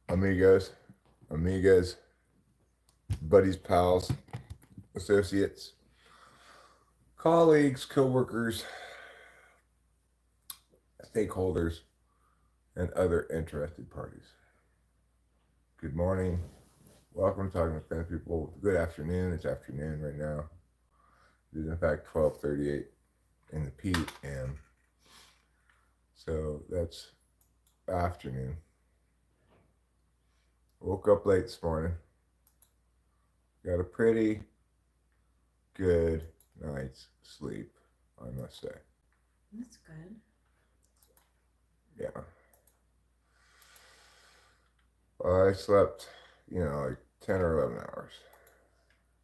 amigos, amigas, buddies, pals, associates, colleagues, coworkers, stakeholders, and other interested parties. Good morning. Welcome to Talking with Spanish People. Good afternoon. It's afternoon right now. It is in fact 12:38 in the p.m. So that's afternoon. Woke up late this morning. Got a pretty good night's sleep, I must say. That's good. Yeah. I slept, like 10 or 11 hours.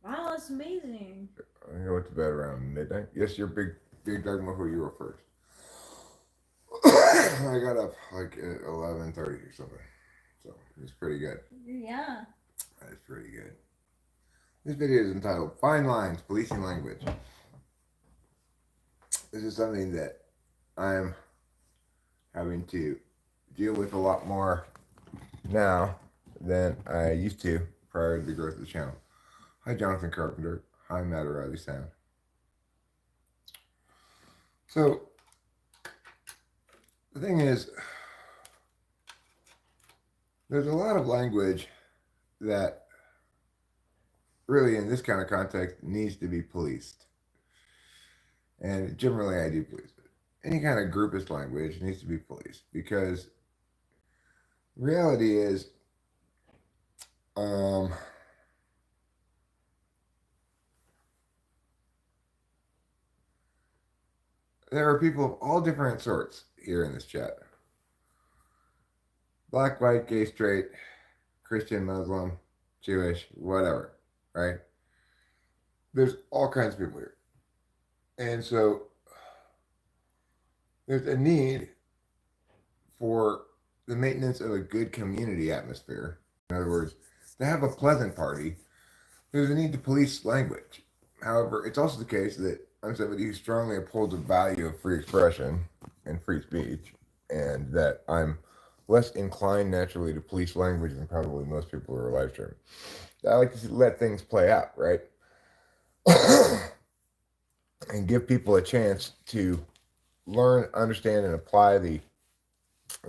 Wow, that's amazing. I think I went to bed around midnight. Yes, you're big talking about who you were first. I got up like at 11:30 or something. So it's pretty good. Yeah. That's pretty good. This video is entitled Fine Lines, Policing Language. This is something that I'm having to deal with a lot more now than I used to prior to the growth of the channel. Hi, Jonathan Carpenter. Hi, Matt O'Reilly Sound. So, the thing is, there's a lot of language that really, in this kind of context, needs to be policed. And generally, I do police it. Any kind of groupist language needs to be policed because reality is, um, there are people of all different sorts here in this chat. Black, white, gay, straight, Christian, Muslim, Jewish, whatever, right? There's all kinds of people here. And so there's a need for the maintenance of a good community atmosphere. In other words, to have a pleasant party, there's a need to police language. However, it's also the case that I'm somebody who strongly upholds the value of free expression and free speech, and that I'm less inclined naturally to police language than probably most people who are live streaming. I like to let things play out, right? And give people a chance to learn, understand, and apply the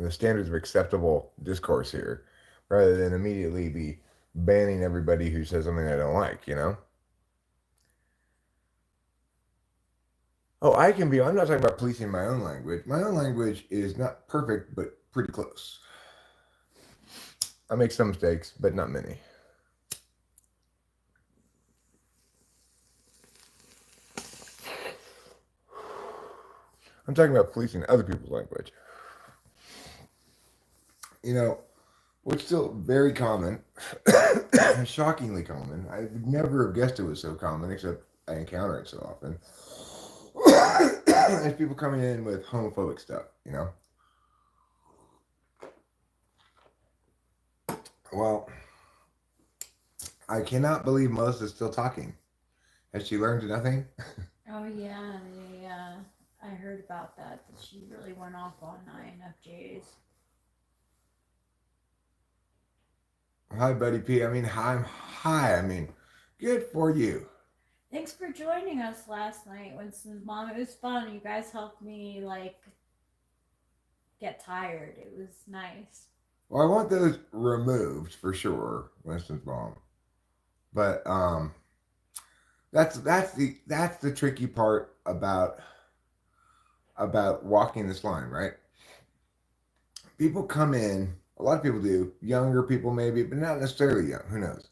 standards of acceptable discourse here, rather than immediately be banning everybody who says something I don't like. Oh, I'm not talking about policing my own language. My own language is not perfect, but pretty close. I make some mistakes, but not many. I'm talking about policing other people's language. What's still very common, shockingly common. I would never have guessed it was so common, except I encounter it so often. Is people coming in with homophobic stuff. Well, I cannot believe Melissa's still talking. Has she learned nothing? Oh yeah, I heard about that. That she really went off on INFJs. Hi, Buddy P. Hi. Good for you. Thanks for joining us last night, Winston's mom. It was fun. You guys helped me get tired. It was nice. Well, I want those removed for sure, Winston's mom. But that's the tricky part about walking this line, right? People come in, a lot of people do, younger people maybe, but not necessarily young, who knows?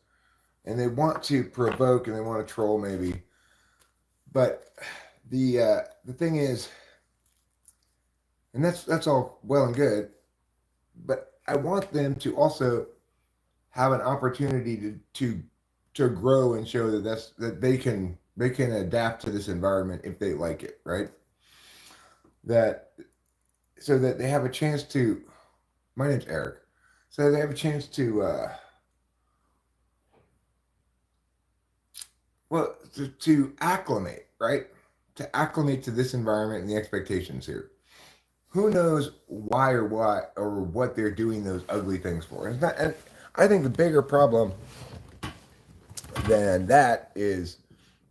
And they want to provoke and they want to troll maybe. But the thing is, and that's all well and good, but I want them to also have an opportunity to grow and show that they can adapt to this environment if they like it, right? That so that they have a chance to. My name's Eric. So they have a chance to to acclimate, right? To acclimate to this environment and the expectations here. who knows why or what they're doing those ugly things for. It's not, and I think the bigger problem than that is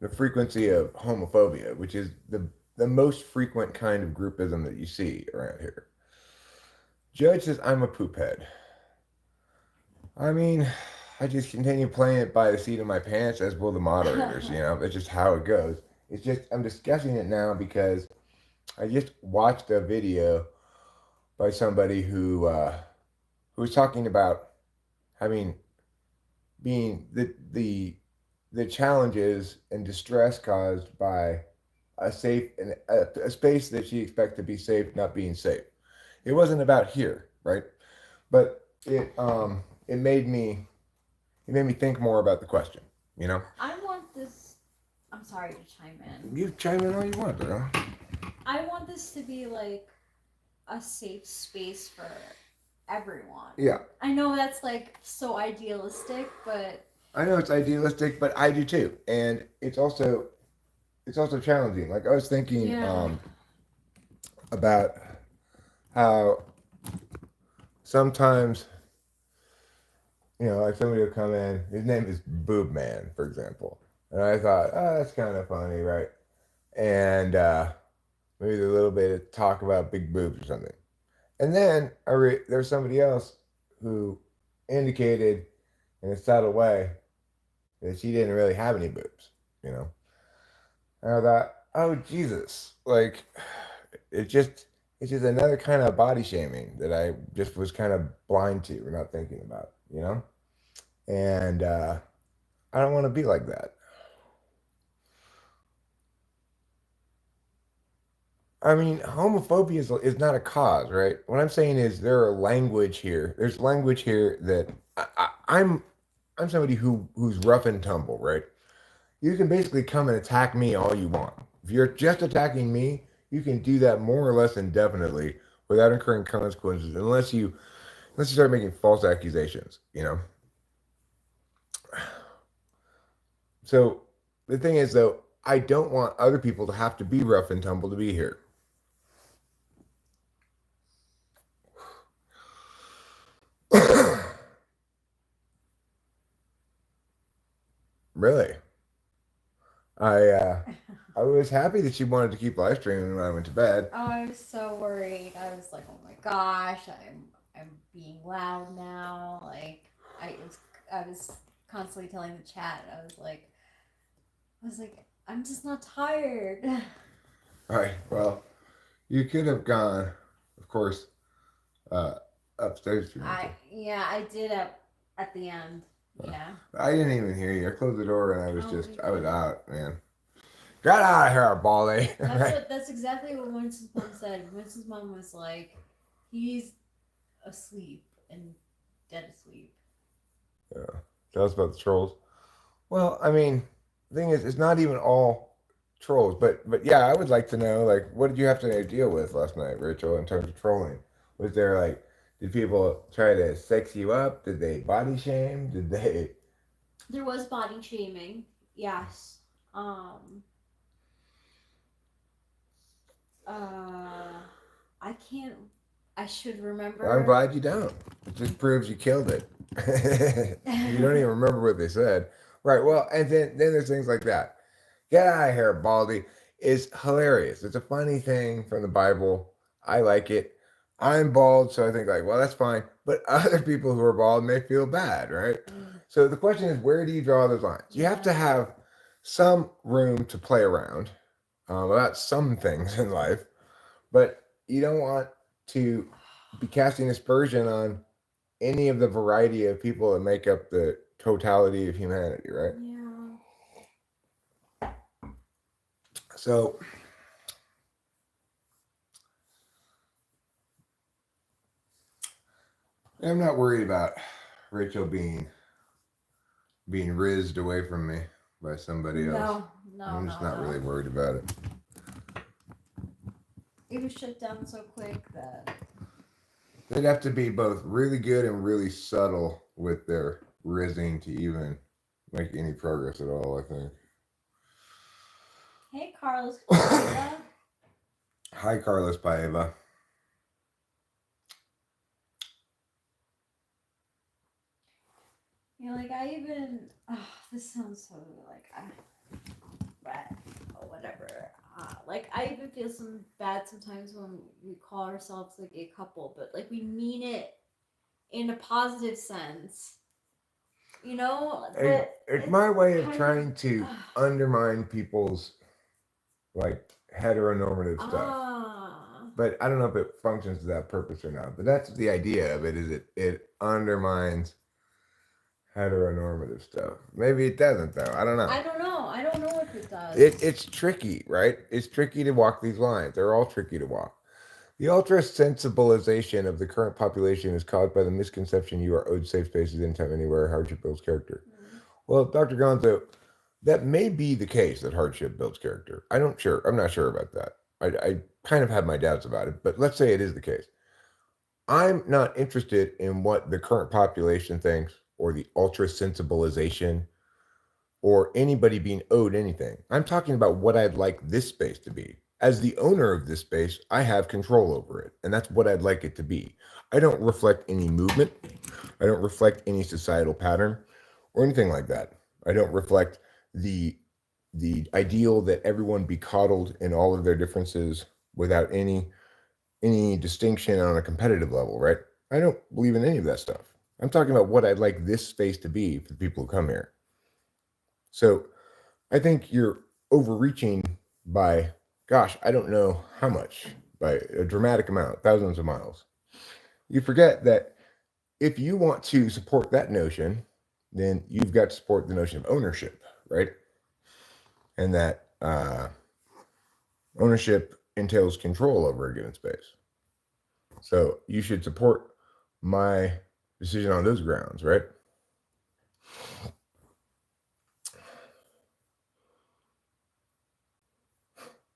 the frequency of homophobia, which is the most frequent kind of groupism that you see around here. Judge says I'm a poop head. I mean, I just continue playing it by the seat of my pants, as will the moderators. That's just how it goes. It's just I'm discussing it now because I just watched a video by somebody who was talking about having being the challenges and distress caused by a safe and a space that she expects to be safe not being safe. It wasn't about here, right? But it made me think more about the question. I want this. I'm sorry to chime in. You chime in all you want, girl. I want this to be like a safe space for everyone. Yeah. I know that's like so idealistic, but I know it's idealistic, but I do too, and it's also challenging. Like I was thinking about how sometimes like somebody will come in. His name is Boob Man, for example, and I thought, oh, that's kind of funny, right? And maybe a little bit of talk about big boobs or something. And then there's somebody else who indicated in a subtle way that she didn't really have any boobs, And I thought, oh Jesus, like it's just another kind of body shaming that I just was kind of blind to or not thinking about, And I don't want to be like that. I mean, homophobia is not a cause, right? What I'm saying is there's language here that I'm somebody who's rough and tumble, right? You can basically come and attack me all you want. If you're just attacking me, you can do that more or less indefinitely without incurring consequences, unless you start making false accusations, So the thing is, though, I don't want other people to have to be rough and tumble to be here. Really? I was happy that she wanted to keep live streaming when I went to bed. Oh, I was so worried. I was like, oh my gosh, I'm being loud now. Like I was constantly telling the chat. I was like, I'm just not tired. All right. Well, you could have gone, of course, upstairs. I did at the end. Yeah. I didn't even hear you. I closed the door and I was out, man. Get out of here, Baldy. That's exactly what Winston's mom said. Winston's mom was like, he's asleep and dead asleep. Yeah. Tell us about the trolls. Well, I mean, the thing is, it's not even all trolls, but yeah, I would like to know, like, what did you have to deal with last night, Rachel, in terms of trolling? Was there like, did people try to sex you up? Did they body shame? Did they? There was body shaming, yes. I should remember. Well, I'm glad you don't. It just proves you killed it. You don't even remember what they said. Right, well, and then there's things like that. Get out of here, Baldy. Is hilarious. It's a funny thing from the Bible. I like it. I'm bald, so I think like, well, that's fine. But other people who are bald may feel bad, right? So the question is, where do you draw those lines? You have to have some room to play around about some things in life, but you don't want to be casting aspersion on any of the variety of people that make up the totality of humanity, right? Yeah. So I'm not worried about Rachel being rizzed away from me by somebody else. No, I'm just not really worried about it. It was shut down so quick that they'd have to be both really good and really subtle with their rizzing to even make any progress at all, I think. Hey, Carlos. Hi, Carlos Paeva. You know, like I even this sounds so like but whatever. Like I even feel some bad sometimes when we call ourselves like a couple, but like we mean it in a positive sense. You know, but It's my way of kind trying to undermine people's like heteronormative stuff. But I don't know if it functions to that purpose or not. But that's the idea of it. Is it undermines heteronormative stuff? Maybe it doesn't though. I don't know. I don't know. I don't know if it does. It's tricky, right? It's tricky to walk these lines. They're all tricky to walk. The ultra sensibilization of the current population is caused by the misconception you are owed safe spaces anytime, anywhere. Hardship builds character. Well, Dr. Gonzo, that may be the case that hardship builds character. I'm not sure about that. I kind of have my doubts about it, but let's say it is the case. I'm not interested in what the current population thinks or the ultra sensibilization or anybody being owed anything. I'm talking about what I'd like this space to be. As the owner of this space, I have control over it, and that's what I'd like it to be. I don't reflect any movement. I don't reflect any societal pattern or anything like that. I don't reflect the ideal that everyone be coddled in all of their differences without any distinction on a competitive level, right? I don't believe in any of that stuff. I'm talking about what I'd like this space to be for the people who come here. So I think you're overreaching by, gosh, I don't know how much, by a dramatic amount, thousands of miles. You forget that if you want to support that notion, then you've got to support the notion of ownership, right? And that ownership entails control over a given space. So you should support my decision on those grounds, right?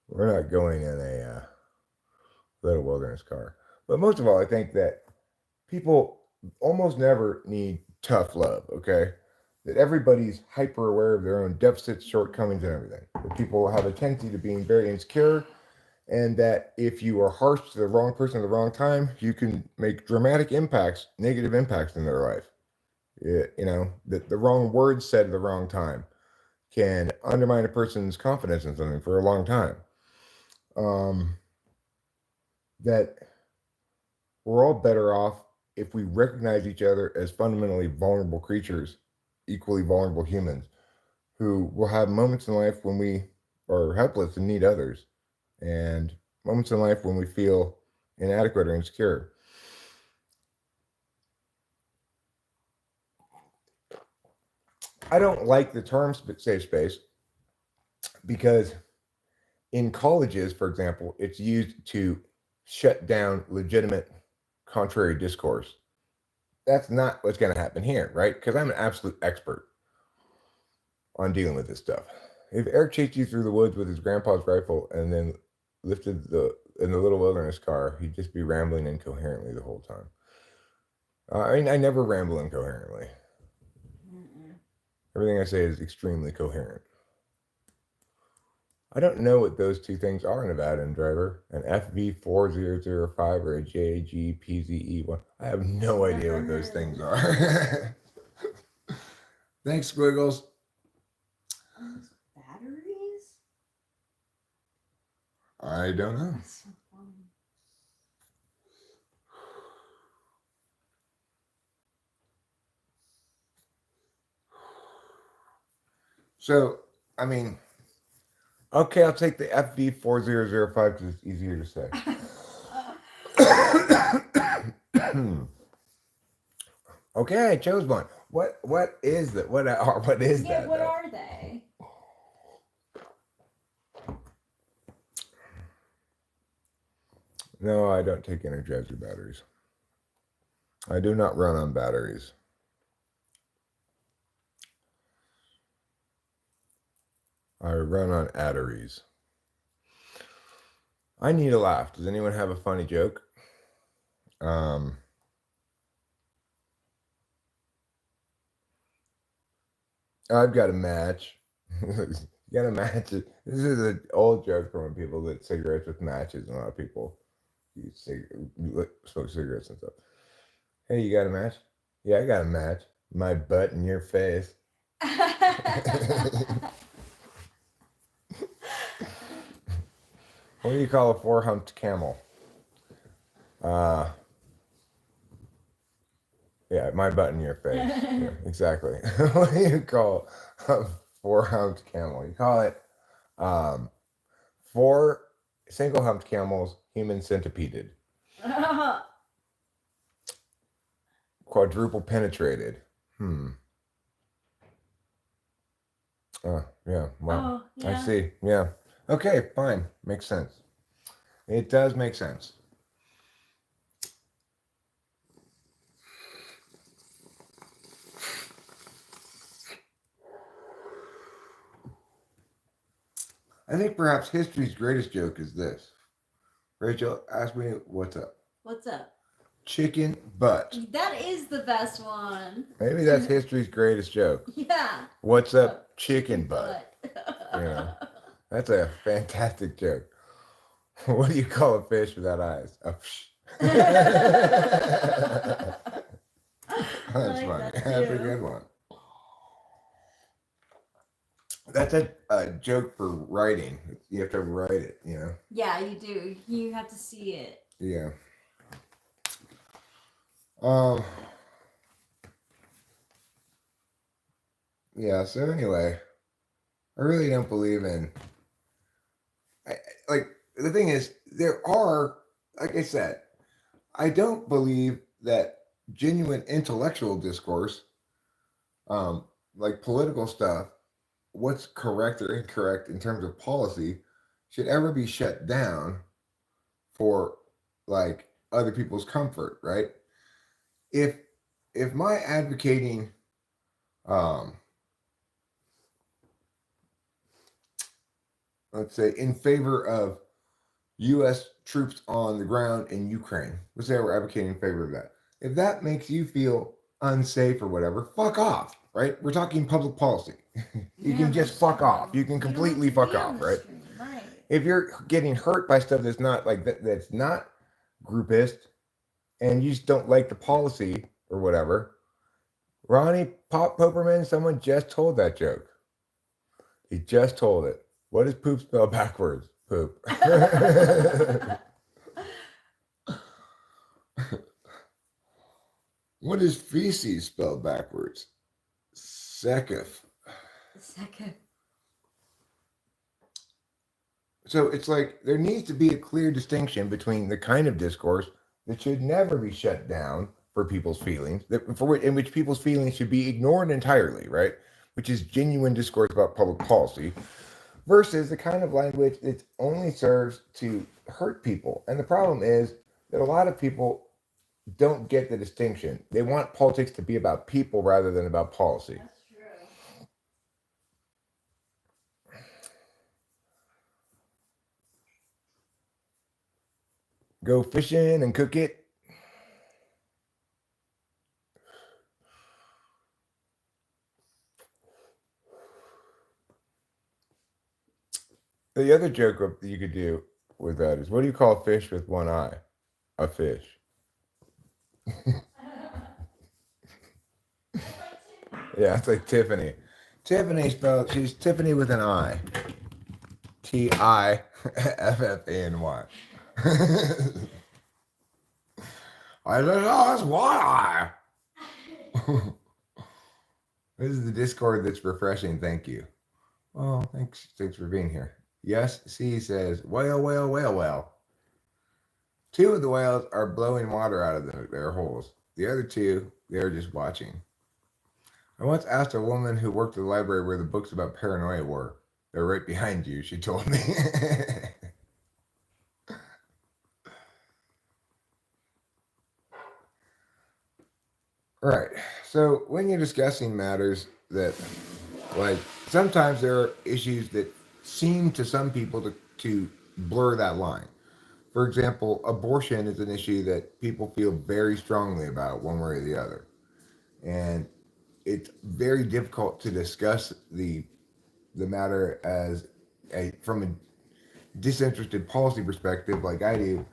We're not going in a little wilderness car. But most of all, I think that people almost never need tough love, okay? That everybody's hyper aware of their own deficits, shortcomings, and everything. That people have a tendency to being very insecure, and that if you are harsh to the wrong person at the wrong time, you can make dramatic impacts, negative impacts in their life. You know, the wrong words said at the wrong time can undermine a person's confidence in something for a long time. That we're all better off if we recognize each other as fundamentally vulnerable creatures, equally vulnerable humans, who will have moments in life when we are helpless and need others, and moments in life when we feel inadequate or insecure. I don't like the term safe space because in colleges, for example, it's used to shut down legitimate contrary discourse. That's not what's going to happen here, right? Because I'm an absolute expert on dealing with this stuff. If Eric chased you through the woods with his grandpa's rifle and then lifted in the little wilderness car, he'd just be rambling incoherently the whole time. I mean, I never ramble incoherently. Everything I say is extremely coherent. I don't know what those two things are, Nevada and driver, an FV4005 or a JGPZE1. I have no idea what those things are. Thanks, Squiggles. Batteries? I don't know. That's so funny. So, I mean, okay, I'll take the FV4005 because it's easier to say. Okay, I chose one. What is that? What is Yeah, that? what are they? No, I don't take Energizer batteries. I do not run on batteries. I run on batteries. I need a laugh. Does anyone have a funny joke? I've got a match. You got a match. This is an old joke from when people lit cigarettes with matches, and a lot of people smoke cigarettes and stuff. Hey, you got a match? Yeah, I got a match. My butt in your face. What do you call a four-humped camel? Yeah, my butt in your face. Yeah, exactly. What do you call a four-humped camel? You call it four single-humped camels, human centipeded. Quadruple penetrated. Yeah. Well, I see. Yeah. Okay, fine. Makes sense. It does make sense. I think perhaps history's greatest joke is this. Rachel, ask me what's up. What's up? Chicken butt. That is the best one. Maybe that's history's greatest joke. Yeah. What's up, chicken butt? Yeah. That's a fantastic joke. What do you call a fish without eyes? A psh. That's funny. That's a good one. That's a joke for writing. You have to write it, you know? Yeah, you do. You have to see it. Yeah. Yeah, so anyway, I really don't believe in... like, the thing is, there are, like I said, I don't believe that genuine intellectual discourse, like political stuff, what's correct or incorrect in terms of policy, should ever be shut down for like other people's comfort, right? If my advocating let's say in favor of US troops on the ground in Ukraine, let's say we're advocating in favor of that. If that makes you feel unsafe or whatever, fuck off, right? We're talking public policy. You can just fuck off. You can completely fuck off, right? Right. If you're getting hurt by stuff that's not like that's not groupist, and you just don't like the policy or whatever, Ronnie Poperman, someone just told that joke. He just told it. What does poop spell backwards? Poop. What is feces spelled backwards? Sekif. So it's like there needs to be a clear distinction between the kind of discourse that should never be shut down for people's feelings, in which people's feelings should be ignored entirely, right? Which is genuine discourse about public policy, versus the kind of language that only serves to hurt people. And the problem is that a lot of people don't get the distinction. They want politics to be about people rather than about policy. That's true. Go fishing and cook it. The other joke that you could do with that is, what do you call a fish with one eye? A fish. Yeah, it's like Tiffany. Tiffany spelled, she's Tiffany with an I. Tiffany. I don't know, it's one eye. This is the Discord that's refreshing, thank you. Well, thanks for being here. Yes, C says, whale, whale, whale, whale. 2 of the whales are blowing water out of their holes. The other 2, they're just watching. I once asked a woman who worked at the library where the books about paranoia were. They're right behind you, she told me. Right. So when you're discussing matters that, like, sometimes there are issues that seem to some people to blur that line. For example, abortion is an issue that people feel very strongly about one way or the other. And it's very difficult to discuss the matter as from a disinterested policy perspective like I do,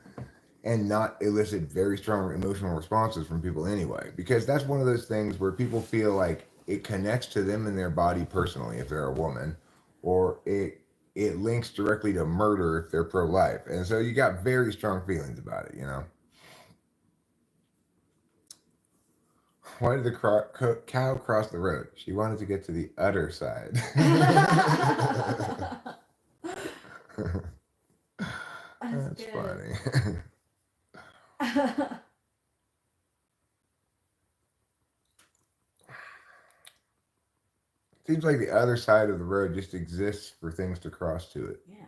and not elicit very strong emotional responses from people anyway, because that's one of those things where people feel like it connects to them and their body personally if they're a woman, or it links directly to murder if they're pro-life, and so you got very strong feelings about it, you know. Why did the cow cross the road? She wanted to get to the other side. That's funny. Seems like the other side of the road just exists for things to cross to it. Yeah.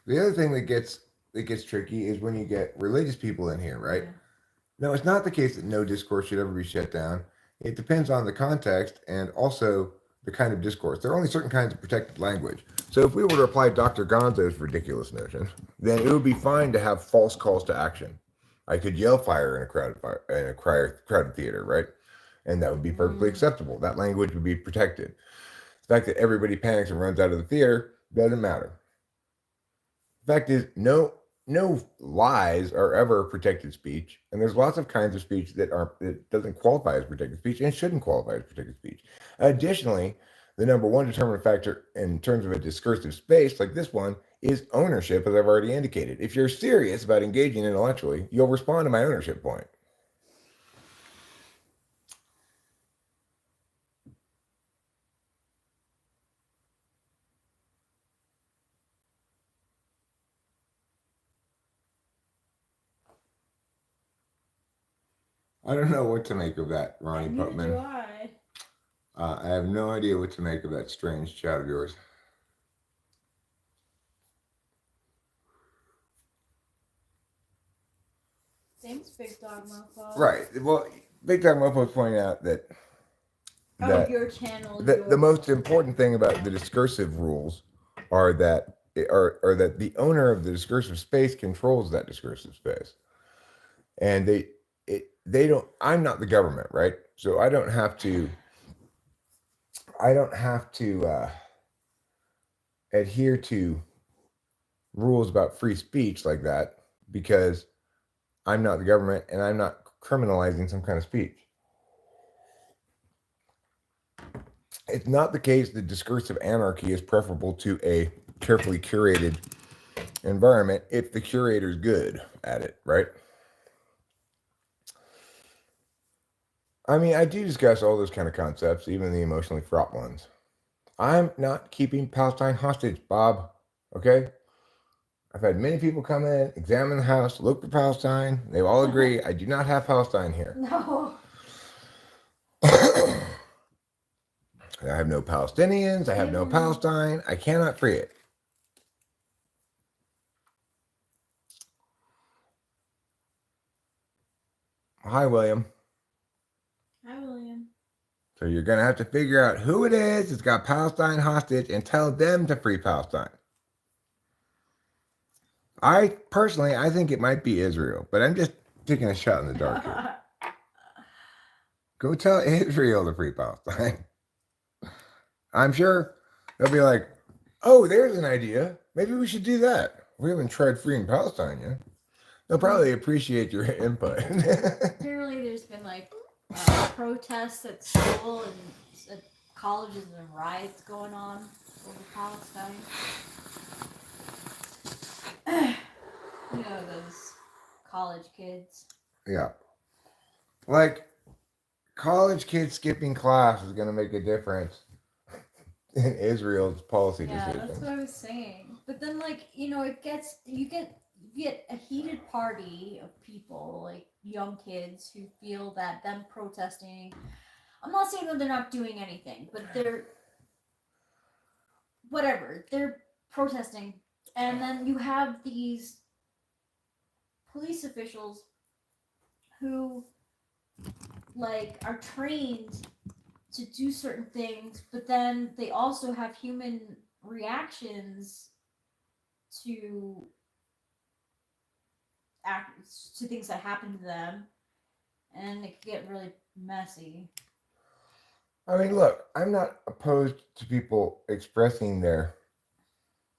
The other thing that gets tricky is when you get religious people in here, right? Yeah. No, it's not the case that no discourse should ever be shut down. It depends on the context and also the kind of discourse. There are only certain kinds of protected language. So if we were to apply Dr. Gonzo's ridiculous notion, then it would be fine to have false calls to action. I could yell fire in a crowded theater, right? And that would be perfectly acceptable. That language would be protected. The fact that everybody panics and runs out of the theater doesn't matter. The fact is, no lies are ever protected speech, and there's lots of kinds of speech that doesn't qualify as protected speech and shouldn't qualify as protected speech. Additionally, the number one determinant factor in terms of a discursive space like this one is ownership, as I've already indicated. If you're serious about engaging intellectually, you'll respond to my ownership point. I don't know what to make of that, Ronnie Neither Putman. do I. I have no idea what to make of that strange chat of yours. Thanks, Big Dog Mofo. Right. Well, Big Dog Mofo's pointing out that Your channel. The most important thing about the discursive rules are that that the owner of the discursive space controls that discursive space, and they don't. I'm not the government, right? So I don't have to adhere to rules about free speech like that because I'm not the government and I'm not criminalizing some kind of speech. It's not the case that discursive anarchy is preferable to a carefully curated environment if the curator's good at it, right? I mean, I do discuss all those kind of concepts, even the emotionally fraught ones. I'm not keeping Palestine hostage, Bob, okay? I've had many people come in, examine the house, look for Palestine. They all agree I do not have Palestine here. No. I have no Palestinians. I have no Palestine. I cannot free it. Hi, William. Hi, William. So you're going to have to figure out who it is that's got Palestine hostage and tell them to free Palestine. I think it might be Israel, but I'm just taking a shot in the dark here. Go tell Israel to free Palestine. I'm sure they'll be like, oh, there's an idea. Maybe we should do that. We haven't tried freeing Palestine yet. They'll probably appreciate your input. Apparently there's been like protests at school and at colleges and riots going on over Palestine. You know, those college kids. Yeah. Like, college kids skipping class is going to make a difference in Israel's policy decisions. Yeah, that's what I was saying. But then, like, you know, you get a heated party of people, like young kids, who feel that them protesting. I'm not saying that they're not doing anything, but they're protesting, and then you have these police officials who, like, are trained to do certain things, but then they also have human reactions to things that happen to them, and it can get really messy. I mean, look, I'm not opposed to people expressing their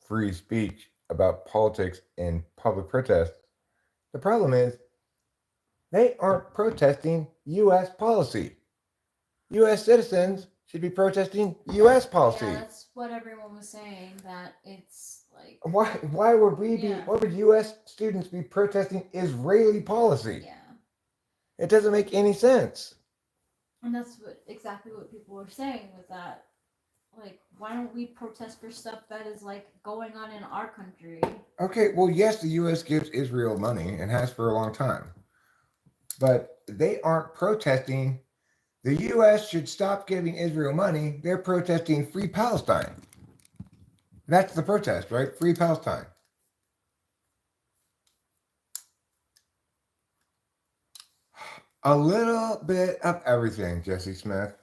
free speech about politics and public protest. The problem is they aren't protesting U.S. policy. U.S. citizens should be protesting U.S. policy. Yeah, that's what everyone was saying. That it's like Why would we be? Why would U.S. students be protesting Israeli policy? Yeah. It doesn't make any sense. And that's exactly what people were saying with that. Like, why don't we protest for stuff that is like going on in our country? Okay, well, yes, the U.S. gives Israel money and has for a long time, but they aren't protesting. The U.S. should stop giving Israel money. They're protesting free Palestine. That's the protest, right? Free Palestine. A little bit of everything, Jesse Smith.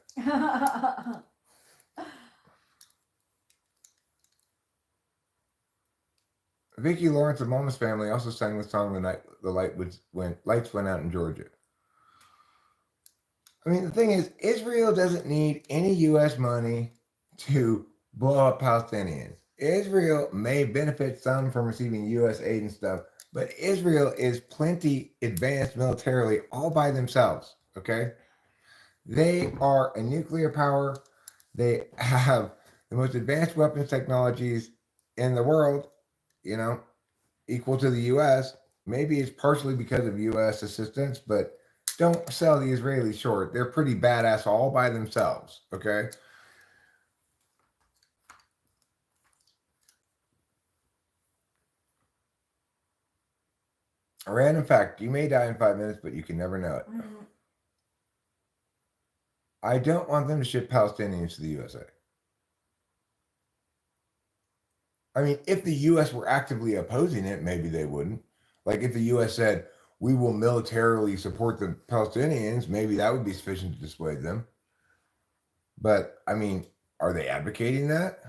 Vicki Lawrence of Mama's Family also sang the song when lights went out in Georgia. I mean, the thing is, Israel doesn't need any U.S. money to blow up Palestinians. Israel may benefit some from receiving U.S. aid and stuff, but Israel is plenty advanced militarily all by themselves, okay? They are a nuclear power. They have the most advanced weapons technologies in the world, equal to the U.S. Maybe it's partially because of U.S. assistance, but don't sell the Israelis short. They're pretty badass all by themselves, okay? A random fact, you may die in 5 minutes, but you can never know it. Mm-hmm. I don't want them to ship Palestinians to the USA. I mean, if the U.S. were actively opposing it, maybe they wouldn't. Like if the U.S. said, we will militarily support the Palestinians, maybe that would be sufficient to dissuade them. But, I mean, are they advocating that?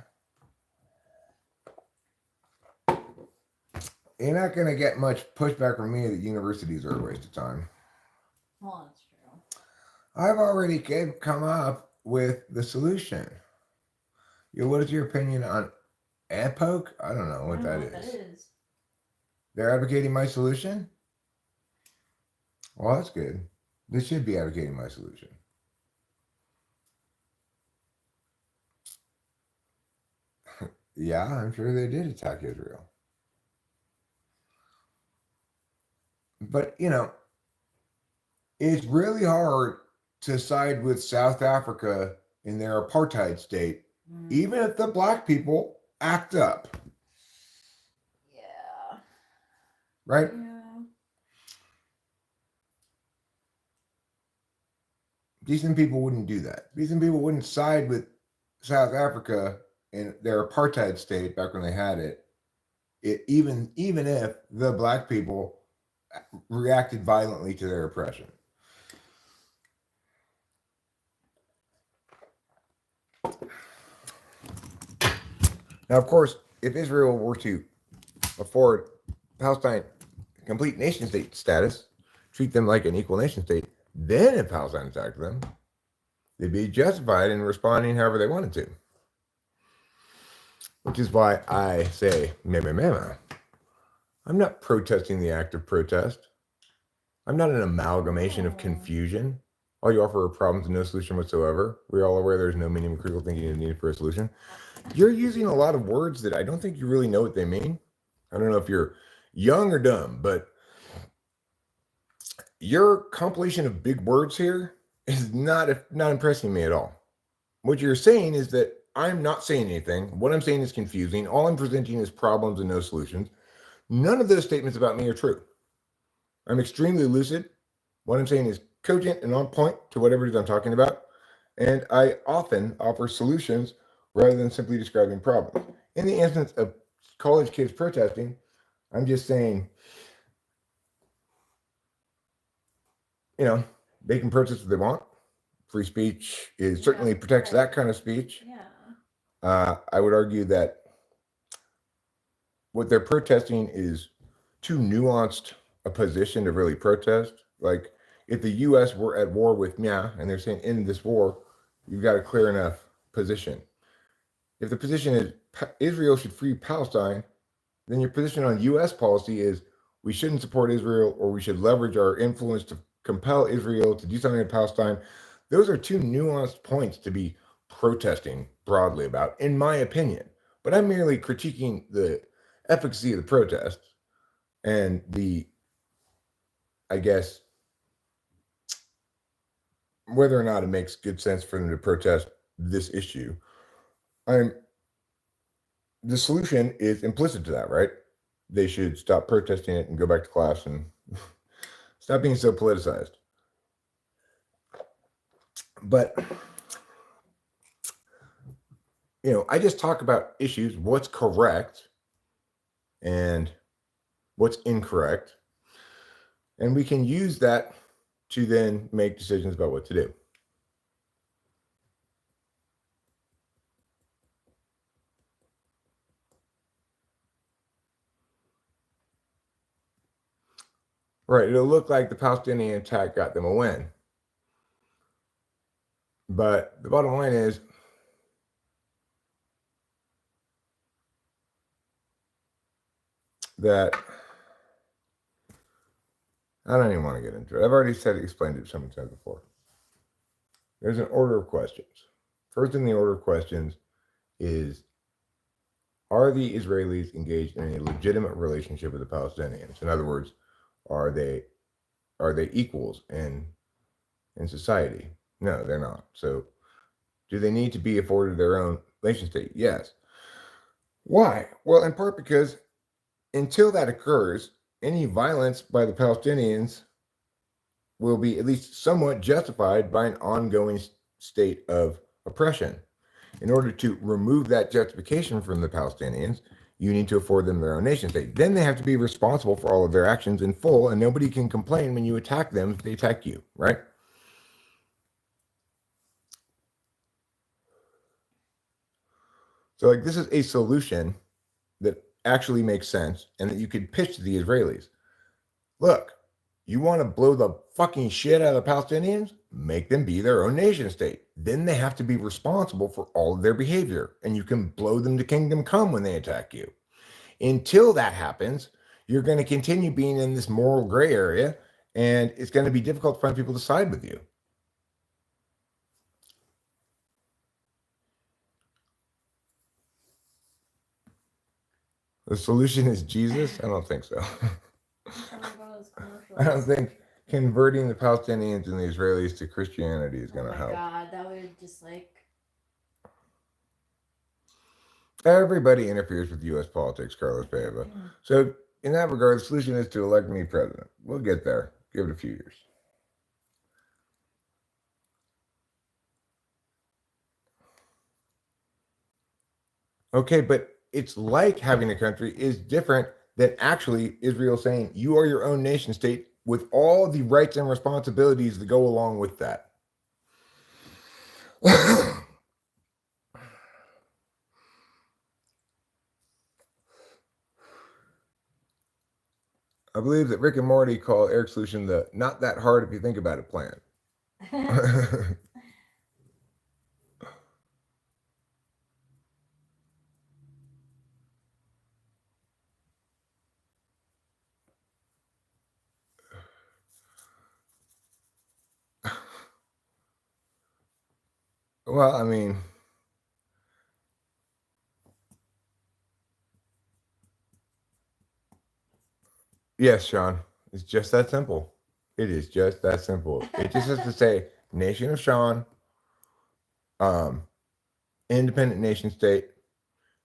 You're not going to get much pushback from me that universities are a waste of time. Well, that's true. I've already come up with the solution. What is your opinion on Epoch? I don't know what that is. They're advocating my solution? Well, that's good. They should be advocating my solution. Yeah, I'm sure they did attack Israel. But, it's really hard to side with South Africa in their apartheid state, even if the black people act up. Yeah. Right? Yeah. Decent people wouldn't do that. Decent people wouldn't side with South Africa in their apartheid state back when they had it. Even if the black people reacted violently to their oppression. Now, of course, if Israel were to afford Palestine complete nation state status, treat them like an equal nation state, then if Palestine attacked them, they'd be justified in responding however they wanted to. Which is why I say, meh. I'm not protesting the act of protest. I'm not an amalgamation of confusion. All you offer are problems and no solution whatsoever. We're all aware there's no meaning of critical thinking is needed for a solution. You're using a lot of words that I don't think you really know what they mean. I don't know if you're young or dumb, but your compilation of big words here is not impressing me at all. What you're saying is that I'm not saying anything. What I'm saying is confusing. All I'm presenting is problems and no solutions. None of those statements about me are true. I'm extremely lucid. What I'm saying is cogent and on point to whatever it is I'm talking about. And I often offer solutions rather than simply describing problems. In the instance of college kids protesting, I'm just saying, they can protest what they want. Free speech certainly protects that kind of speech. Yeah. I would argue that what they're protesting is too nuanced a position to really protest. Like if the U.S. were at war with Mya and they're saying end this war, you've got a clear enough position. if the position is Israel should free Palestine, then your position on U.S. policy is we shouldn't support Israel, or we should leverage our influence to compel Israel to do something in Palestine. Those are two nuanced points to be protesting broadly about, in my opinion. But I'm merely critiquing the efficacy of the protests and the, I guess, whether or not it makes good sense for them to protest this issue. The solution is implicit to that, right? They should stop protesting it and go back to class and stop being so politicized. But, I just talk about issues, what's correct and what's incorrect. And we can use that to then make decisions about what to do. Right, it'll look like the Palestinian attack got them a win. But the bottom line is, that I don't even want to get into it. I've already explained it so many times before. There's an order of questions. First in the order of questions is, are the Israelis engaged in a legitimate relationship with the Palestinians? In other words, are they equals in society? No, they're not. So do they need to be afforded their own nation state? Yes. Why? Well, in part because until that occurs, any violence by the Palestinians will be at least somewhat justified by an ongoing state of oppression. In order to remove that justification from the Palestinians, you need to afford them their own nation state. Then they have to be responsible for all of their actions in full, and nobody can complain when you attack them if they attack you, right? So, this is a solution that actually makes sense and that you could pitch to the Israelis. Look, you want to blow the fucking shit out of the Palestinians? Make them be their own nation state. Then they have to be responsible for all of their behavior, and you can blow them to kingdom come when they attack you. Until that happens, you're going to continue being in this moral gray area, and it's going to be difficult to find people to side with you. The solution is Jesus? I don't think so. I don't think converting the Palestinians and the Israelis to Christianity is going to help. Oh my God, that would just Everybody interferes with U.S. politics, Carlos Paiva. So in that regard, the solution is to elect me president. We'll get there. Give it a few years. Okay, but it's like having a country is different than actually Israel saying you are your own nation state with all the rights and responsibilities that go along with that. I believe that Rick and Morty call Eric's solution the not that hard if you think about it plan. Well, I mean, yes, Sean, it's just that simple. It is just that simple. It just has to say nation of Sean, independent nation state,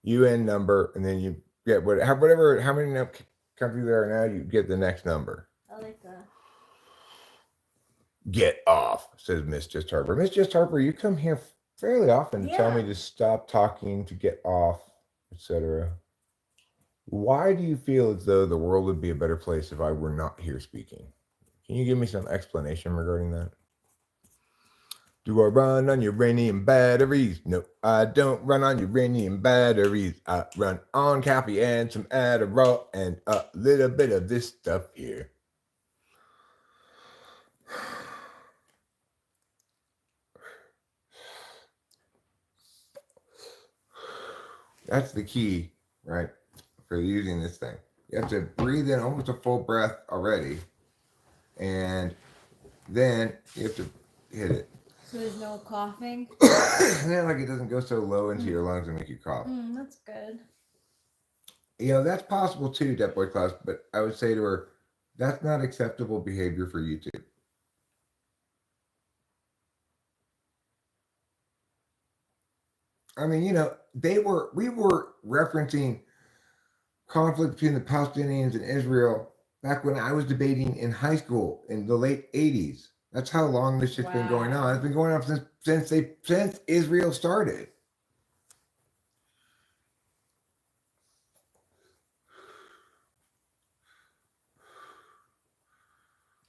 UN number, and then you get whatever how many countries there are now, you get the next number. I like that. Get off, says Miss Just Harper. Miss Just Harper, you come here fairly often to tell me to stop talking, to get off, etc. Why do you feel as though the world would be a better place if I were not here speaking? Can you give me some explanation regarding that? Do I run on uranium batteries? No, I don't run on uranium batteries. I run on coffee and some Adderall and a little bit of this stuff here. That's the key, right? For using this thing. You have to breathe in almost a full breath already. And then you have to hit it. So there's no coughing? And then, like, it doesn't go so low into your lungs and make you cough. That's good. You know, that's possible too, Dead Boy Klaus, but I would say to her, that's not acceptable behavior for YouTube. I mean, you know, we were referencing conflict between the Palestinians and Israel back when I was debating in high school in the late 80s. That's how long this shit's been going on. It's been going on since Israel started.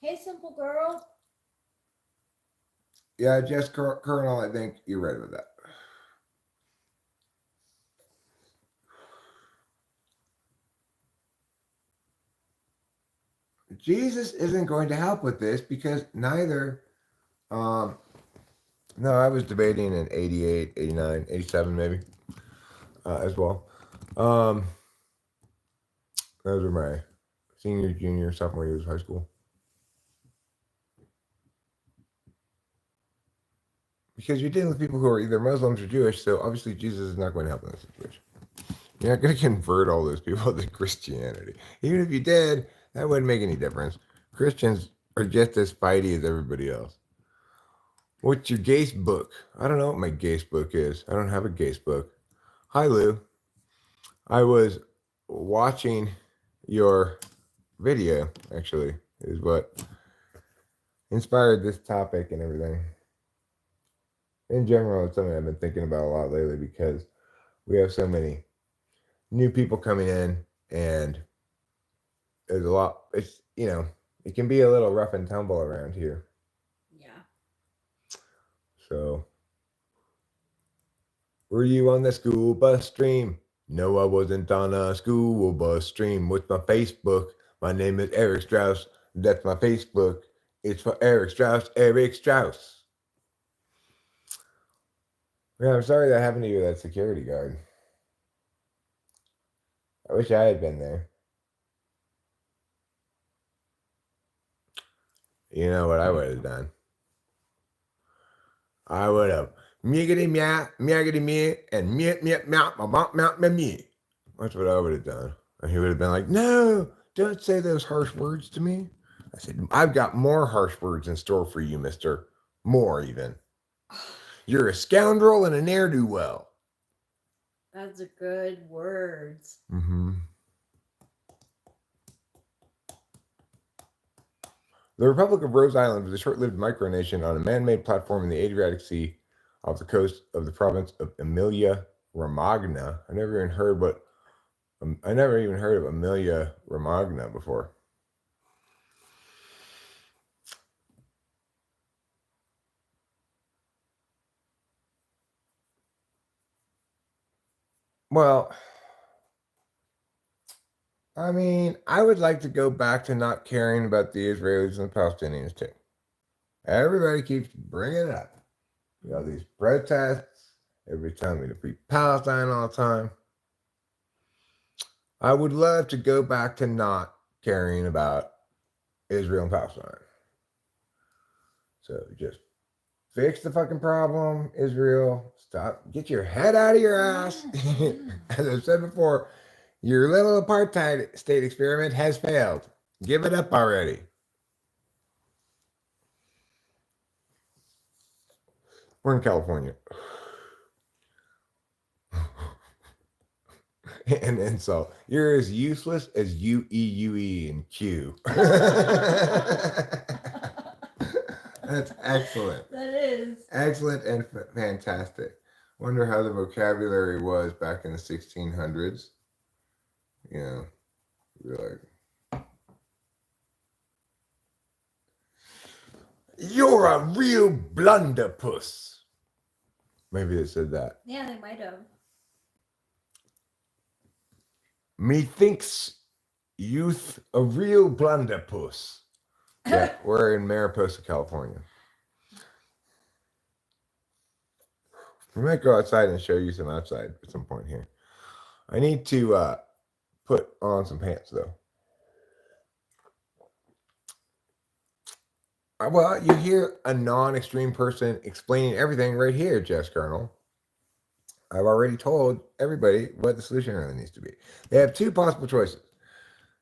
Hey, simple girl. Yeah, Jess Colonel, I think you're right about that. Jesus isn't going to help with this because neither. No, I was debating in 88, 89, 87 maybe as well. Those were my senior, junior, sophomore years of high school. Because you're dealing with people who are either Muslims or Jewish, so obviously Jesus is not going to help in this situation. You're not going to convert all those people to Christianity. Even if you did, that wouldn't make any difference. Christians are just as fighty as everybody else. What's your gaze book? I don't know what my gaze book is. I don't have a gaze book. Hi, Lou. I was watching your video, actually, is what inspired this topic and everything. In general, it's something I've been thinking about a lot lately because we have so many new people coming in and there's a lot, it's, you know, it can be a little rough and tumble around here. Yeah. So, were you on the school bus stream? No, I wasn't on a school bus stream. What's my Facebook? My name is Eric Strauss. That's my Facebook. It's for Eric Strauss, Eric Strauss. Yeah, I'm sorry that happened to you, that security guard. I wish I had been there. You know what I would have done? I would have miggity meow, miggity me, and meow, meow, meow, meow, meow, meow, me. That's what I would have done. And he would have been like, no, don't say those harsh words to me. I said, I've got more harsh words in store for you, mister. More, even. You're a scoundrel and a ne'er-do-well. That's a good words. Mm-hmm. The Republic of Rhode Island was a short-lived micronation on a man-made platform in the Adriatic Sea off the coast of the province of Emilia-Romagna. I never even heard of Emilia-Romagna before. Well, I mean, I would like to go back to not caring about the Israelis and the Palestinians too. Everybody keeps bringing it up. You know, these protests, everybody telling me to free Palestine all the time. I would love to go back to not caring about Israel and Palestine. So just fix the fucking problem, Israel. Stop. Get your head out of your ass. As I've said before, your little apartheid state experiment has failed. Give it up already. We're in California. And insult. You're as useless as UEUE and Q. That's excellent. That is. Excellent and fantastic. Wonder how the vocabulary was back in the 1600s. You know, you're like, you're a real blunderpuss. Maybe they said that. Yeah, they might have. Methinks youth a real blunderpuss. Yeah, we're in Mariposa, California. We might go outside and show you some outside at some point here. I need to put on some pants though. Well, you hear a non-extreme person explaining everything right here, Jess Colonel. I've already told everybody what the solution really needs to be. They have two possible choices.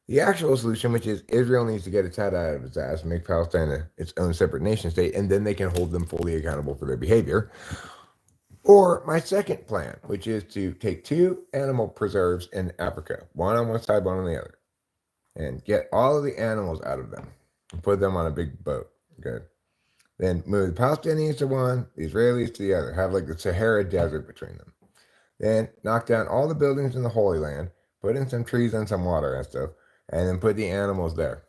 The actual solution, which is Israel needs to get its head out of its ass and make Palestine its own separate nation state, and then they can hold them fully accountable for their behavior. Or my second plan, which is to take two animal preserves in Africa, one on one side, one on the other, and get all of the animals out of them and put them on a big boat. Okay. Then move the Palestinians to one, the Israelis to the other, have like the Sahara Desert between them. Then knock down all the buildings in the Holy Land, put in some trees and some water and stuff, and then put the animals there.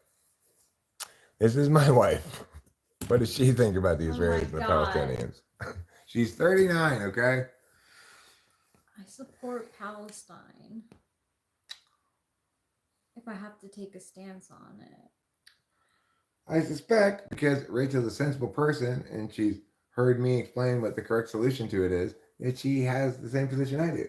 This is my wife. What does she think about the Israelis and the Palestinians? She's 39, okay? I support Palestine. If I have to take a stance on it. I suspect, because Rachel's a sensible person and she's heard me explain what the correct solution to it is, that she has the same position I do.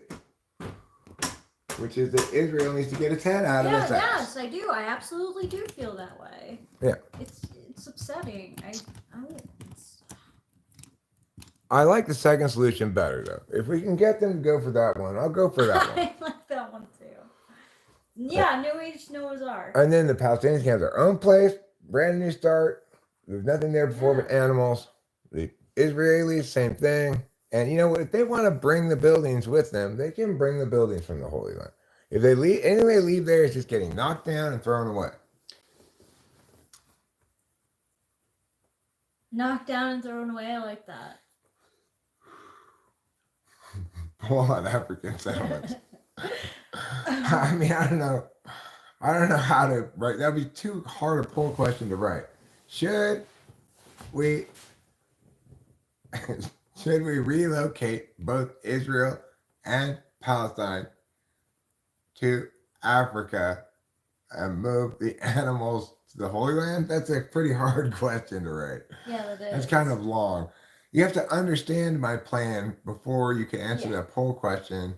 Which is that Israel needs to get its head out of its ass. Yes, I do. I absolutely do feel that way. Yeah. It's upsetting. I like the second solution better, though. If we can get them to go for that one, I'll go for that one. I like that one, too. Yeah, New Age Noah's Ark. And then the Palestinians can have their own place, brand new start. There's nothing there before but animals. The Israelis, same thing. And you know what? If they want to bring the buildings with them, they can bring the buildings from the Holy Land. If they leave, anyway, leave there, it's just getting knocked down and thrown away. Knocked down and thrown away, I like that. Pull on African settlements. I mean, I don't know. I don't know how to write. That'd be too hard a poll question to write. Should we relocate both Israel and Palestine to Africa and move the animals to the Holy Land? That's a pretty hard question to write. Yeah, that is. That's kind of long. You have to understand my plan before you can answer that poll question.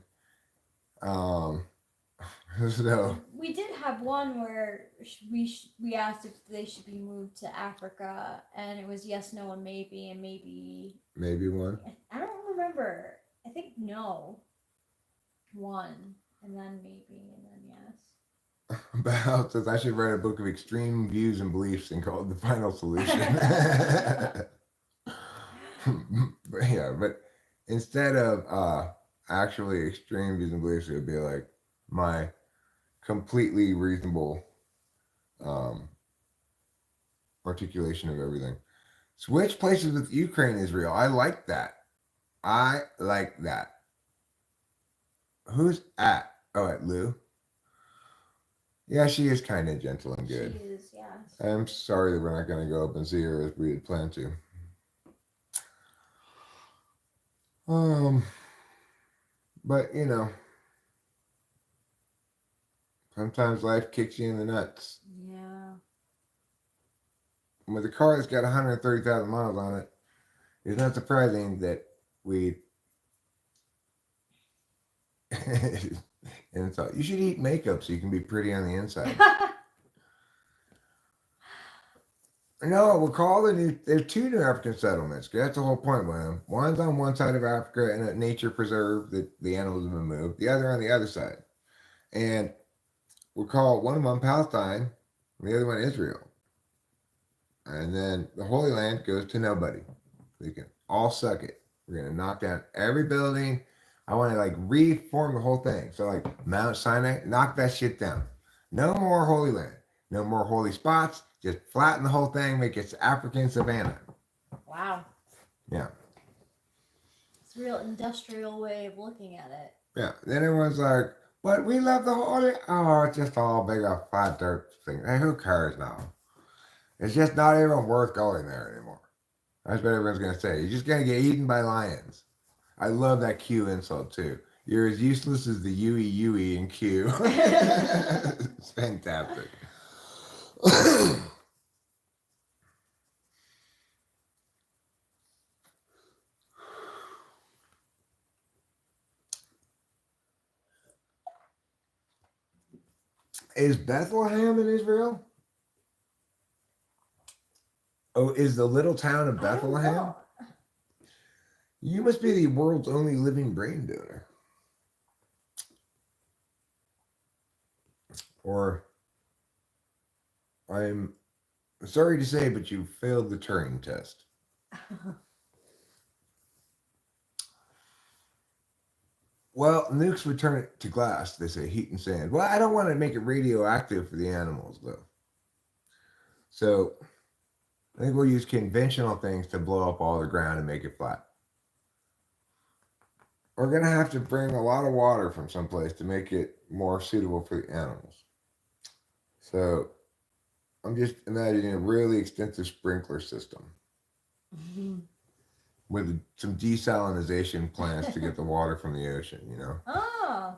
So we did have one where we asked if they should be moved to Africa, and it was yes, no, and maybe maybe one. I don't remember. I think no. One, and then maybe, and then yes. About says I should write a book of extreme views and beliefs and call it The Final Solution. but instead of actually extreme views and beliefs, it would be like my completely reasonable articulation of everything. Switch places with Ukraine, Israel. I like that. Who's at? Oh, at Lou. Yeah, she is kind of gentle and good. She is, yes. I'm sorry that we're not going to go up and see her as we had planned to. But you know, sometimes life kicks you in the nuts. Yeah. With a car that's got 130,000 miles on it, it's not surprising that we. And so you should eat makeup so you can be pretty on the inside. No, we'll call there's two new African settlements. That's the whole point with them. One's on one side of Africa in a nature preserve that the animals have been moved. The other on the other side. And we'll call one of them Palestine, and the other one Israel. And then the Holy Land goes to nobody. They can all suck it. We're going to knock down every building. I want to like reform the whole thing. So like Mount Sinai, knock that shit down. No more Holy Land. No more holy spots. Just flatten the whole thing, make it African savannah. Wow. Yeah. It's a real industrial way of looking at it. Yeah. Then everyone's like, but we love the holy. Oh, it's just all big off flat dirt thing. Hey, who cares now? It's just not even worth going there anymore. That's what everyone's going to say. You're just going to get eaten by lions. I love that Q insult too. You're as useless as the Yui in Q. It's fantastic. Is Bethlehem in Israel? Oh, is the little town of I don't Bethlehem? know. You must be the world's only living brain donor. Or I'm sorry to say, but you failed the Turing test. Well, nukes would turn it to glass, they say, heat and sand. Well, I don't want to make it radioactive for the animals, though. So I think we'll use conventional things to blow up all the ground and make it flat. We're going to have to bring a lot of water from someplace to make it more suitable for the animals. So I'm just imagining a really extensive sprinkler system with some desalinization plants to get the water from the ocean, you know? Oh.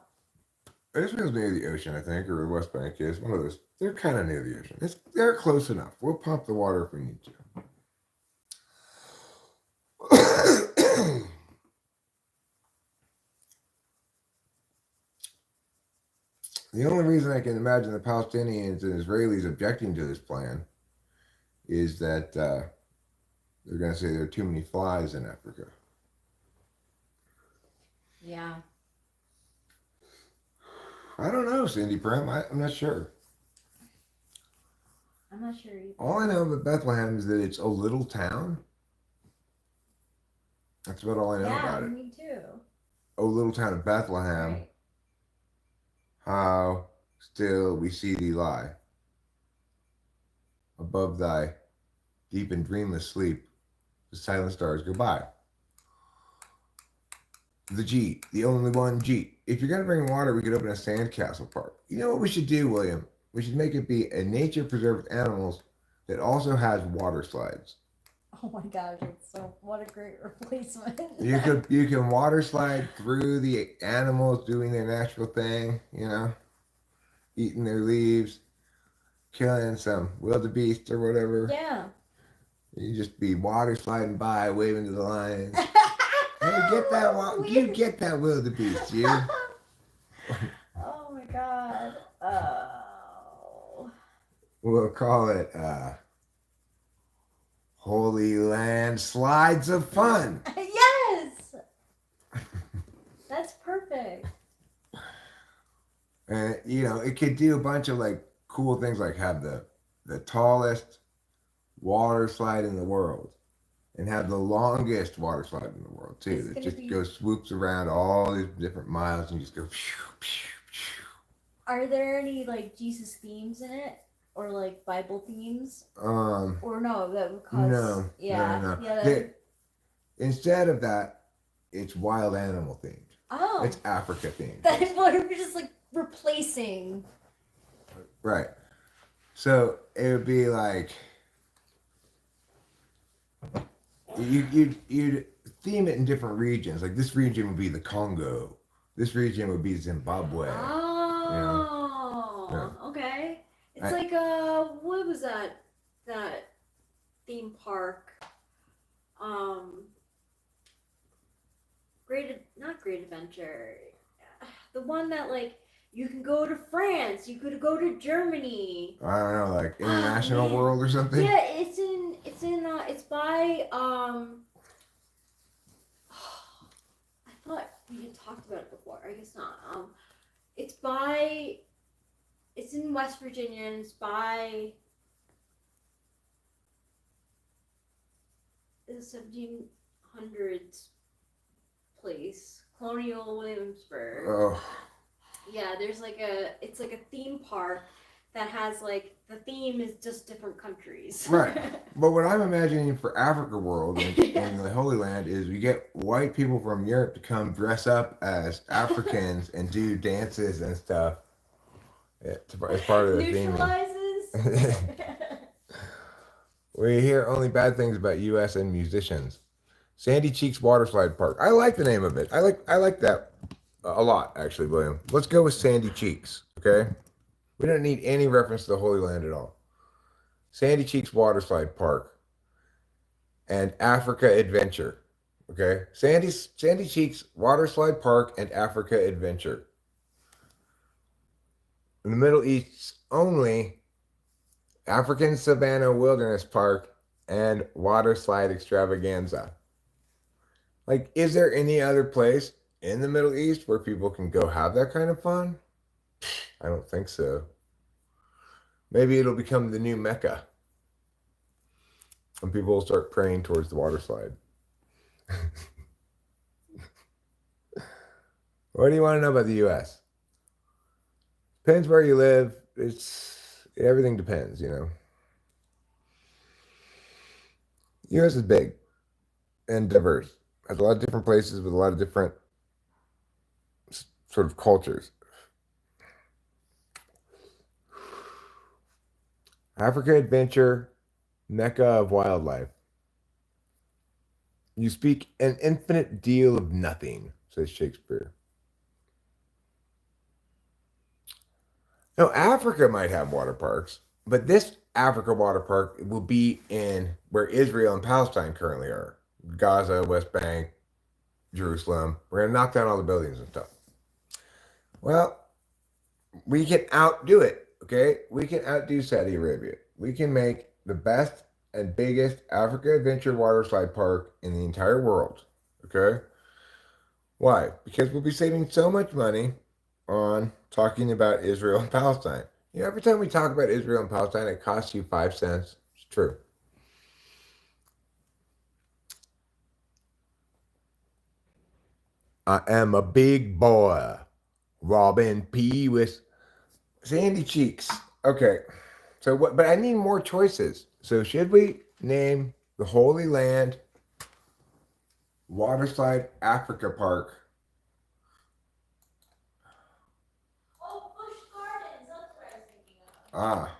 Israel's near the ocean, I think, or the West Bank is. One of those. They're kind of near the ocean. They're close enough. We'll pump the water if we need to. The only reason I can imagine the Palestinians and Israelis objecting to this plan is that they're going to say there are too many flies in Africa. Yeah. I don't know, Cindy Prim. I'm not sure. I'm not sure either. All I know about Bethlehem is that it's a little town. That's about all I know about it. Me too. Oh, little town of Bethlehem. Right. How still we see thee lie. Above thy deep and dreamless sleep, the silent stars go by. The G, the only one G. If you're going to bring water, we could open a sandcastle park. You know what we should do, William? We should make it be a nature preserve with animals that also has water slides. Oh my gosh, what a great replacement. You can water slide through the animals doing their natural thing, you know, eating their leaves, killing some wildebeest or whatever. Yeah. You just be water sliding by, waving to the lions. Hey, get that! You get that wildebeest, you. Oh my god. Oh. We'll call it Holy Land Slides of Fun. Yes. That's perfect. And you know, it could do a bunch of like cool things, like have the tallest water slide in the world, and have the longest water slide in the world too. It just goes swoops around all these different miles and just go. Are there any like Jesus themes in it, or like Bible themes? Or no, that would cause. No. Yeah. Instead of that, it's wild animal themed. Oh. It's Africa themed. That's what we're just like replacing. Right. So it would be like you'd theme it in different regions. Like this region would be the Congo. This region would be Zimbabwe. Oh, you know? Yeah. Okay. It's like what was that theme park? Not Great Adventure. The one that like you can go to France, you could go to Germany. I don't know, like International World or something. Yeah, it's by I thought we had talked about it before. I guess not. It's in West Virginia, and it's by the 1700s place, Colonial Williamsburg. Oh. Yeah, there's it's like a theme park that has like, the theme is just different countries. Right. But what I'm imagining for Africa World and the Holy Land is we get white people from Europe to come dress up as Africans and do dances and stuff as part of the theme. Neutralizes. We hear only bad things about U.S. and musicians. Sandy Cheeks Waterslide Park. I like the name of it. I like that a lot, actually, William. Let's go with Sandy Cheeks, okay? We don't need any reference to the Holy Land at all. Sandy Cheeks Waterslide Park and Africa Adventure, okay? Sandy Cheeks Waterslide Park and Africa Adventure. in the Middle East's only African Savanna Wilderness Park and water slide extravaganza. Like, is there any other place in the Middle East where people can go have that kind of fun? I don't think so. Maybe it'll become the new Mecca. And people will start praying towards the water slide. What do you want to know about the US? Depends where you live. Everything depends, you know. US is big and diverse. Has a lot of different places with a lot of different sort of cultures. Africa adventure, Mecca of wildlife. You speak an infinite deal of nothing, says Shakespeare. Now, Africa might have water parks, but this Africa water park will be in where Israel and Palestine currently are. Gaza, West Bank, Jerusalem. We're going to knock down all the buildings and stuff. Well, we can outdo it, okay? We can outdo Saudi Arabia. We can make the best and biggest Africa Adventure water slide park in the entire world, okay? Why? Because we'll be saving so much money on talking about Israel and Palestine. You know, every time we talk about Israel and Palestine, it costs you 5 cents. It's true. I am a big boy. Robin P. with sandy cheeks. Okay. So what? But I need more choices. So should we name the Holy Land Waterslide Africa Park? Oh, Busch Gardens. That's what I was thinking of. Ah.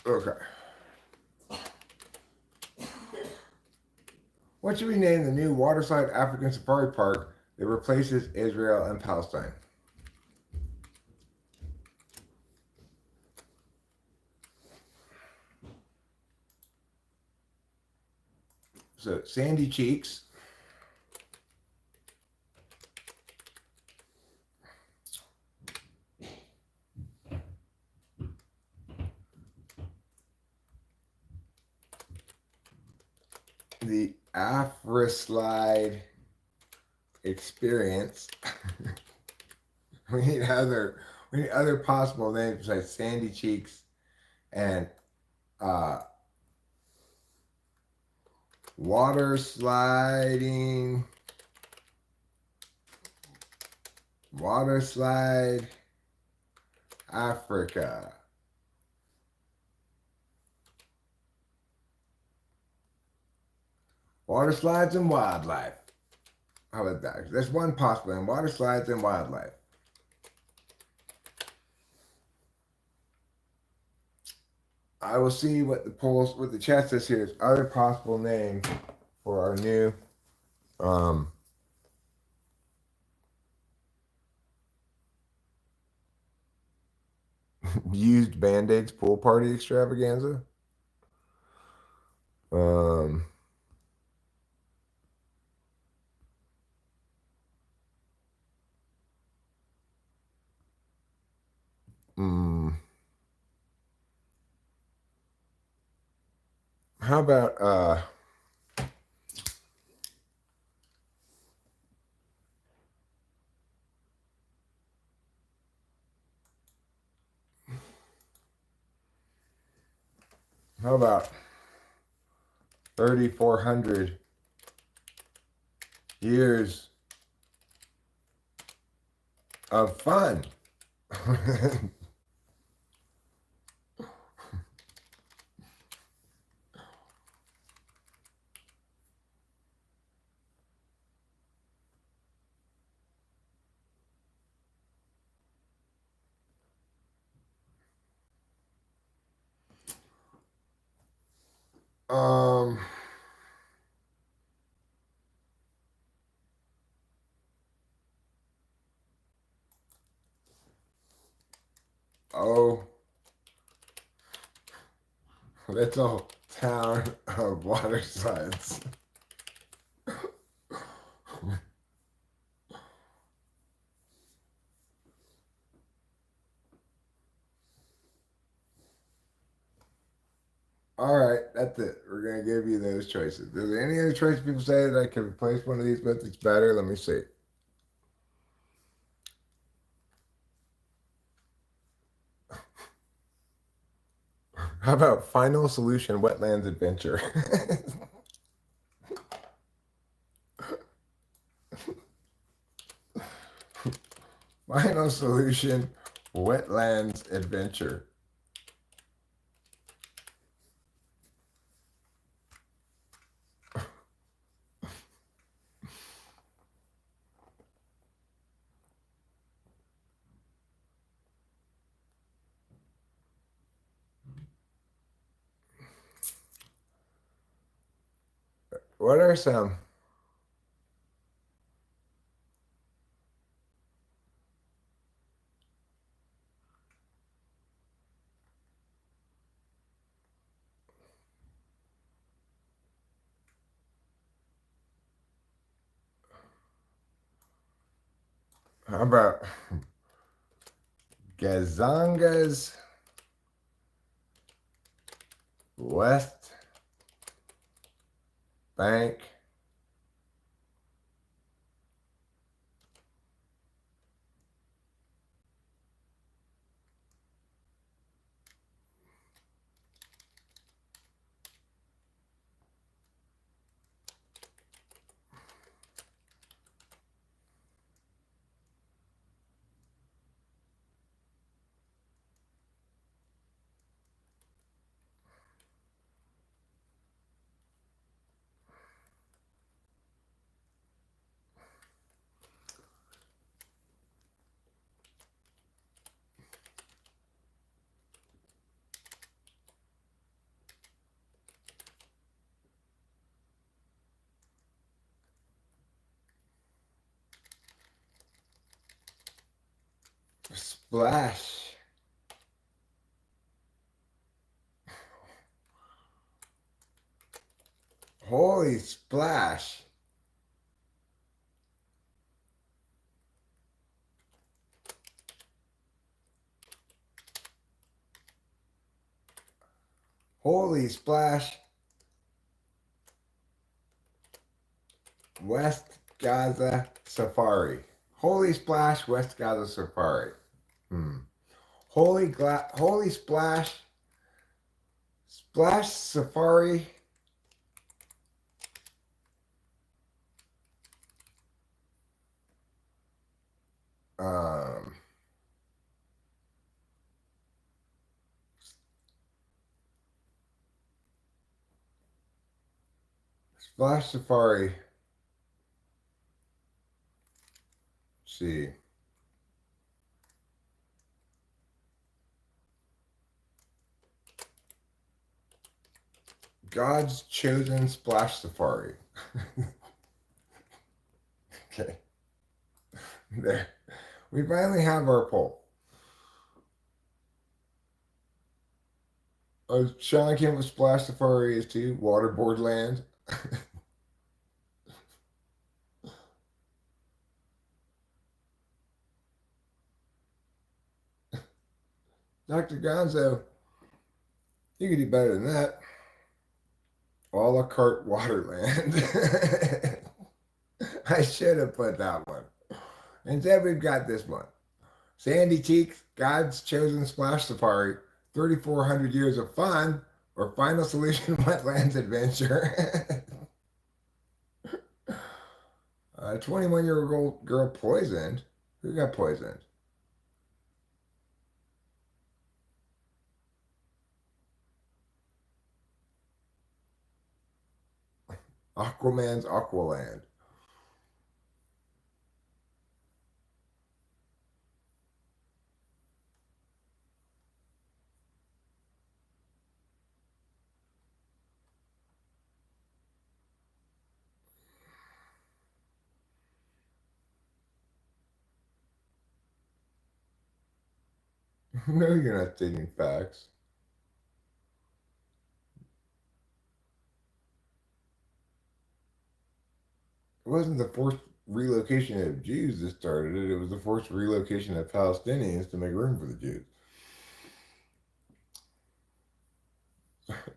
Okay. What should we name the new Waterside African Safari Park that replaces Israel and Palestine? So, Sandy Cheeks. The AfriSlide Experience. we need other possible names besides Sandy Cheeks and water slide Africa. Water slides and wildlife. How about that? There's one possible in water slides and wildlife. I will see what the chat says here is other possible name for our new used Band-Aids pool party extravaganza. How about how about 3,400 years of fun? Um. Oh, little town of water slides. All right, that's it. We're gonna give you those choices. Is there any other choice people say that I can replace one of these with that's better? Let me see. How about Final Solution Wetlands Adventure? Final Solution Wetlands Adventure. What are some? How about Gazanga's West Bank Splash. Holy splash. Holy splash. West Gaza Safari. Holy splash, West Gaza Safari. Holy splash. Splash Safari. Um, Splash Safari. Let's see. God's chosen Splash Safari. Okay. There. We finally have our poll. Sean came with Splash Safari is too. Waterboard land. Dr. Gonzo, you could do better than that. A la carte waterland. I should have put that one. Instead, we've got this one. Sandy Cheeks, God's Chosen Splash Safari, 3,400 Years of Fun, or Final Solution Wetlands Adventure. 21-year-old girl poisoned. Who got poisoned? Aquaman's Aqualand. No, you're not stating facts. It wasn't the forced relocation of Jews that started it. It was the forced relocation of Palestinians to make room for the Jews.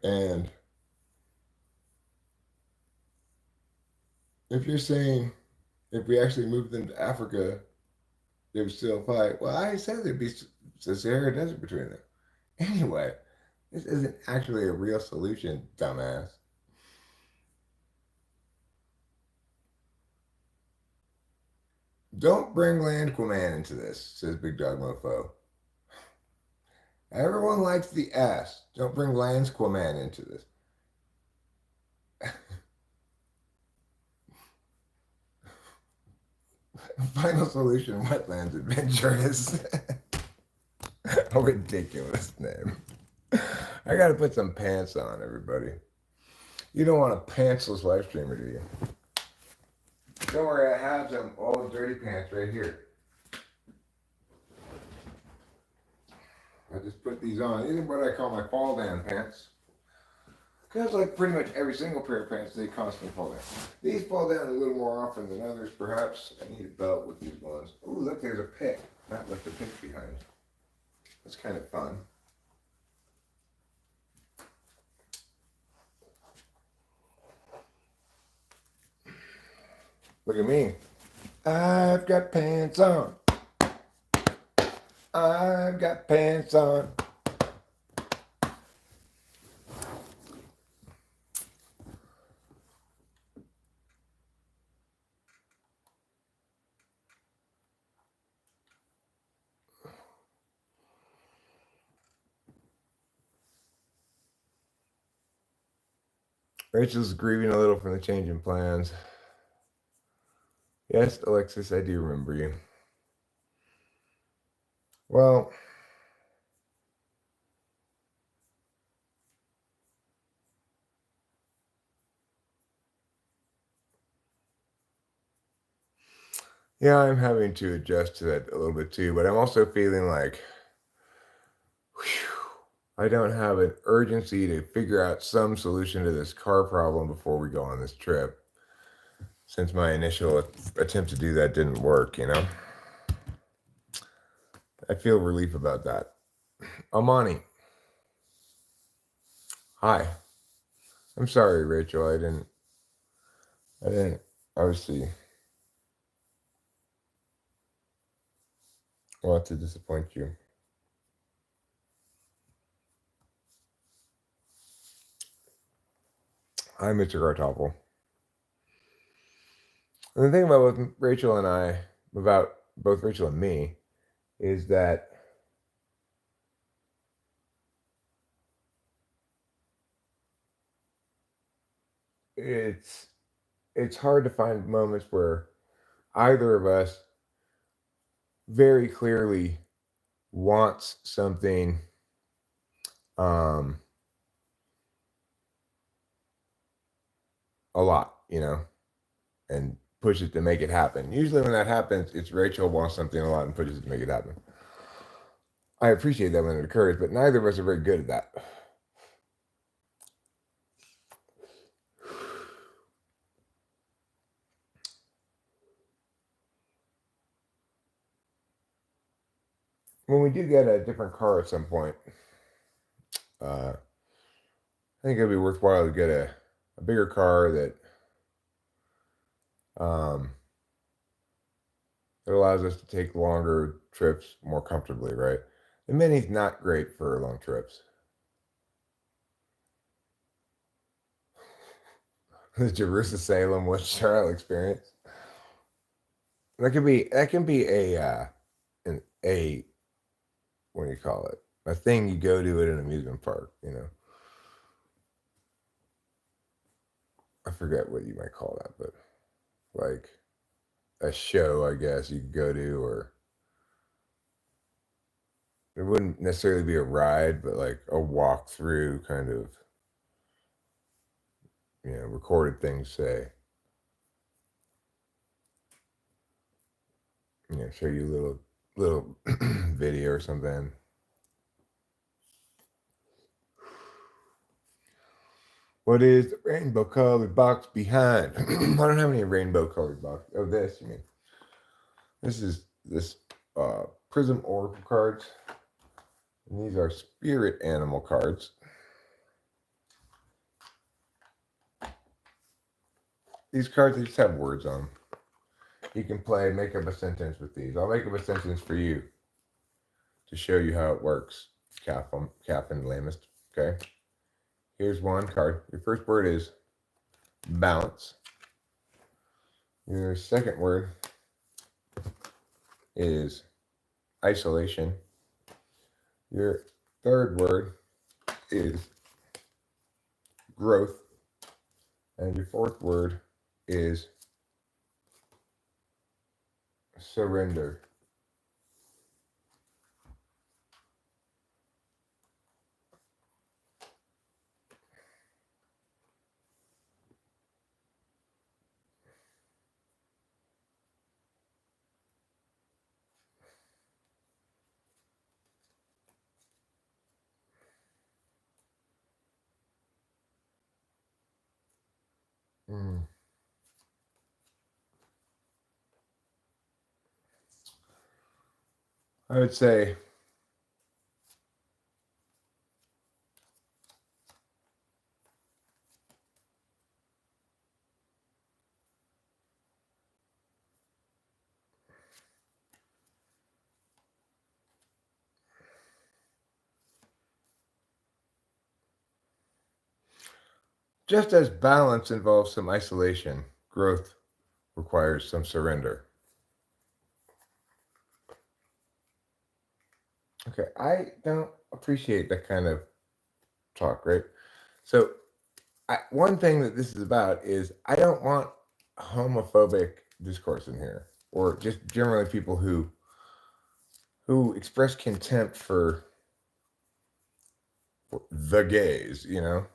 And if you're saying if we actually moved them to Africa, they would still fight. Well, I said there'd be the Sahara Desert between them. Anyway, this isn't actually a real solution, dumbass. Don't bring Landquaman into this, says Big Dog Mofo. Everyone likes the ass. Don't bring Landsquaman into this. Final solution, wetlands adventures. A ridiculous name. I gotta put some pants on, everybody. You don't want a pantsless live streamer, do you? Don't worry, I have some old dirty pants right here. I just put these on. These are what I call my fall down pants. Because like pretty much every single pair of pants, they constantly fall down. These fall down a little more often than others, perhaps. I need a belt with these ones. Oh, look, there's a pick. Not left a pick behind. That's kind of fun. Look at me. I've got pants on. I've got pants on. Rachel's grieving a little from the change in plans. Yes, Alexis, I do remember you. Well, yeah, I'm having to adjust to that a little bit too, but I'm also feeling like I don't have an urgency to figure out some solution to this car problem before we go on this trip. Since my initial attempt to do that didn't work, you know? I feel relief about that. Amani. Hi. I'm sorry, Rachel. I didn't obviously want to disappoint you. Hi, Mr. Gartoffel. And the thing about both Rachel and I, about both Rachel and me, is that it's hard to find moments where either of us very clearly wants something a lot, you know, and pushes to make it happen. Usually when that happens, it's Rachel wants something a lot and pushes to make it happen. I appreciate that when it occurs, but neither of us are very good at that. When we do get a different car at some point, I think it'd be worthwhile to get a bigger car that that allows us to take longer trips more comfortably, right? The Mini's not great for long trips. The Jerusalem West Charlotte experience. That can be a what do you call it? A thing you go to at an amusement park, you know. I forget what you might call that, but like a show, I guess you could go to, or it wouldn't necessarily be a ride, but like a walk through kind of, you know, recorded things, say, you know, show you a little video or something. What is the rainbow colored box behind? I don't have any rainbow colored box. Oh, this, you mean. This is Prism Oracle cards. And these are spirit animal cards. These cards, they just have words on them. You can make up a sentence with these. I'll make up a sentence for you to show you how it works, Cap and Lamist. Okay? Here's one card. Your first word is balance. Your second word is isolation. Your third word is growth. And your fourth word is surrender. I would say just as balance involves some isolation, growth requires some surrender. Okay, I don't appreciate that kind of talk, right? So, one thing that this is about is I don't want homophobic discourse in here, or just generally people who express contempt for the gays. You know,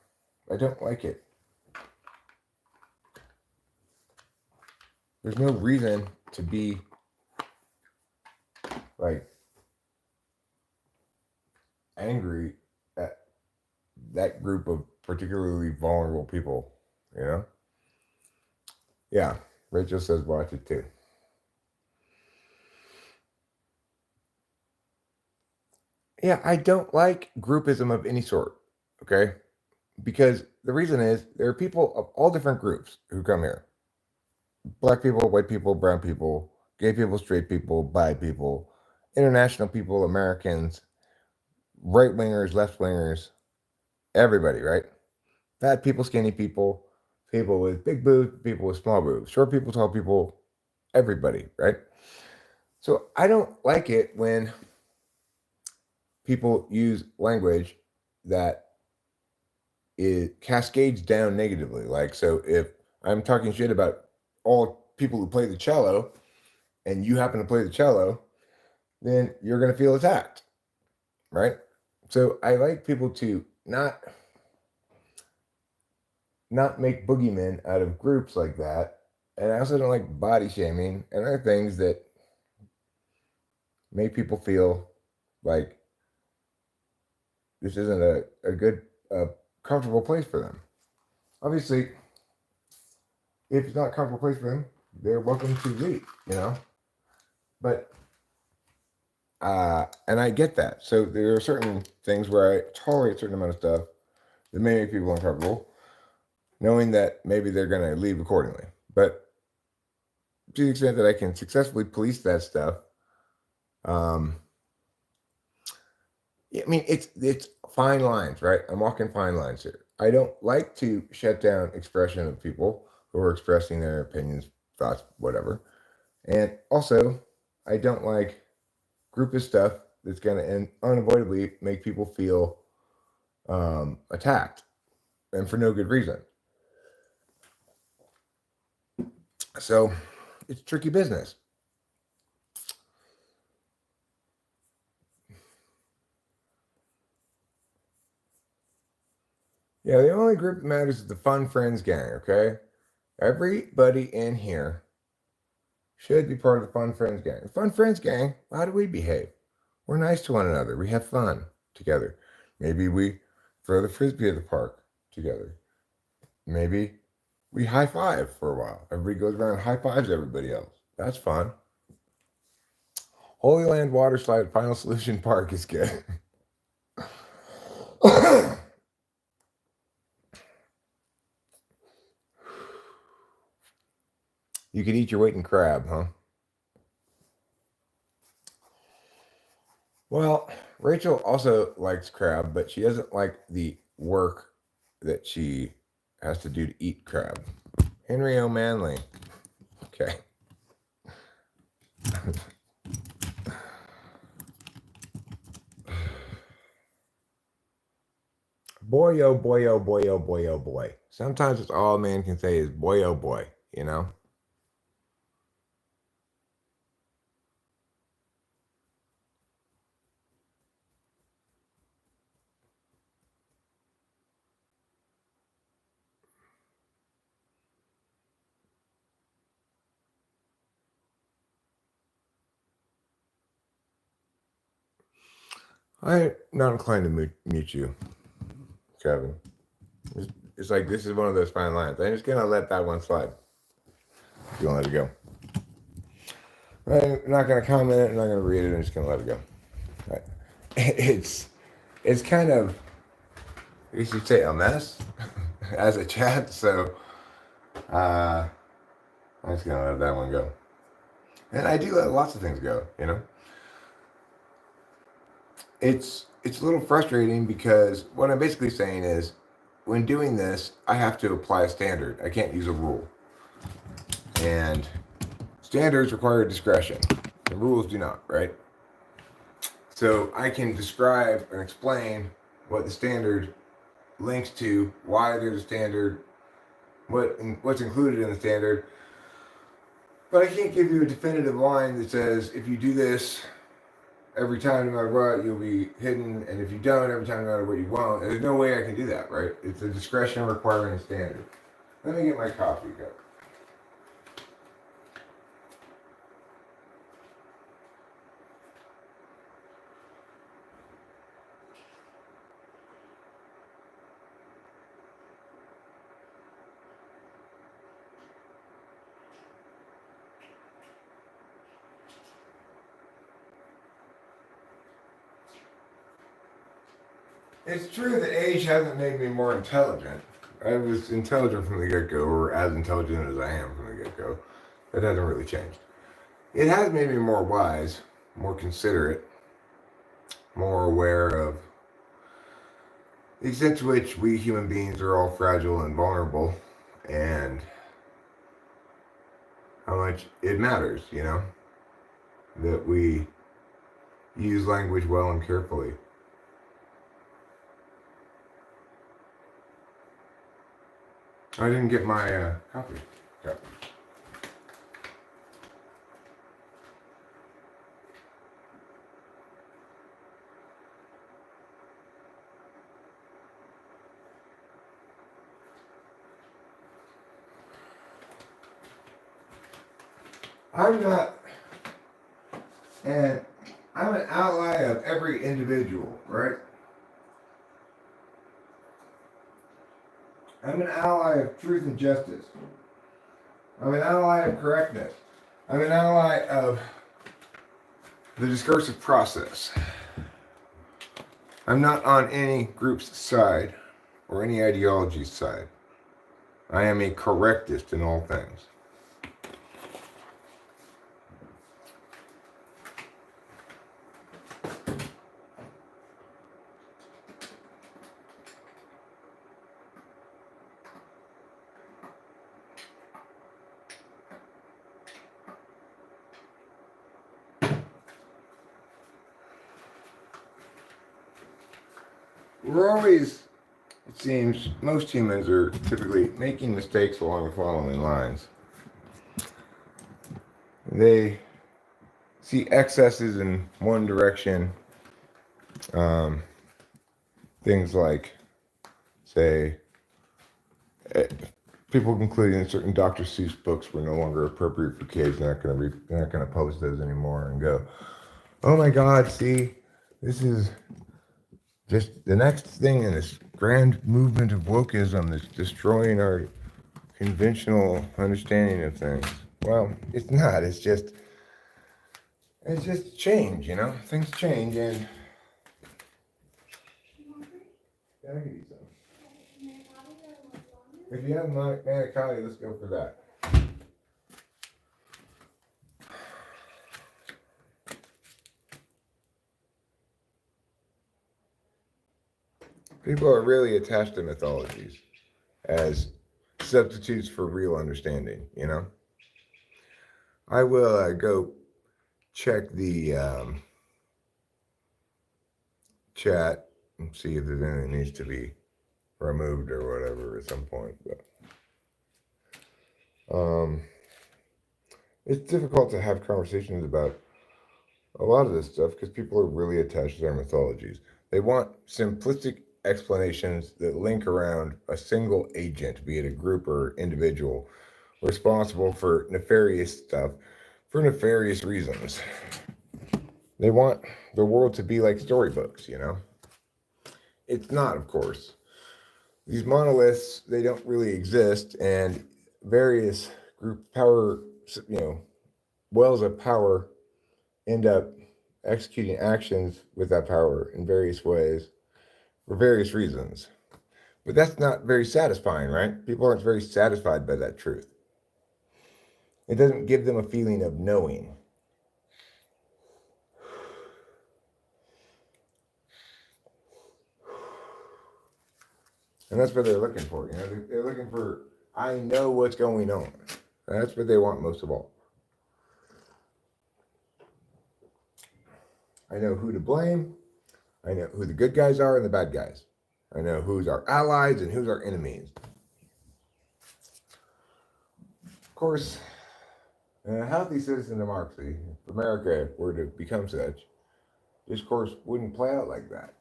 I don't like it. There's no reason to be like angry at that group of particularly vulnerable people, you know? Yeah, Rachel says watch it too. Yeah, I don't like groupism of any sort, okay? Because the reason is there are people of all different groups who come here. Black people, white people, brown people, gay people, straight people, bi people, international people, Americans, right wingers, left wingers, everybody, right? Fat people, skinny people, people with big boobs, people with small boobs, short people, tall people, everybody, right? So I don't like it when people use language that it cascades down negatively. Like, so if I'm talking shit about all people who play the cello and you happen to play the cello, then you're going to feel attacked, right? So I like people to not make boogeymen out of groups like that. And I also don't like body shaming and other things that make people feel like this isn't a good, comfortable place for them. Obviously, if it's not a comfortable place for them, they're welcome to leave, you know? But, and I get that. So there are certain things where I tolerate a certain amount of stuff that may make people uncomfortable, knowing that maybe they're going to leave accordingly. But to the extent that I can successfully police that stuff, I mean, it's fine lines, right? I'm walking fine lines here. I don't like to shut down expression of people who are expressing their opinions, thoughts, whatever. And also, I don't like groupist stuff that's going to unavoidably make people feel attacked, and for no good reason. So it's tricky business. Yeah, the only group that matters is the Fun Friends gang, okay? Everybody in here should be part of the Fun Friends gang. The Fun Friends gang, how do we behave? We're nice to one another. We have fun together. Maybe we throw the frisbee at the park together. maybe we high five for a while. Everybody goes around and high fives everybody else. That's fun. Holy Land Water Slide Final Solution Park is good. You could eat your weight in crab, huh? Well, Rachel also likes crab, but she doesn't like the work that she has to do to eat crab. Henry O'Manley. Okay. Boy, oh boy, oh boy, oh boy, oh boy. Sometimes it's all a man can say is boy, oh boy, you know? I'm not inclined to mute you, Kevin. It's like this is one of those fine lines. I'm just gonna let that one slide. You gonna let it go. I'm not gonna comment it. I'm not gonna read it. I'm just gonna let it go. Right. It's kind of, you should say, a mess as a chat. So I'm just gonna let that one go. And I do let lots of things go. You know. It's a little frustrating because what I'm basically saying is, when doing this, I have to apply a standard. I can't use a rule. And standards require discretion. The rules do not, right? So I can describe and explain what the standard links to, why there's a standard, what's included in the standard. But I can't give you a definitive line that says, if you do this every time, no matter what, you'll be hidden. And if you don't, every time, no matter what, you won't. There's no way I can do that, right? It's a discretion requiring standard. Let me get my coffee cup. It's true that age hasn't made me more intelligent. I was intelligent from the get-go, or as intelligent as I am from the get-go. That hasn't really changed. It has made me more wise, more considerate, more aware of the extent to which we human beings are all fragile and vulnerable, and how much it matters, you know, that we use language well and carefully. I didn't get my coffee cup. I'm not, and I'm an ally of every individual, right? I'm an ally of truth and justice. I'm an ally of correctness. I'm an ally of the discursive process. I'm not on any group's side or any ideology's side. I am a correctist in all things. We're always, it seems, most humans are typically making mistakes along the following lines. They see excesses in one direction. Things like, say, people concluding that certain Dr. Seuss books were no longer appropriate for kids. They're not going to post those anymore and go, oh my God, see, this is just the next thing in this grand movement of wokeism that's destroying our conventional understanding of things. Well, it's not. It's just change, you know? Things change and yeah, I could eat some. If you have manicotti, let's go for that. People are really attached to mythologies as substitutes for real understanding, you know? I will go check the chat and see if there's anything that needs to be removed or whatever at some point. But it's difficult to have conversations about a lot of this stuff because people are really attached to their mythologies. They want simplistic explanations that link around a single agent, be it a group or individual, responsible for nefarious stuff for nefarious reasons. They want the world to be like storybooks, you know? It's not, of course. These monoliths, they don't really exist, and various group power, you know, wells of power end up executing actions with that power in various ways for various reasons. But that's not very satisfying, right? People aren't very satisfied by that truth. It doesn't give them a feeling of knowing. And that's what they're looking for. You know, they're looking for, I know what's going on. That's what they want most of all. I know who to blame. I know who the good guys are and the bad guys. I know who's our allies and who's our enemies. Of course, in a healthy citizen democracy, if America were to become such, discourse wouldn't play out like that.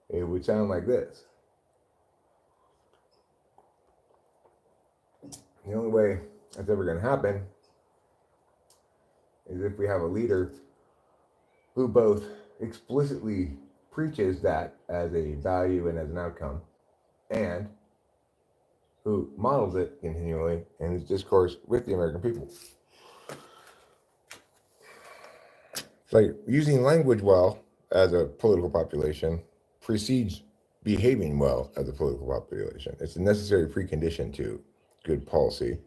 It would sound like this. The only way that's ever going to happen is if we have a leader who both explicitly preaches that as a value and as an outcome, and who models it continually in his discourse with the American people. It's like using language well as a political population precedes behaving well as a political population. It's a necessary precondition to good policy,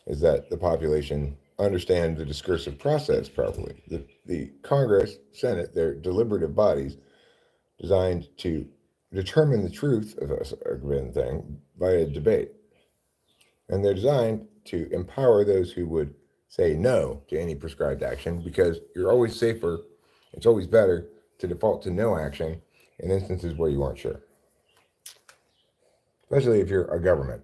is that the population understand the discursive process properly. The Congress, Senate, they're deliberative bodies designed to determine the truth of a given thing by a debate. And they're designed to empower those who would say no to any prescribed action, because you're always safer, it's always better to default to no action in instances where you aren't sure. Especially if you're a government.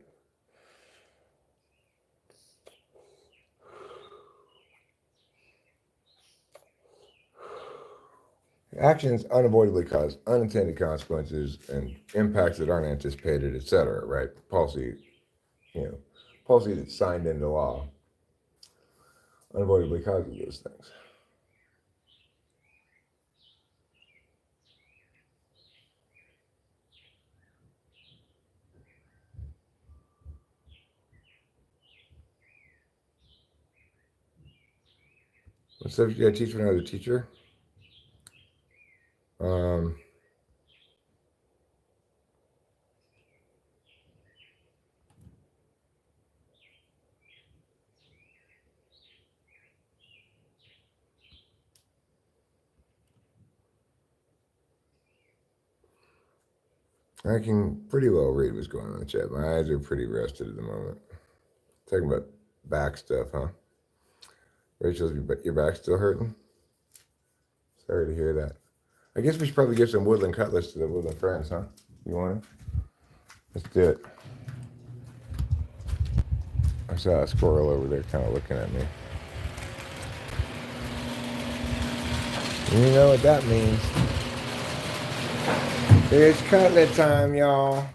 Actions unavoidably cause unintended consequences and impacts that aren't anticipated, etc. Right? Policy, policy that's signed into law unavoidably causes those things. What subject did I teach when I was a teacher? I can pretty well read what's going on in the chat. My eyes are pretty rested at the moment. Talking about back stuff, huh? Rachel, your back's still hurting? Sorry to hear that. I guess we should probably give some woodland cutlets to the woodland friends, huh? You want it? Let's do it. I saw a squirrel over there kind of looking at me. You know what that means. It's cutlet time, y'all.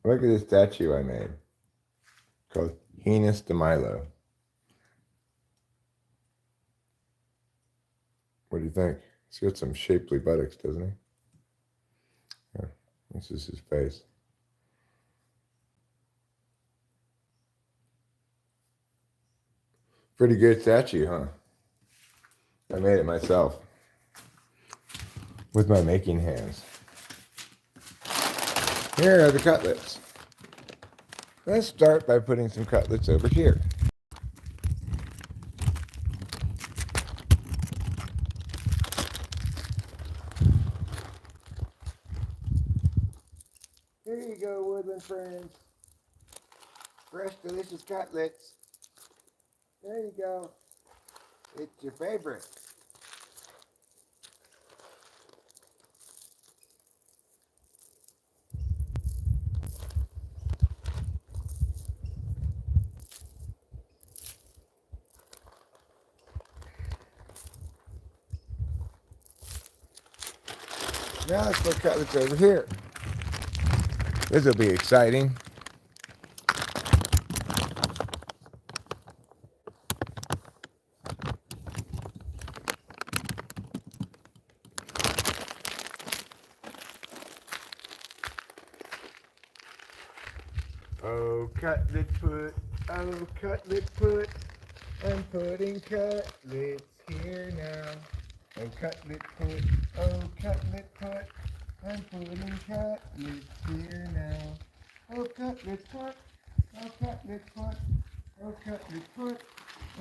Look at this statue I made called Heinous de Milo. What do do you think? He's got some shapely buttocks, doesn't he? Yeah, this is his face. Pretty good statue, huh? I made it myself with my making hands. Here are the cutlets. Let's start by putting some cutlets over here. Here you go, woodland friends. Fresh, delicious cutlets. There you go. It's your favorite. Now let's put cutlets over here. This will be exciting. Oh, cutlet put, oh, cutlet put, I'm putting cutlets here now. Oh, cutlet put, oh, cutlet put, I'm putting cutlets here now. Oh, cutlet put, oh, cutlet put, oh, cutlet put,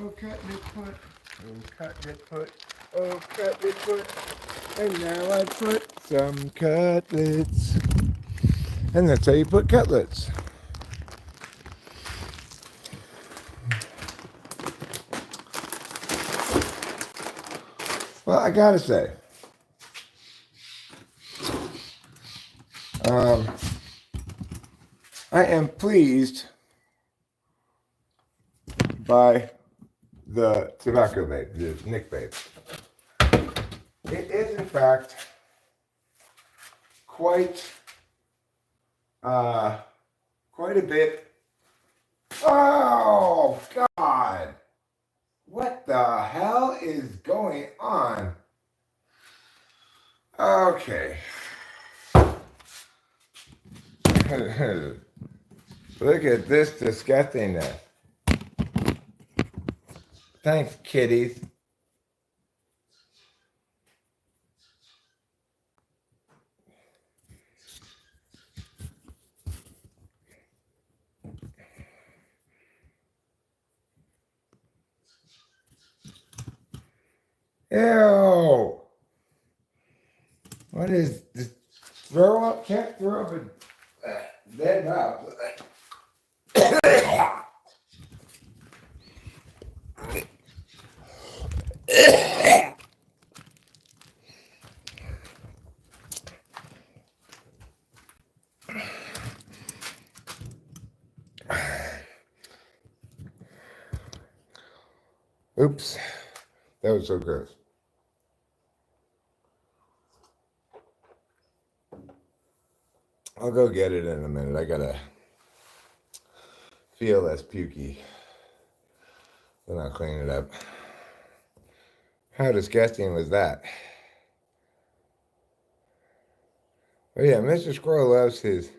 oh, cutlet put, oh, cutlet put, oh, cutlet put, and now I put some cutlets. And that's how you put cutlets. Well, I gotta say, I am pleased by the tobacco vape, the Nick vape. It is, in fact, quite a bit. Oh God! What the hell is going on? Okay. Look at this disgustingness. Thanks, kitties. Ew! What is this? Throw up? Can't throw up a dead mouse. Oops. That was so gross. I'll go get it in a minute. I gotta feel less pukey. Then I'll clean it up. How disgusting was that? Oh yeah, Mr. Squirrel loves his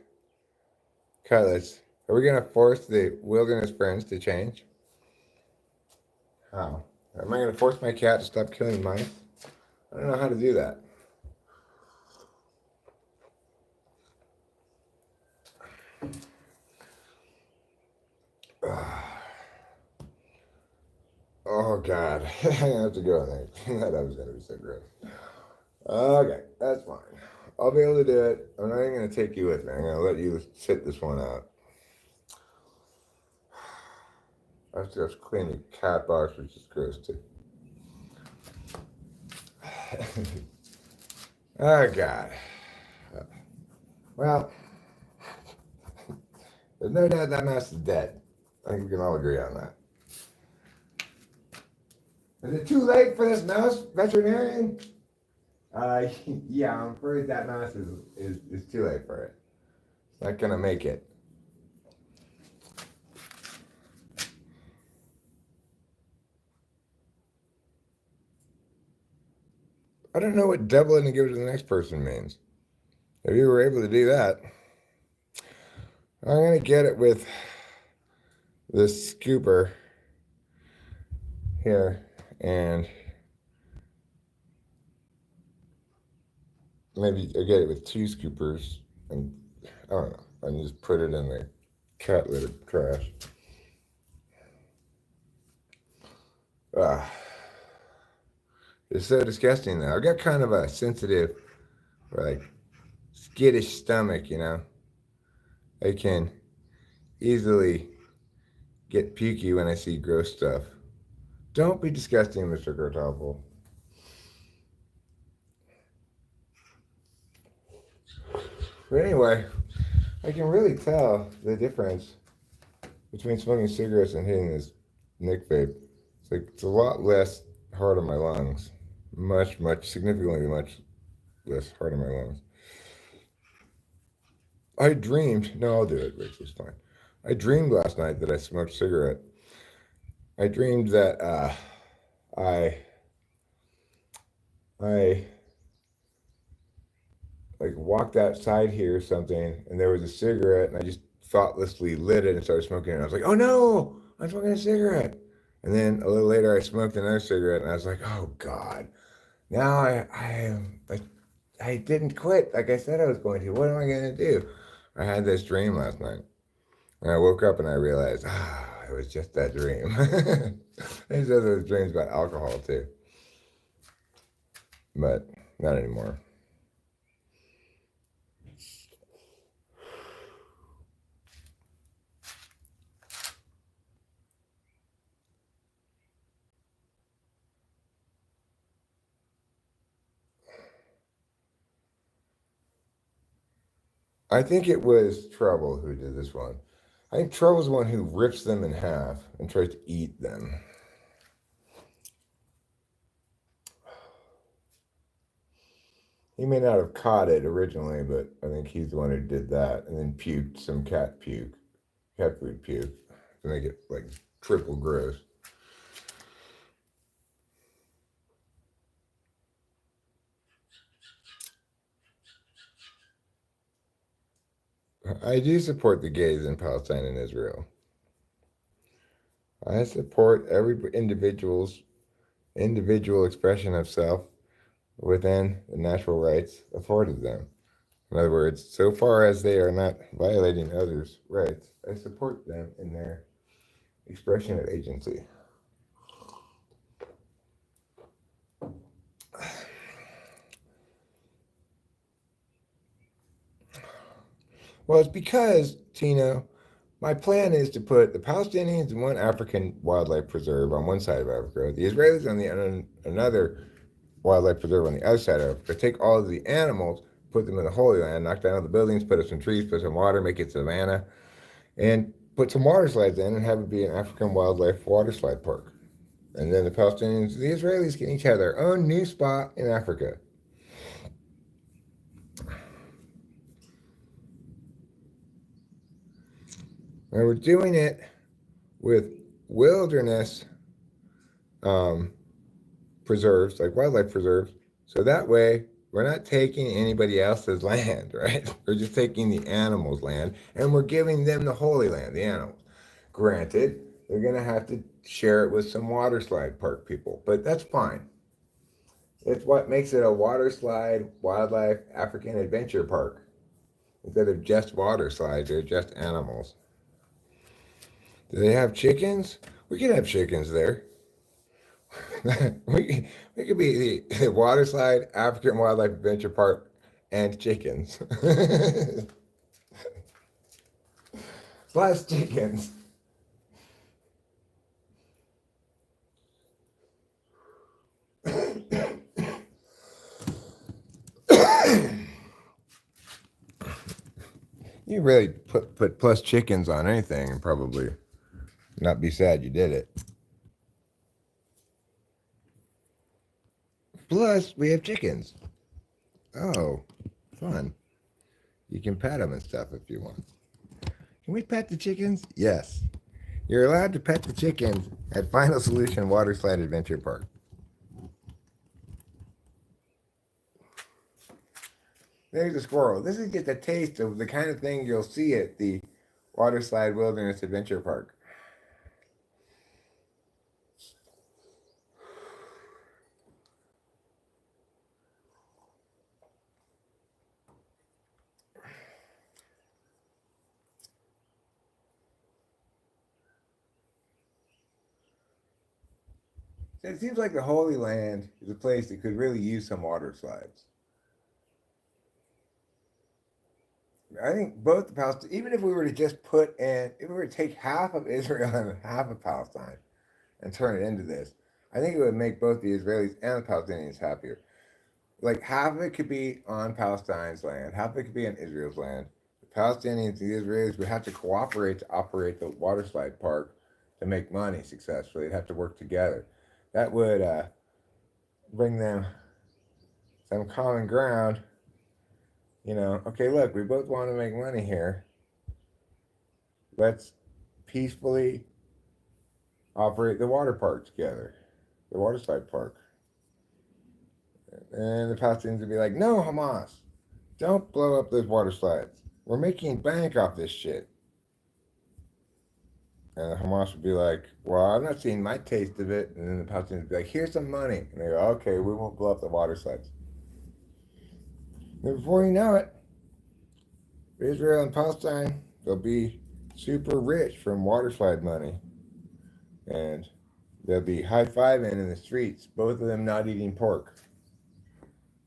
cutlets. Are we gonna force the wilderness friends to change? How? Am I gonna force my cat to stop killing mice? I don't know how to do that. Oh God, I have to go in there. That was gonna be so gross. Okay, that's fine. I'll be able to do it. I'm not even gonna take you with me. I'm gonna let you sit this one out. I have to clean the cat box, which is gross too. Oh God. Well, there's no doubt that mouse is dead. I think we can all agree on that. Is it too late for this mouse, veterinarian? Yeah, I'm afraid that mouse is too late for it. It's not gonna make it. I don't know what double it and give it to the next person means. If you were able to do that, I'm going to get it with this scooper here and maybe I get it with 2 scoopers and I don't know, and just put it in the cat litter trash. It's so disgusting though. I got kind of a sensitive, like, skittish stomach, you know. I can easily get pukey when I see gross stuff. Don't be disgusting, Mr. Gartoffel. But anyway, I can really tell the difference between smoking cigarettes and hitting this Nick vape. It's a lot less hard on my lungs. Much, significantly much less hard on my lungs. I dreamed, no, I'll do it, Rich, it's fine. I dreamed last night that I smoked a cigarette. I dreamed that I like walked outside here or something, and there was a cigarette, and I just thoughtlessly lit it and started smoking it. And I was like, oh no, I'm smoking a cigarette. And then a little later, I smoked another cigarette, and I was like, oh God, now I didn't quit like I said I was going to. What am I going to do? I had this dream last night, and I woke up and I realized, it was just that dream. There's other dreams about alcohol too, but not anymore. I think it was Trouble who did this one. I think Trouble's the one who rips them in half and tries to eat them. He may not have caught it originally, but I think he's the one who did that and then puked some cat food puke, to make it like triple gross. I do support the gays in Palestine and Israel. I support every individual expression of self within the natural rights afforded them. In other words, so far as they are not violating others' rights, I support them in their expression of agency. Well, it's because, Tino, my plan is to put the Palestinians in one African wildlife preserve on one side of Africa, the Israelis on another wildlife preserve on the other side of Africa, take all of the animals, put them in the Holy Land, knock down all the buildings, put up some trees, put some water, make it savanna, and put some water slides in and have it be an African wildlife water slide park. And then the Palestinians, the Israelis can each have their own new spot in Africa. And we're doing it with wilderness preserves, like wildlife preserves. So that way, we're not taking anybody else's land, right? We're just taking the animals' land, and we're giving them the Holy Land, the animals. Granted, they're going to have to share it with some water slide park people, but that's fine. It's what makes it a water slide wildlife African adventure park. Instead of just water slides, they're just animals. Do they have chickens? We could have chickens there. we could be the water slide African wildlife adventure park and chickens. Plus chickens. You really put plus chickens on anything and probably not be sad you did it. Plus, we have chickens. Oh, fun. You can pet them and stuff if you want. Can we pet the chickens? Yes. You're allowed to pet the chickens at Final Solution Water Slide Adventure Park. There's a squirrel. This is just a taste of the kind of thing you'll see at the Waterslide Wilderness Adventure Park. So it seems like the Holy Land is a place that could really use some water slides. I think both the Palestine, even if we were to just put in, if we were to take half of Israel and half of Palestine and turn it into this, I think it would make both the Israelis and the Palestinians happier. Like half of it could be on Palestine's land, half of it could be on Israel's land. The Palestinians and the Israelis would have to cooperate to operate the waterslide park to make money successfully. They'd have to work together. That would bring them some common ground. Okay, look, we both want to make money here. Let's peacefully operate the water park together, the waterslide park. And the Palestinians would be like, no, Hamas, don't blow up those water slides. We're making bank off this shit. And the Hamas would be like, well, I'm not seeing my taste of it. And then the Palestinians would be like, here's some money. And they go, okay, we won't blow up the water slides. And before you know it, Israel and Palestine, they'll be super rich from waterslide money. And they'll be high-fiving in the streets, both of them not eating pork.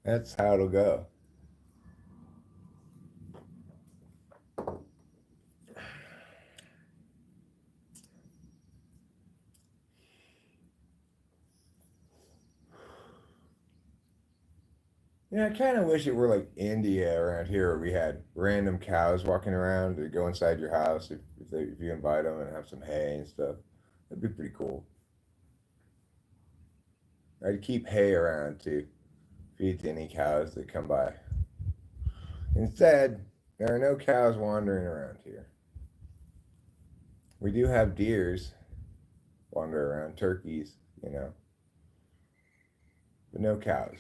That's how it'll go. I kind of wish it were like India around here where we had random cows walking around that go inside your house if you invite them and have some hay and stuff. That'd be pretty cool. I'd keep hay around to feed to any cows that come by. Instead, there are no cows wandering around here. We do have deers wander around, turkeys, but no cows.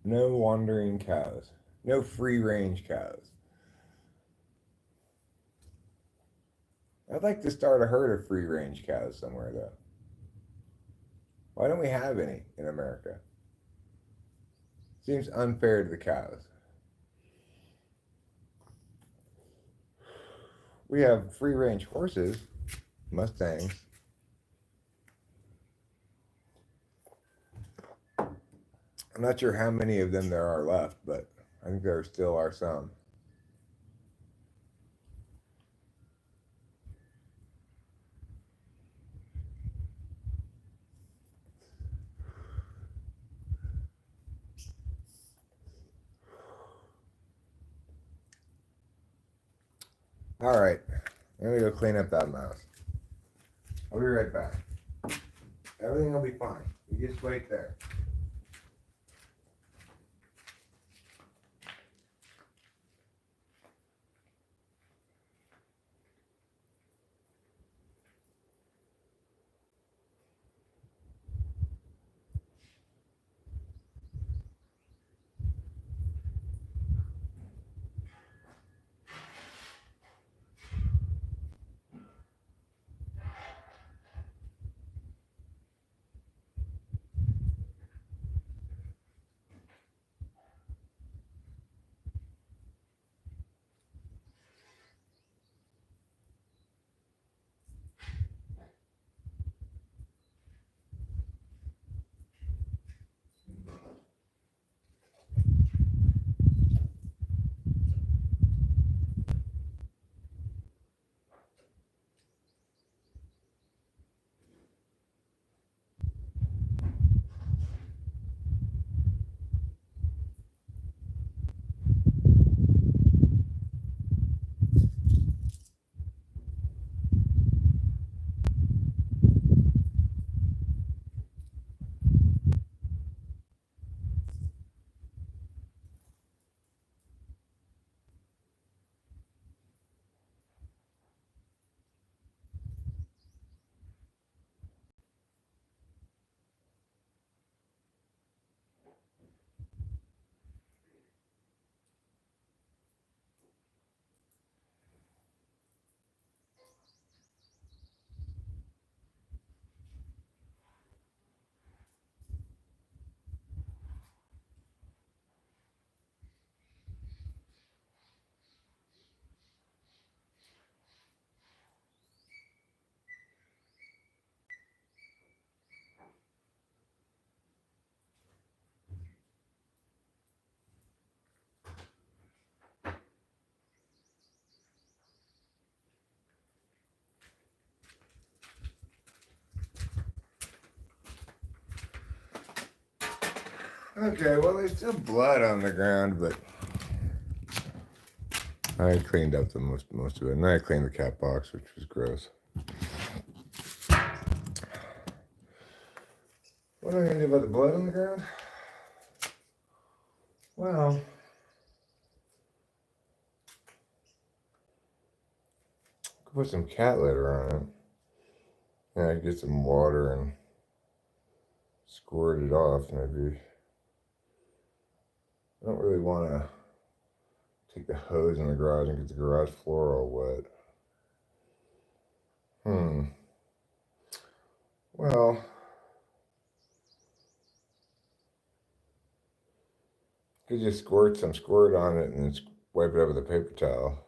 No wandering cows. No free-range cows. I'd like to start a herd of free-range cows somewhere, though. Why don't we have any in America? Seems unfair to the cows. We have free-range horses, Mustangs. I'm not sure how many of them there are left, but I think there still are some. All right, I'm gonna go clean up that mouse. I'll be right back. Everything will be fine. You just wait there. Okay, well, there's still blood on the ground, but I cleaned up the most of it. And I cleaned the cat box, which was gross. What am I going to do about the blood on the ground? Well, put some cat litter on it. And I get some water and squirt it off, maybe. I don't really want to take the hose in the garage and get the garage floor all wet. Well, you could just squirt some squirt on it and then wipe it up with a paper towel.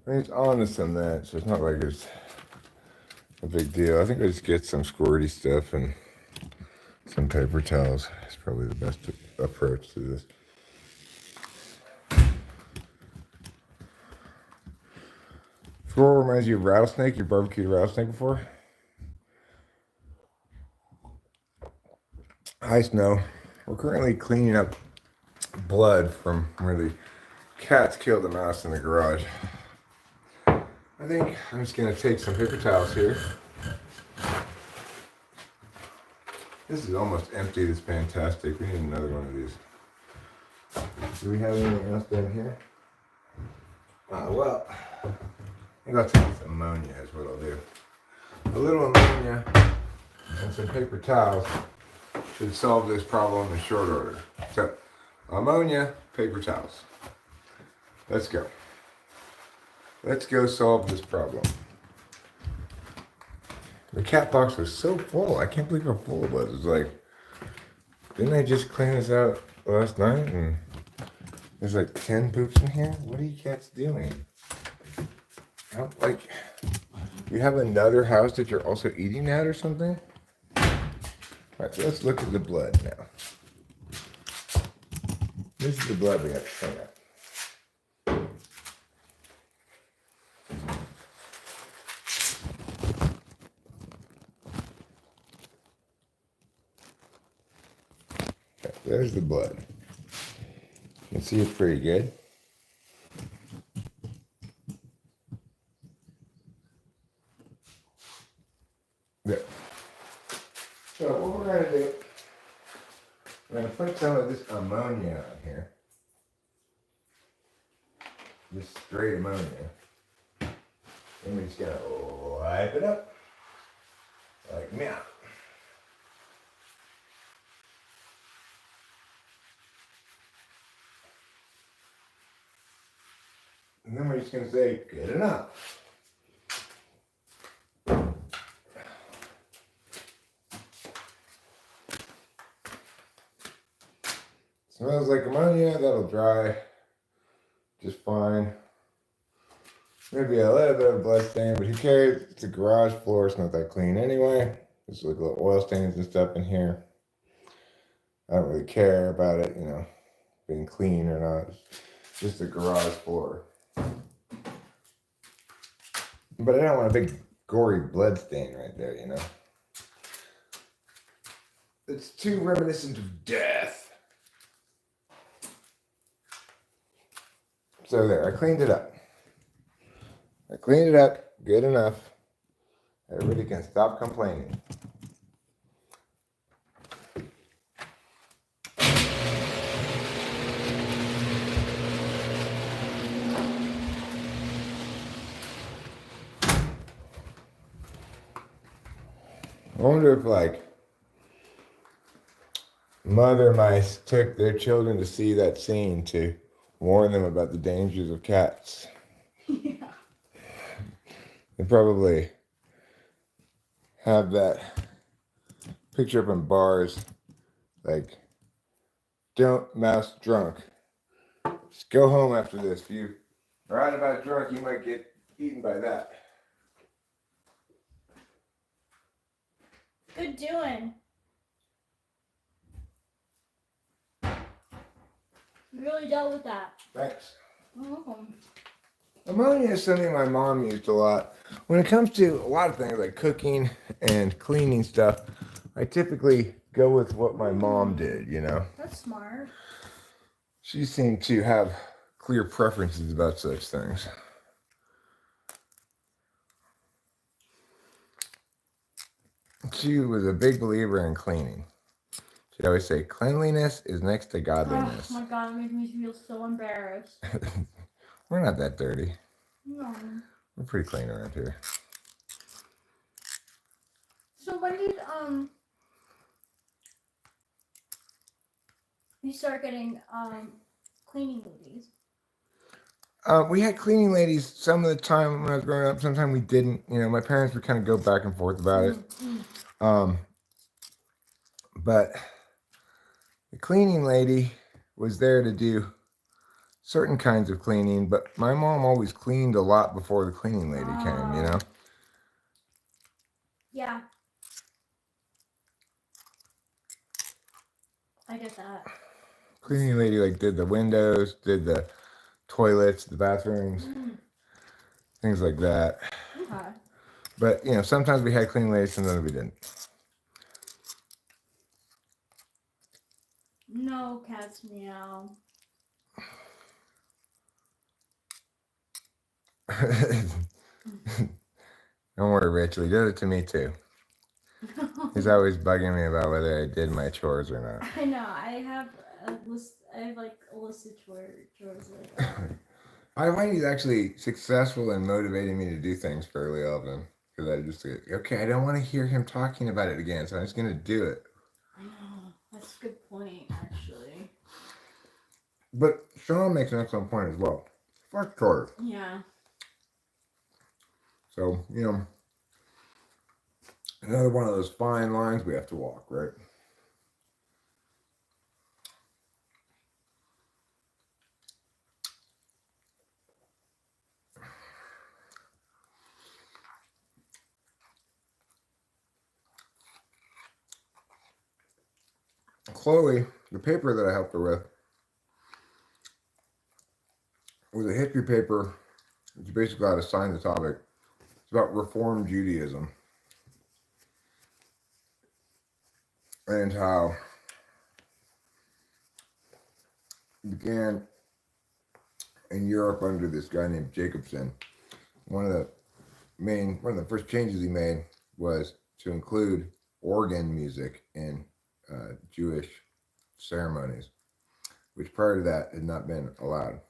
I mean, it's on the cement, so it's not like it's a big deal. I think I just get some squirty stuff and some paper towels. It's probably the best approach to this. Squirrel reminds you of rattlesnake. You barbecued a rattlesnake before? Hi, Snow. We're currently cleaning up blood from where the cats killed the mouse in the garage. I think I'm just going to take some paper towels here. This is almost empty. It's fantastic. We need another one of these. Do we have anything else down here? Well, I think I'll take some ammonia is what I'll do. A little ammonia and some paper towels should solve this problem in short order. So, ammonia, paper towels. Let's go. Let's go solve this problem. The cat box was so full. I can't believe how full it was. It's like, didn't I just clean this out last night? And there's like 10 poops in here? What are you cats doing? Like, you have another house that you're also eating at or something? Alright, so let's look at the blood now. This is the blood we have to clean up. Okay, there's the blood. You can see it's pretty good. There. So what we're going to do, we're going to put some of this ammonia on here. This straight ammonia. And we're just going to wipe it up. Like meow. And then we're just going to say, good enough. Smells like ammonia, that'll dry just fine. Maybe a little bit of blood stain, but who cares? It's a garage floor, it's not that clean anyway. There's like little oil stains and stuff in here. I don't really care about it, you know, being clean or not. It's just a garage floor. But I don't want a big gory blood stain right there, you know. It's too reminiscent of death. So there, I cleaned it up. Good enough. Everybody can stop complaining. I wonder if, like, mother mice took their children to see that scene to warn them about the dangers of cats. Yeah. They probably have that picture up in bars, like, don't mouse drunk. Just go home after this. If you are out about drunk, you might get eaten by that. Good doing. You really dealt with that. Thanks. You're welcome. Ammonia is something my mom used a lot. When it comes to a lot of things like cooking and cleaning stuff, I typically go with what my mom did, you know. That's smart. She seemed to have clear preferences about such things. She was a big believer in cleaning. She'd always say, cleanliness is next to godliness. Oh my god, it made me feel so embarrassed. We're not that dirty. No. We're pretty clean around here. So when did you start getting cleaning ladies? We had cleaning ladies some of the time when I was growing up. Sometimes we didn't. You know, my parents would kind of go back and forth about it. But the cleaning lady was there to do certain kinds of cleaning, but my mom always cleaned a lot before the cleaning lady came, you know? Yeah. I get that. Cleaning lady like did the windows, did the toilets, the bathrooms, things like that. Okay. But, you know, sometimes we had cleaning ladies, sometimes we didn't. No, cats meow. Don't worry, Rachel. He does it to me too. He's always bugging me about whether I did my chores or not. I know. I have a list. I have like a list of chores like that. I find he's actually successful in motivating me to do things fairly often. Because I just say, okay, I don't want to hear him talking about it again, so I'm just going to do it. I know. That's a good point, actually. But Sean makes an excellent point as well. Fuck chores. Yeah. So, you know, another one of those fine lines we have to walk, right? Chloe, the paper that I helped her with, was a history paper. It's basically how to assign the topic. It's about Reform Judaism and how it began in Europe under this guy named Jacobson. One of the first changes he made was to include organ music in Jewish ceremonies, which prior to that had not been allowed.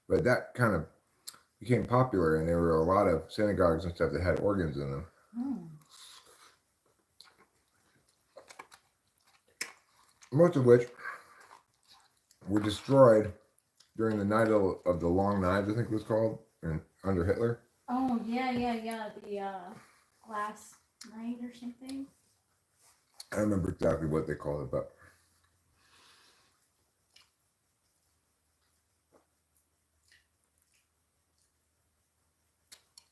But that kind of became popular, and there were a lot of synagogues and stuff that had organs in them. Most of which were destroyed during the Night of the Long Knives, I think it was called, under Hitler. Oh, yeah. The glass night or something. I don't remember exactly what they called it, but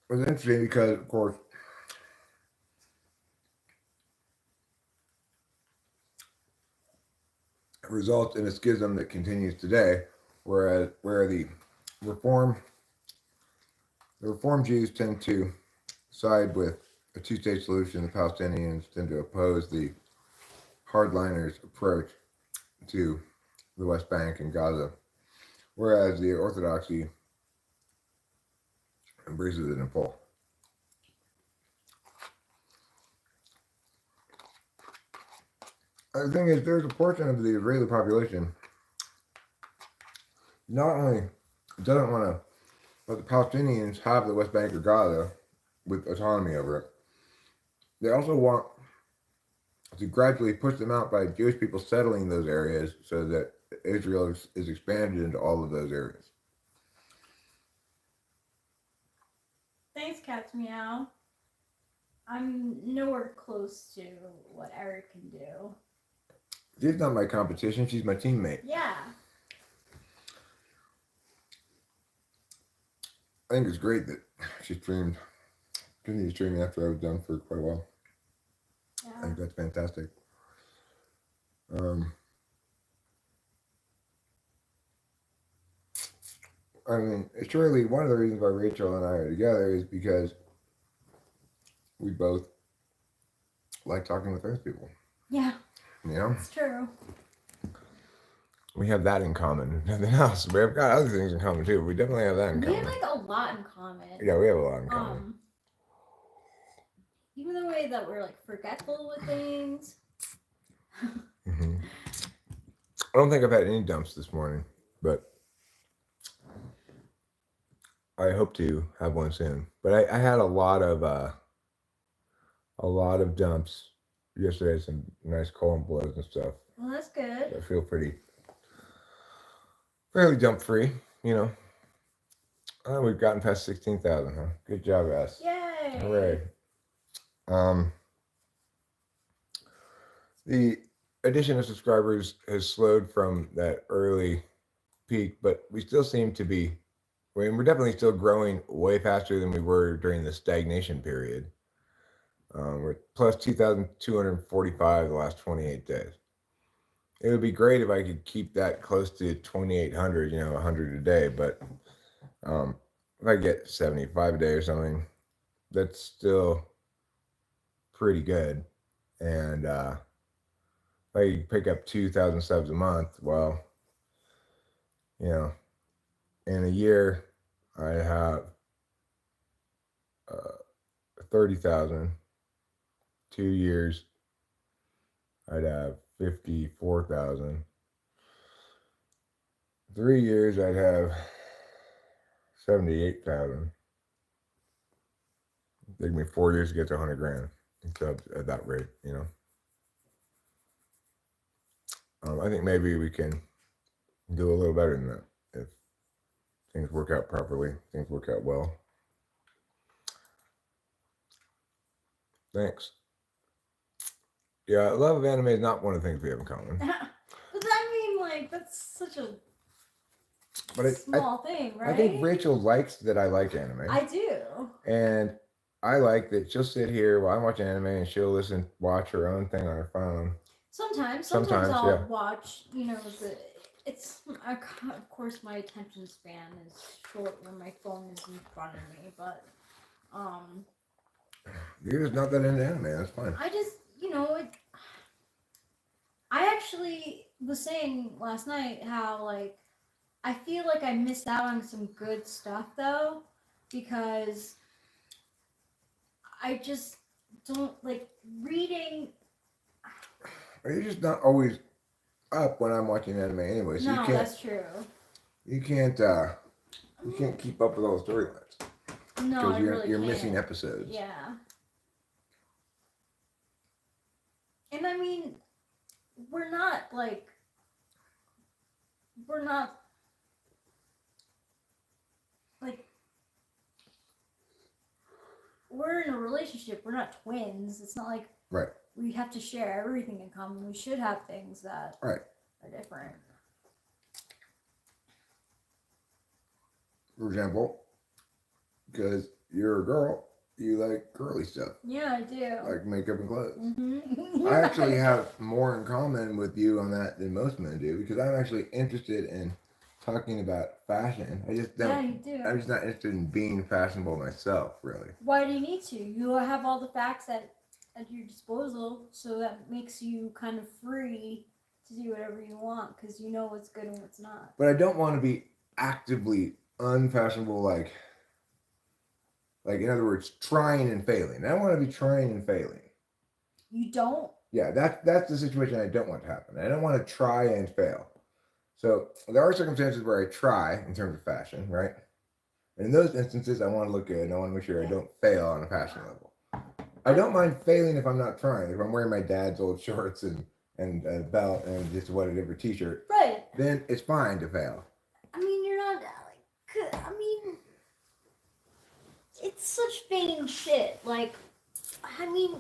it was interesting because, of course, it results in a schism that continues today, where the Reform Jews tend to side with a two-state solution. The Palestinians tend to oppose the hardliners' approach to the West Bank and Gaza, whereas the Orthodoxy embraces it in full. The thing is, there's a portion of the Israeli population not only doesn't want to let the Palestinians have the West Bank or Gaza with autonomy over it, they also want to gradually push them out by Jewish people settling those areas so that Israel is expanded into all of those areas. Thanks, cats meow. I'm nowhere close to what Eric can do. She's not my competition, she's my teammate. Yeah. I think it's great that she continued streaming after I was done for quite a while. Yeah. I think that's fantastic. I mean, surely one of the reasons why Rachel and I are together is because we both like talking with those people. Yeah, You know, it's true. we have that in common. Nothing else. We've got other things in common too. We definitely have that in We common. have like a lot in common. Yeah, we have a lot in common. Even the way that we're like forgetful with things. Mm-hmm. I don't think I've had any dumps this morning, but I hope to have one soon. But I had a lot of dumps yesterday. Some nice colon blows and stuff. Well, that's good. So I feel fairly dump free. You know. Oh, we've gotten past 16,000, huh? Good job, guys. Yay! Hooray. The addition of subscribers has slowed from that early peak, but we still seem to be, I mean, we're definitely still growing way faster than we were during the stagnation period. We're plus 2,245 the last 28 days. It would be great if I could keep that close to 2,800, 100 a day, but if I get 75 a day or something, that's still pretty good. And if I pick up 2,000 subs a month, well, in a year, I have 30,000. 2 years, I'd have 54,000. 3 years, I'd have 78,000. It'd take me 4 years to get to 100 grand at that rate, I think maybe we can do a little better than that if things work out properly, things work out well. Thanks. Yeah, love of anime is not one of the things we have in common. But I mean, like, that's such a small thing, right? I think Rachel likes that I like anime. I do. And I like that she'll sit here while I'm watching anime and she'll watch her own thing on her phone. Sometimes I'll watch, of course my attention span is short when my phone is in front of me, but you're just not that into anime, that's fine. I just, I actually was saying last night how, like, I feel like I missed out on some good stuff, though, because I just don't, like, reading. You're just not always up when I'm watching anime anyway, so no, that's true. You can't keep up with all the storylines. No, because you're missing episodes. Yeah. And I mean, we're not we're in a relationship. We're not twins. It's not like we have to share everything in common. We should have things that are different. For example, because you're a girl, you like girly stuff. Yeah, I do. Like makeup and clothes. Mm-hmm. I actually have more in common with you on that than most men do, because I'm actually interested in talking about fashion. I just don't. Yeah, you do. I'm just not interested in being fashionable myself, really. Why do you need to? You have all the facts at your disposal, so that makes you kind of free to do whatever you want, because you know what's good and what's not. But I don't want to be actively unfashionable, like in other words, trying and failing. I don't want to be trying and failing. You don't? Yeah, that's the situation I don't want to happen. I don't want to try and fail. So there are circumstances where I try in terms of fashion, right? And in those instances, I want to look good, and I want to make sure I don't fail on a fashion level. I don't mind failing if I'm not trying. If I'm wearing my dad's old shorts and a belt and just whatever t-shirt, right? Then it's fine to fail. I mean, you're not like. I mean, it's such vain shit. Like, I mean.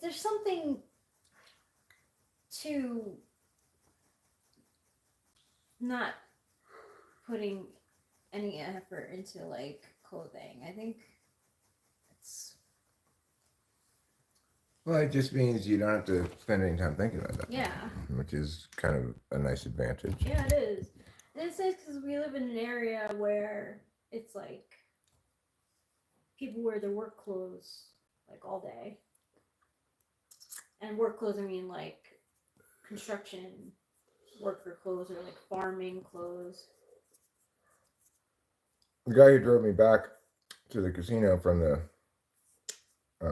There's something to not putting any effort into, like, clothing. I think it's. Well, it just means you don't have to spend any time thinking about that. Yeah. Which is kind of a nice advantage. Yeah, it is. And it's nice because we live in an area where it's like people wear their work clothes like all day. And work clothes, I mean like construction worker clothes or like farming clothes. The guy who drove me back to the casino from the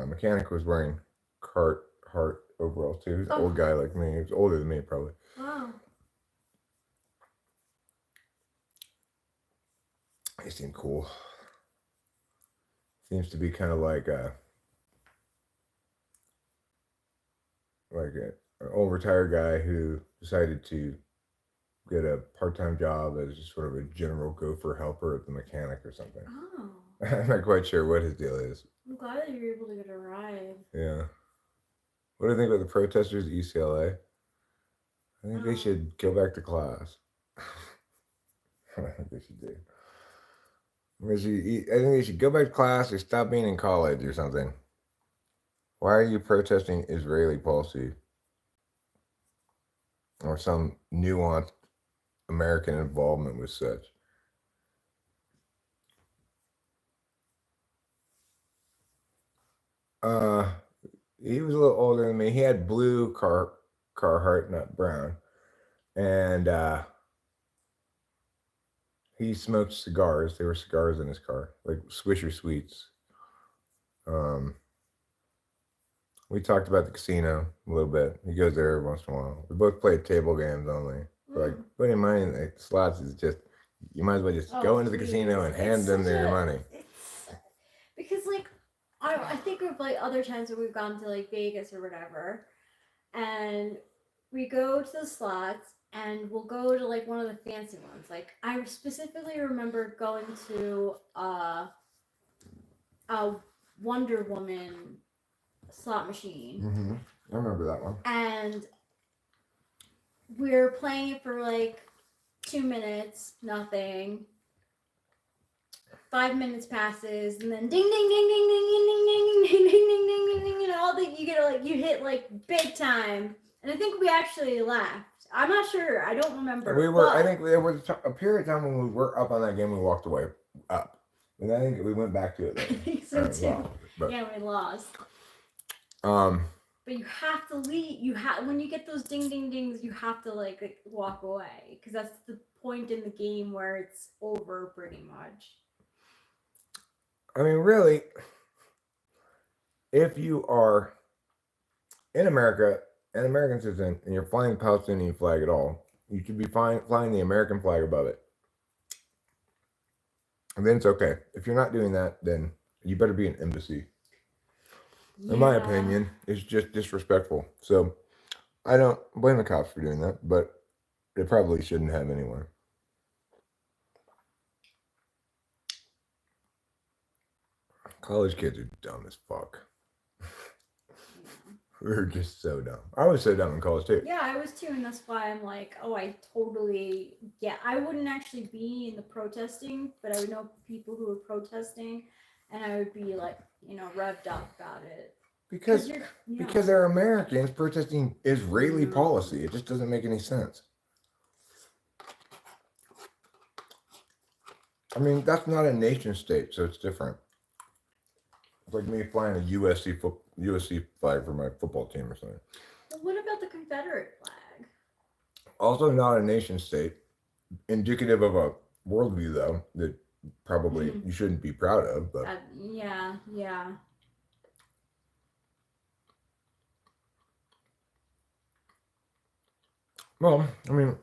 mechanic was wearing Carhartt overalls too. He's an old guy like me. He was older than me probably. Wow. He seemed cool. Seems to be kind of like an old retired guy who decided to get a part-time job as just sort of a general gopher helper at the mechanic or something. Oh. I'm not quite sure what his deal is. I'm glad that you were able to get a ride. Yeah. What do you think about the protesters at UCLA? I think they should go back to class. I think they should do. I think they should go back to class or stop being in college or something. Why are you protesting Israeli policy? Or some nuanced American involvement with such? He was a little older than me. He had blue Carhartt, not brown. And he smoked cigars. There were cigars in his car, like Swisher Sweets. We talked about the casino a little bit. He goes there every once in a while. We both play table games only. Like putting money in the slots is just, you might as well just go into the casino and hand them their money. Because like I think of like other times that we've gone to like Vegas or whatever, and we go to the slots and we'll go to like one of the fancy ones. Like I specifically remember going to a Wonder Woman slot machine. Mm-hmm. I remember that one. And we're playing it for like 2 minutes, nothing. 5 minutes passes, and then ding ding ding ding ding ding ding ding ding ding ding ding ding ding, and all that you get like you hit like big time. And I think we actually laughed. I'm not sure. I don't remember. We were. I think there was a period of time when we were up on that game. We walked away up, and I think we went back to it. I think so too. But, yeah, we lost. But you have to leave. You have when you get those ding ding dings, you have to like walk away because that's the point in the game where it's over pretty much. I mean, really, if you are in America, an American citizen, and you're flying Palestinian flag at all, you should be flying the American flag above it. And then it's okay. If you're not doing that, then you better be an embassy. In my opinion, it's just disrespectful. So I don't blame the cops for doing that, but they probably shouldn't have anyway. College kids are dumb as fuck. We're just so dumb. I was so dumb in college too. Yeah, I was too, and that's why I'm like, oh, I totally get. I wouldn't actually be in the protesting, but I would know people who were protesting, and I would be like, revved up about it. Because they're Americans protesting Israeli policy. It just doesn't make any sense. I mean, that's not a nation state, so it's different. It's like me flying a USC flag for my football team or something. Well, what about the Confederate flag? Also not a nation state. Indicative of a worldview, though, that probably you shouldn't be proud of. But yeah. Well, I mean,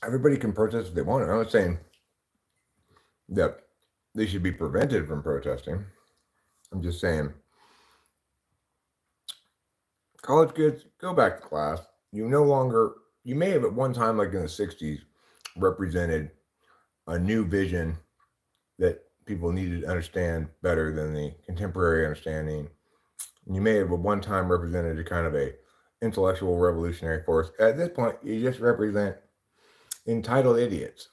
everybody can protest if they want. I'm not saying that they should be prevented from protesting. I'm just saying, college kids, go back to class. You may have at one time, like in the 60s, represented a new vision that people needed to understand better than the contemporary understanding. You may have at one time represented a kind of a intellectual revolutionary force. At this point, you just represent entitled idiots.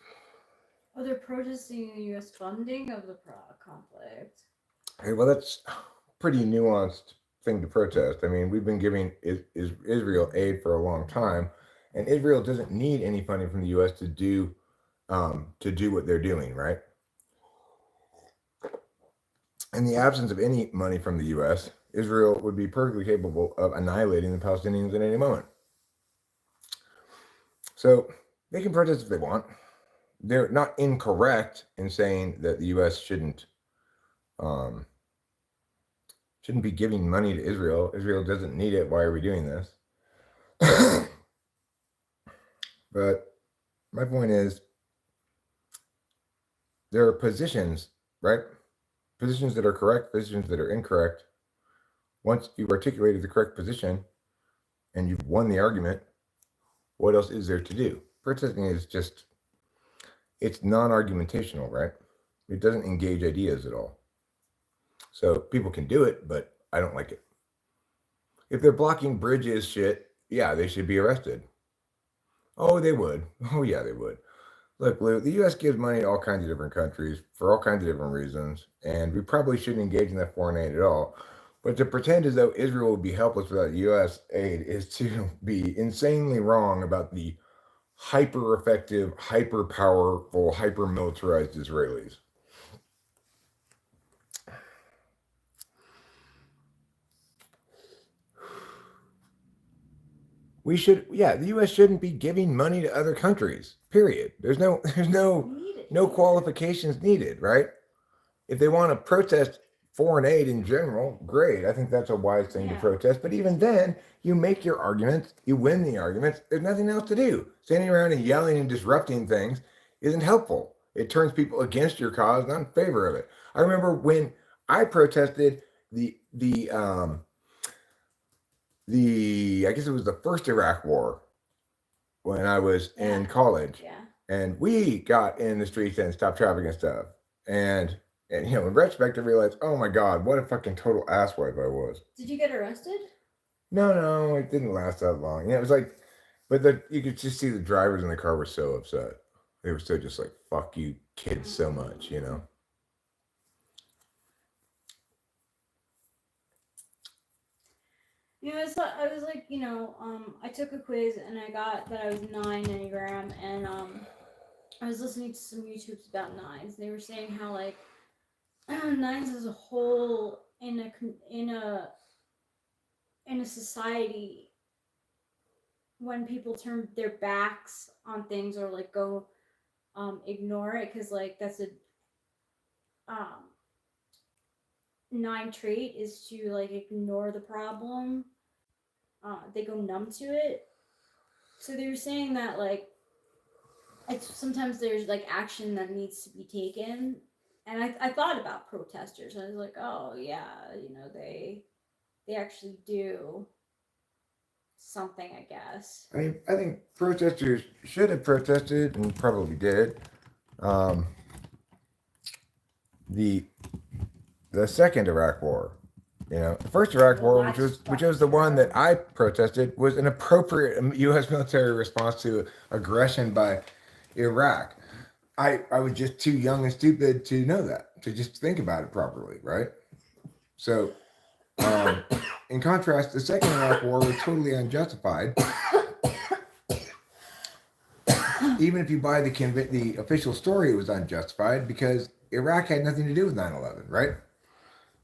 Oh, they're protesting the U.S. funding of the conflict. Hey, well, that's a pretty nuanced thing to protest. I mean, we've been giving Israel aid for a long time, and Israel doesn't need any funding from the U.S. to do what they're doing, right? in the absence of any money from the U.S., Israel would be perfectly capable of annihilating the Palestinians at any moment. So they can protest if they want. They're not incorrect in saying that the U.S. shouldn't be giving money to Israel. Israel doesn't need it. Why are we doing this? But my point is, there are positions, right? Positions that are correct, positions that are incorrect. Once you've articulated the correct position and you've won the argument, what else is there to do? Protesting is just, it's non-argumentational, right? It doesn't engage ideas at all. So people can do it, but I don't like it. If they're blocking bridges, shit, yeah, they should be arrested. Oh, they would. Oh, yeah, they would. Look, Lou, the U.S. gives money to all kinds of different countries for all kinds of different reasons, and we probably shouldn't engage in that foreign aid at all. But to pretend as though Israel would be helpless without U.S. aid is to be insanely wrong about the hyper-effective, hyper-powerful, hyper-militarized Israelis. We should, yeah, the U.S. shouldn't be giving money to other countries, period. There's no qualifications needed, right? If they want to protest foreign aid in general, great. I think that's a wise thing to protest. But even then, you make your arguments, you win the arguments. There's nothing else to do. Standing around and yelling and disrupting things isn't helpful. It turns people against your cause, not in favor of it. I remember when I protested I guess it was the first Iraq war when I was in college. Yeah. And we got in the streets and stopped traffic and stuff. And in retrospect, I realized, oh my God, what a fucking total asswipe I was. Did you get arrested? No, it didn't last that long. It was like, but you could just see the drivers in the car were so upset. They were so just like, fuck you kids so much, I was like, I took a quiz and I got that I was 9 Enneagram, and I was listening to some YouTubes about nines. They were saying how like nines as a whole in a society, when people turn their backs on things or like go ignore it, because like that's a 9 trait is to like ignore the problem. They go numb to it. So they were saying that like sometimes there's like action that needs to be taken, and I thought about protesters. I was like, oh yeah, they actually do something, I guess. I mean, I think protesters should have protested and probably did. The second Iraq War, the first Iraq War, which was the one that I protested, was an appropriate U.S. military response to aggression by Iraq. I was just too young and stupid to know that, to just think about it properly, right? So, in contrast, the second Iraq War was totally unjustified. Even if you buy the official story, it was unjustified because Iraq had nothing to do with 9/11, right?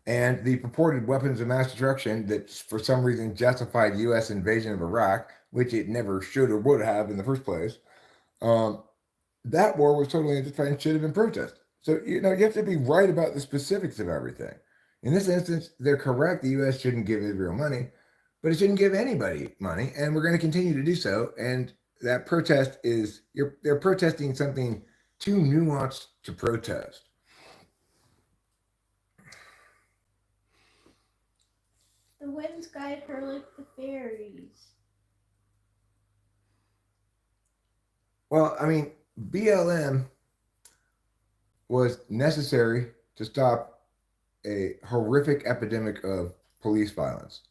And the purported weapons of mass destruction that for some reason justified U.S. invasion of Iraq, which it never should or would have in the first place, that war was totally unjustified and should have been protested. So, you have to be right about the specifics of everything. In this instance, they're correct. The U.S. shouldn't give Israel money, but it shouldn't give anybody money. And we're going to continue to do so. And that protest they're protesting something too nuanced to protest. The winds guide her like the fairies. Well, I mean, BLM was necessary to stop a horrific epidemic of police violence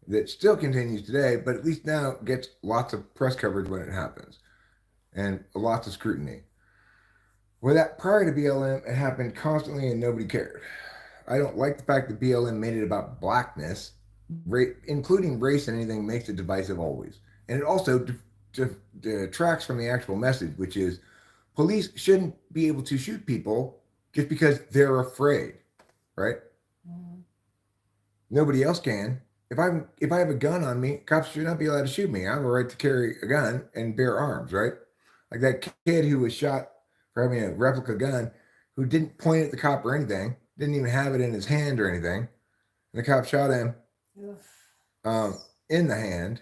that still continues today, but at least now gets lots of press coverage when it happens and lots of scrutiny. Where that prior to BLM, it happened constantly and nobody cared. I don't like the fact that BLM made it about blackness, including race and anything makes it divisive always. And it also detracts from the actual message, which is police shouldn't be able to shoot people just because they're afraid. right? Mhm. Nobody else can. If I have a gun on me, cops should not be allowed to shoot me. I have a right to carry a gun and bear arms, right? Like that kid who was shot for having a replica gun, who didn't point at the cop or anything, didn't even have it in his hand or anything, and the cop shot him Oof. in the hand,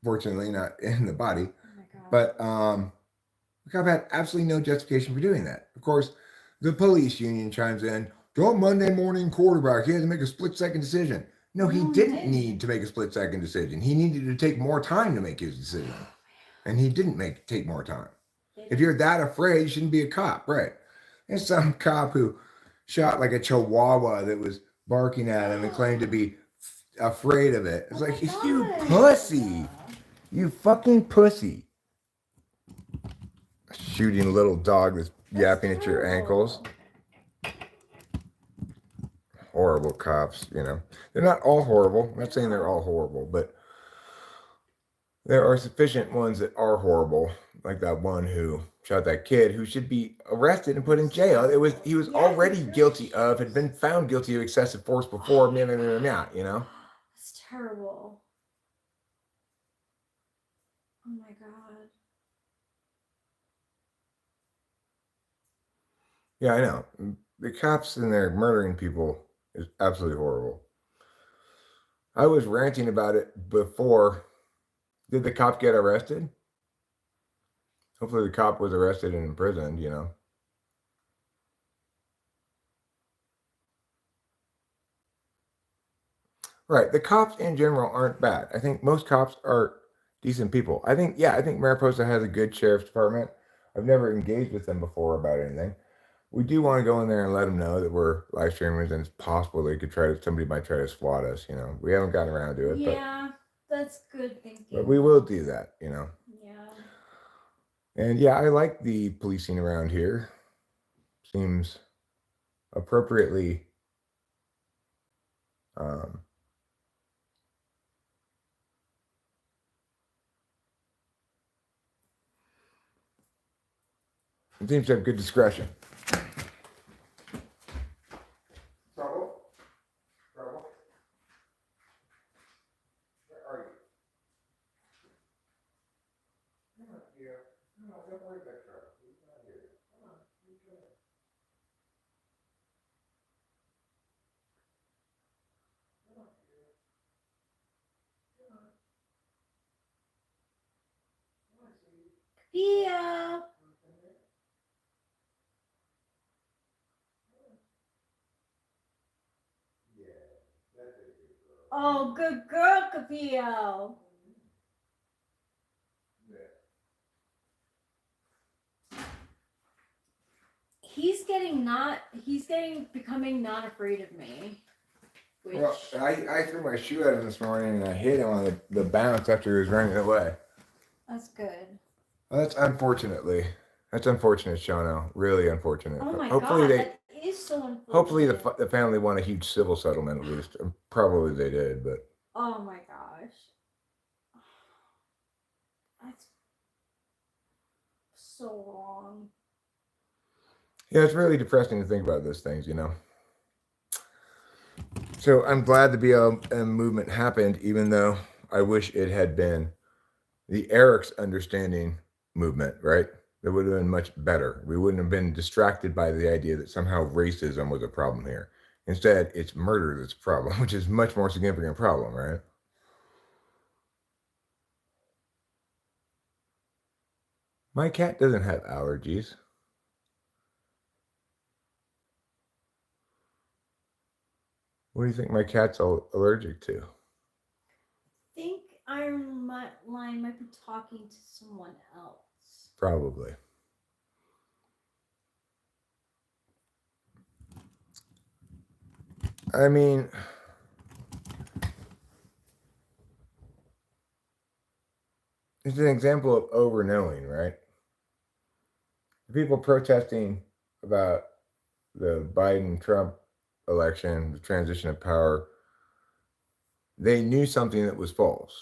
fortunately not in the body. Oh my god. But the cop had absolutely no justification for doing that. Of course, the police union chimes in. Don't Monday morning quarterback. He had to make a split-second decision. No, he No, he didn't didn't. need to make a split-second decision. He needed to take more time to make his decision. And he didn't take more time. If you're that afraid, you shouldn't be a cop, right? There's some cop who shot like a chihuahua that was barking at him and claimed to be afraid of it. It's Oh like, my you God. pussy. You fucking pussy. Shooting a little dog that's yapping at your ankles. Horrible cops, you know. They're not all horrible. I'm not saying they're all horrible, but there are sufficient ones that are horrible, like that one who shot that kid, who should be arrested and put in jail. He was already guilty of, had been found guilty of excessive force before, you know. That's terrible. Oh my god. Yeah, I know. The cops and their murdering people is absolutely horrible. I was ranting about it before. Did the cop get arrested? Hopefully the cop was arrested and imprisoned, you know. Right. The cops in general aren't bad. I think most cops are decent people. I think Mariposa has a good sheriff's department. I've never engaged with them before about anything. We do want to go in there and let them know that we're live streamers and it's possible they could somebody might try to swat us, you know. We haven't gotten around to it. Yeah, that's good thinking. But we will do that, you know. Yeah. And yeah, I like the policing around here. Seems appropriately it seems to have good discretion. Trouble? Where are you? Come on, dear. No, don't worry about trouble. He's not here. Come on, he's good. Come on, dear. Come on. Come on, sweetie. Yeah. Oh, good girl, Capillo. He's becoming not afraid of me. Which... Well, I threw my shoe at him this morning and I hit him on the bounce after he was running away. That's good. Well, that's unfortunate, Shano. Really unfortunate. Oh my hopefully god, they, that is so unfortunate. hopefully the family won a huge civil settlement at least. Probably they did, but. Oh my gosh. That's so wrong. Yeah, it's really depressing to think about those things, you know. So I'm glad the BLM movement happened, even though I wish it had been the Eric's understanding movement, right? It would have been much better. We wouldn't have been distracted by the idea that somehow racism was a problem here. Instead, it's murder that's a problem, which is a much more significant problem, right? My cat doesn't have allergies. What do you think my cat's allergic to? I think Iron Line might be talking to someone else. Probably. I mean, it's an example of over-knowing, right? The people protesting about the Biden-Trump election, the transition of power, they knew something that was false,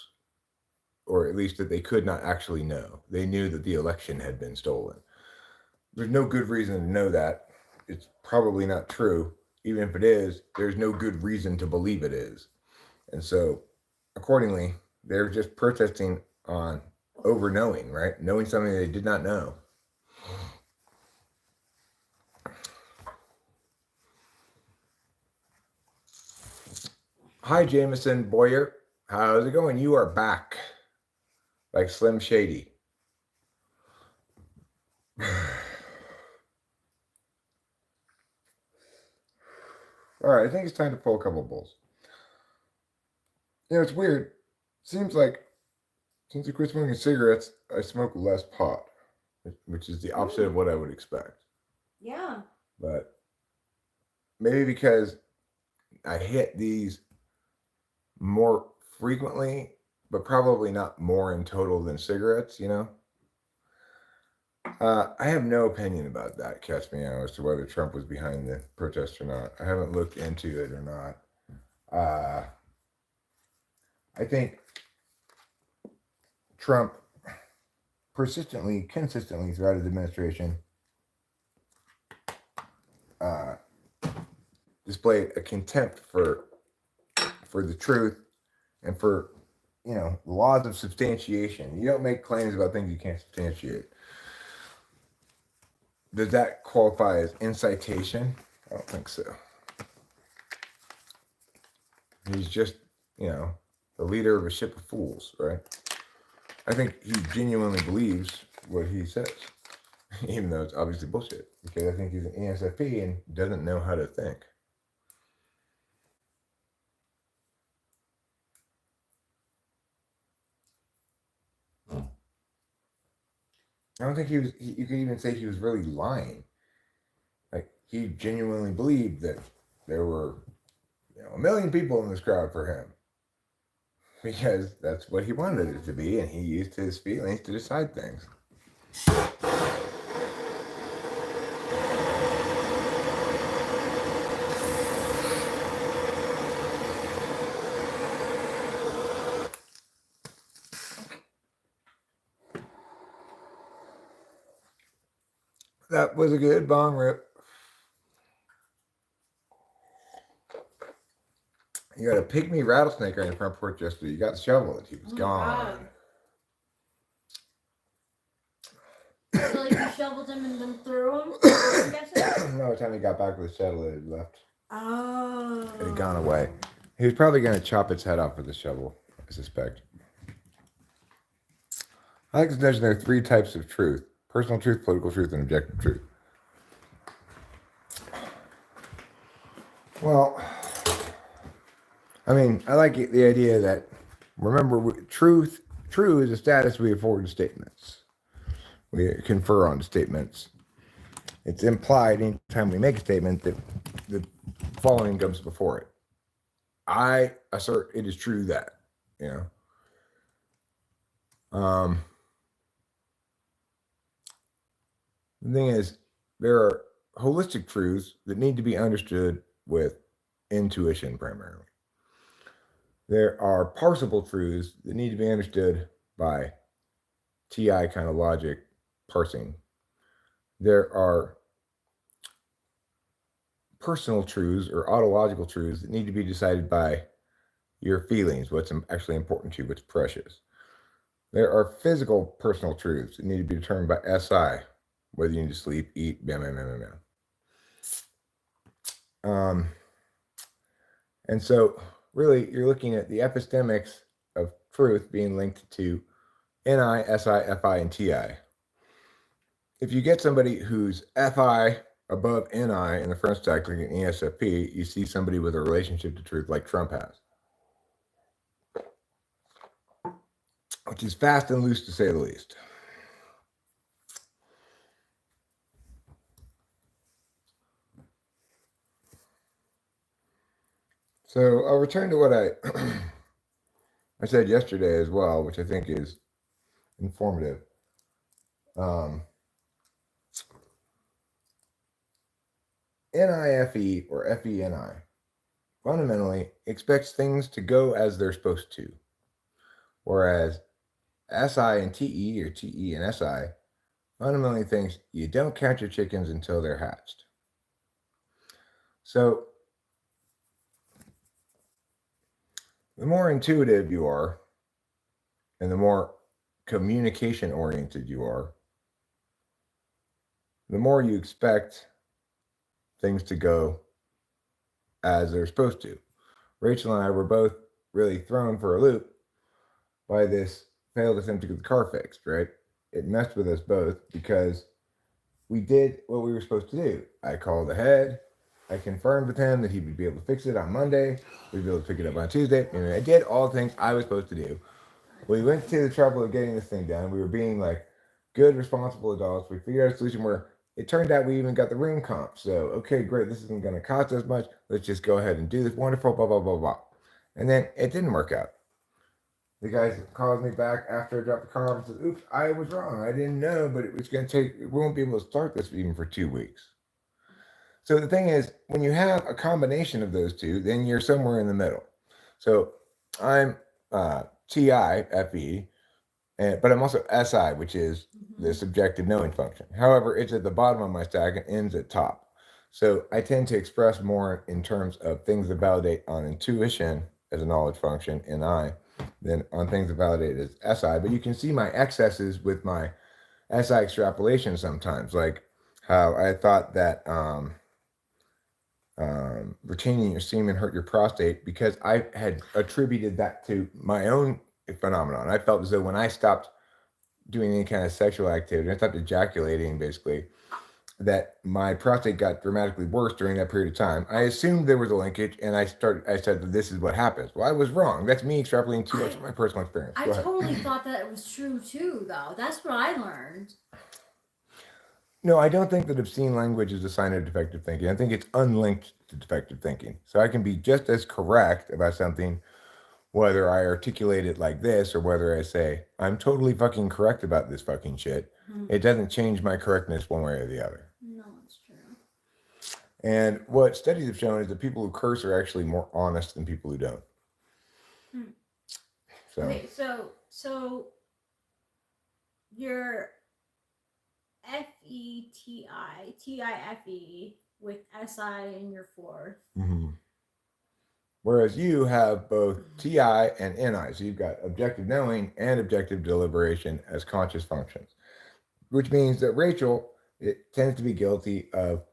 or at least that they could not actually know. They knew that the election had been stolen. There's no good reason to know that. It's probably not true, even if it is, there's no good reason to believe it is. And so, accordingly, they're just protesting on over knowing, right? Knowing something they did not know. Hi, Jameson Boyer. How's it going? You are back. Like Slim Shady. All right, I think it's time to pull a couple bulls. You know, it's weird. Seems like since I quit smoking cigarettes, I smoke less pot, which is the opposite of what I would expect. Yeah. But maybe because I hit these more frequently, but probably not more in total than cigarettes, you know? I have no opinion about that, catch me out, as to whether Trump was behind the protest or not. I haven't looked into it or not. I think Trump consistently throughout his administration displayed a contempt for the truth and for, you know, the laws of substantiation. You don't make claims about things you can't substantiate. Does that qualify as incitation? I don't think so. He's just, you know, the leader of a ship of fools, right? I think he genuinely believes what he says, even though it's obviously bullshit, because I think he's an ESFP and doesn't know how to think. I don't think you could even say he was really lying. Like, he genuinely believed that there were, you know, 1 million people in this crowd for him, because that's what he wanted it to be, and he used his feelings to decide things. That was a good bong rip. You got a pygmy rattlesnake on your front porch yesterday. You got the shovel and he was gone. So like you shoveled him and then threw him? I'm guessing? No, by the time he got back with the shovel, it had left. Oh. It had gone away. He was probably going to chop its head off with the shovel, I suspect. I like to mention there are 3 types of truth: personal truth, political truth, and objective truth. Well, I mean, I like the idea that, remember, true is a status we afford to statements. We confer on statements. It's implied anytime we make a statement that the following comes before it. I assert it is true that, you know. The thing is, there are holistic truths that need to be understood with intuition primarily. There are parsable truths that need to be understood by TI kind of logic parsing. There are personal truths or autological truths that need to be decided by your feelings, what's actually important to you, what's precious. There are physical personal truths that need to be determined by SI, whether you need to sleep, eat, and so really you're looking at the epistemics of truth being linked to NI, SI, FI, and TI. If you get somebody who's FI above NI in the front stack, like an ESFP, you see somebody with a relationship to truth like Trump has, which is fast and loose to say the least. So I'll return to what I said yesterday as well, which I think is informative. NIFE or FENI fundamentally expects things to go as they're supposed to, whereas SI and TE or TE and SI fundamentally thinks you don't count your chickens until they're hatched. So the more intuitive you are and the more communication oriented you are, the more you expect things to go as they're supposed to. Rachel and I were both really thrown for a loop by this failed attempt to get the car fixed, right? It messed with us both because we did what we were supposed to do. I called ahead. I confirmed with him that he would be able to fix it on Monday. We'd be able to pick it up on Tuesday. And I did all the things I was supposed to do. We went to the trouble of getting this thing done. We were being like good, responsible adults. We figured out a solution where it turned out we even got the ring comp. So, okay, great. This isn't going to cost us much. Let's just go ahead and do this. Wonderful, blah, blah, blah, blah. And then it didn't work out. The guy calls me back after I dropped the car off and says, oops, I was wrong. I didn't know, but it was going to take, we won't be able to start this even for 2 weeks. So the thing is, when you have a combination of those two, then you're somewhere in the middle. So I'm TI, FE, but I'm also SI, which is the subjective knowing function. However, it's at the bottom of my stack and ends at top. So I tend to express more in terms of things that validate on intuition as a knowledge function in I than on things that validate as SI. But you can see my excesses with my SI extrapolation sometimes, like how I thought that retaining your semen hurt your prostate because I had attributed that to my own phenomenon. I felt as though when I stopped doing any kind of sexual activity, I stopped ejaculating basically, that my prostate got dramatically worse during that period of time. I assumed there was a linkage, and I said that this is what happens. Well, I was wrong. That's me extrapolating too much from my personal experience. I totally thought that it was true too, though. That's what I learned. No, I don't think that obscene language is a sign of defective thinking. I think it's unlinked to defective thinking. So I can be just as correct about something, whether I articulate it like this or whether I say, I'm totally fucking correct about this fucking shit. It doesn't change my correctness one way or the other. No, it's true. And what studies have shown is that people who curse are actually more honest than people who don't. So, okay, so your FETI, TIFE with SI in your fourth. Whereas you have both TI and NI. So you've got objective knowing and objective deliberation as conscious functions, which means that Rachel tends to be guilty of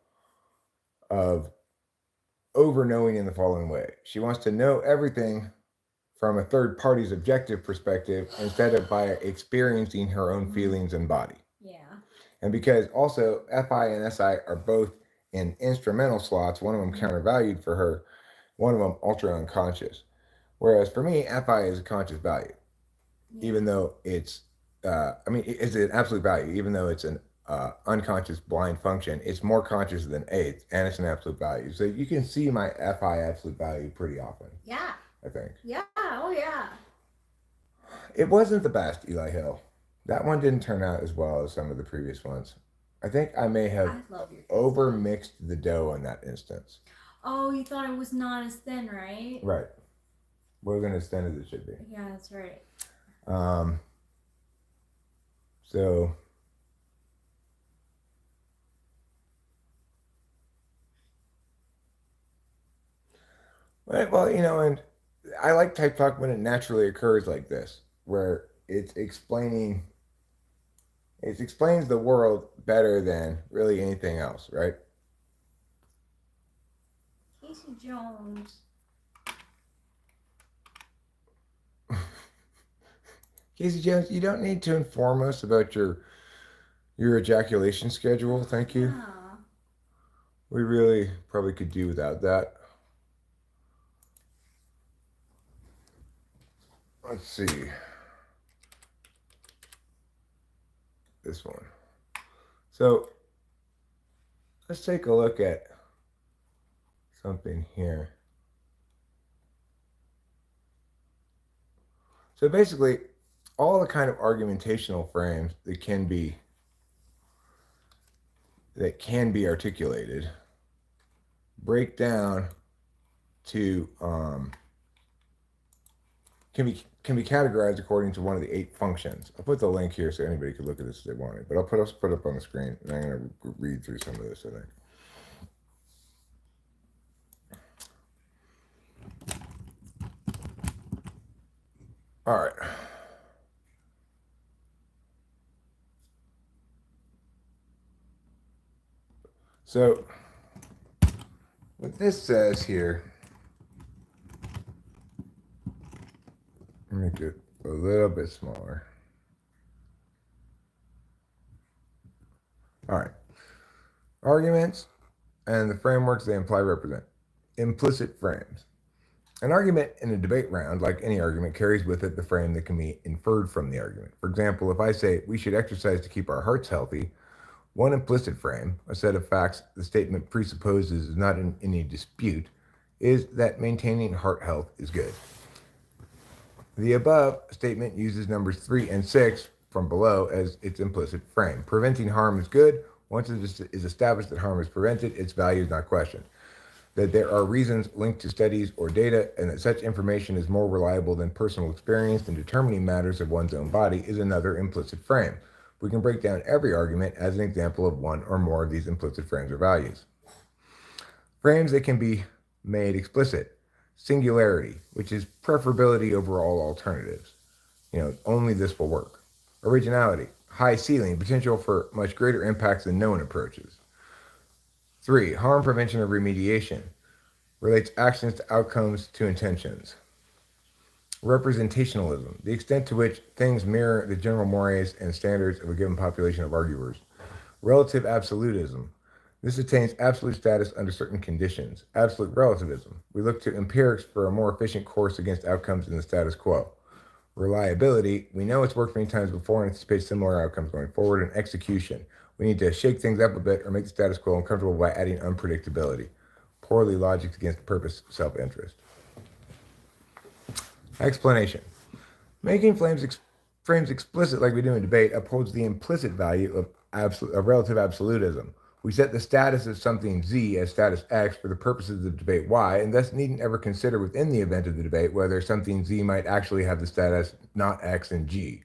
over knowing in the following way. She wants to know everything from a third party's objective perspective instead of by experiencing her own feelings and body. Yeah. And because also FI and SI are both in instrumental slots, one of them countervalued for her, one of them ultra unconscious. Whereas for me, FI is a conscious value, even though it's, it's an absolute value, even though it's an unconscious blind function. It's more conscious than A, and it's an absolute value. So you can see my FI absolute value pretty often. Yeah. I think. Yeah. Oh, yeah. It wasn't the best, Eli Hill. That one didn't turn out as well as some of the previous ones. I think I may have over mixed the dough in that instance. Oh, you thought it was not as thin, right? Right. Wasn't as thin as it should be. Yeah, that's right. So right, well, and I like type talk when it naturally occurs like this, where it explains the world better than really anything else, right? Casey Jones. Casey Jones, you don't need to inform us about your ejaculation schedule, thank you. Yeah. We really probably could do without that. Let's see. This one. So let's take a look at something here. So basically, all the kind of argumentational frames that can be articulated break down to can be categorized according to one of the 8 functions. I'll put the link here so anybody could look at this if they want it, but I'll put it up on the screen and I'm going to read through some of this, I think. All right. So what this says here, make it a little bit smaller. All right. Arguments and the frameworks they imply represent. Implicit frames. An argument in a debate round, like any argument, carries with it the frame that can be inferred from the argument. For example, if I say we should exercise to keep our hearts healthy, one implicit frame, a set of facts the statement presupposes is not in any dispute, is that maintaining heart health is good. The above statement uses numbers 3 and 6 from below as its implicit frame. Preventing harm is good. Once it is established that harm is prevented, its value is not questioned. That there are reasons linked to studies or data, and that such information is more reliable than personal experience in determining matters of one's own body is another implicit frame. We can break down every argument as an example of one or more of these implicit frames or values. Frames that can be made explicit. Singularity, which is preferability over all alternatives. Only this will work. Originality, high ceiling, potential for much greater impacts than known approaches. 3. Harm prevention or remediation, relates actions to outcomes to intentions. Representationalism, the extent to which things mirror the general mores and standards of a given population of arguers. Relative absolutism, this attains absolute status under certain conditions. Absolute relativism, we look to empirics for a more efficient course against outcomes in the status quo. Reliability, we know it's worked many times before and anticipate similar outcomes going forward. And execution, we need to shake things up a bit or make the status quo uncomfortable by adding unpredictability. Poorly logicked against purpose, self-interest. Explanation. Making frames explicit like we do in debate upholds the implicit value of relative absolutism. We set the status of something Z as status X for the purposes of debate Y, and thus needn't ever consider within the event of the debate whether something Z might actually have the status not X and G.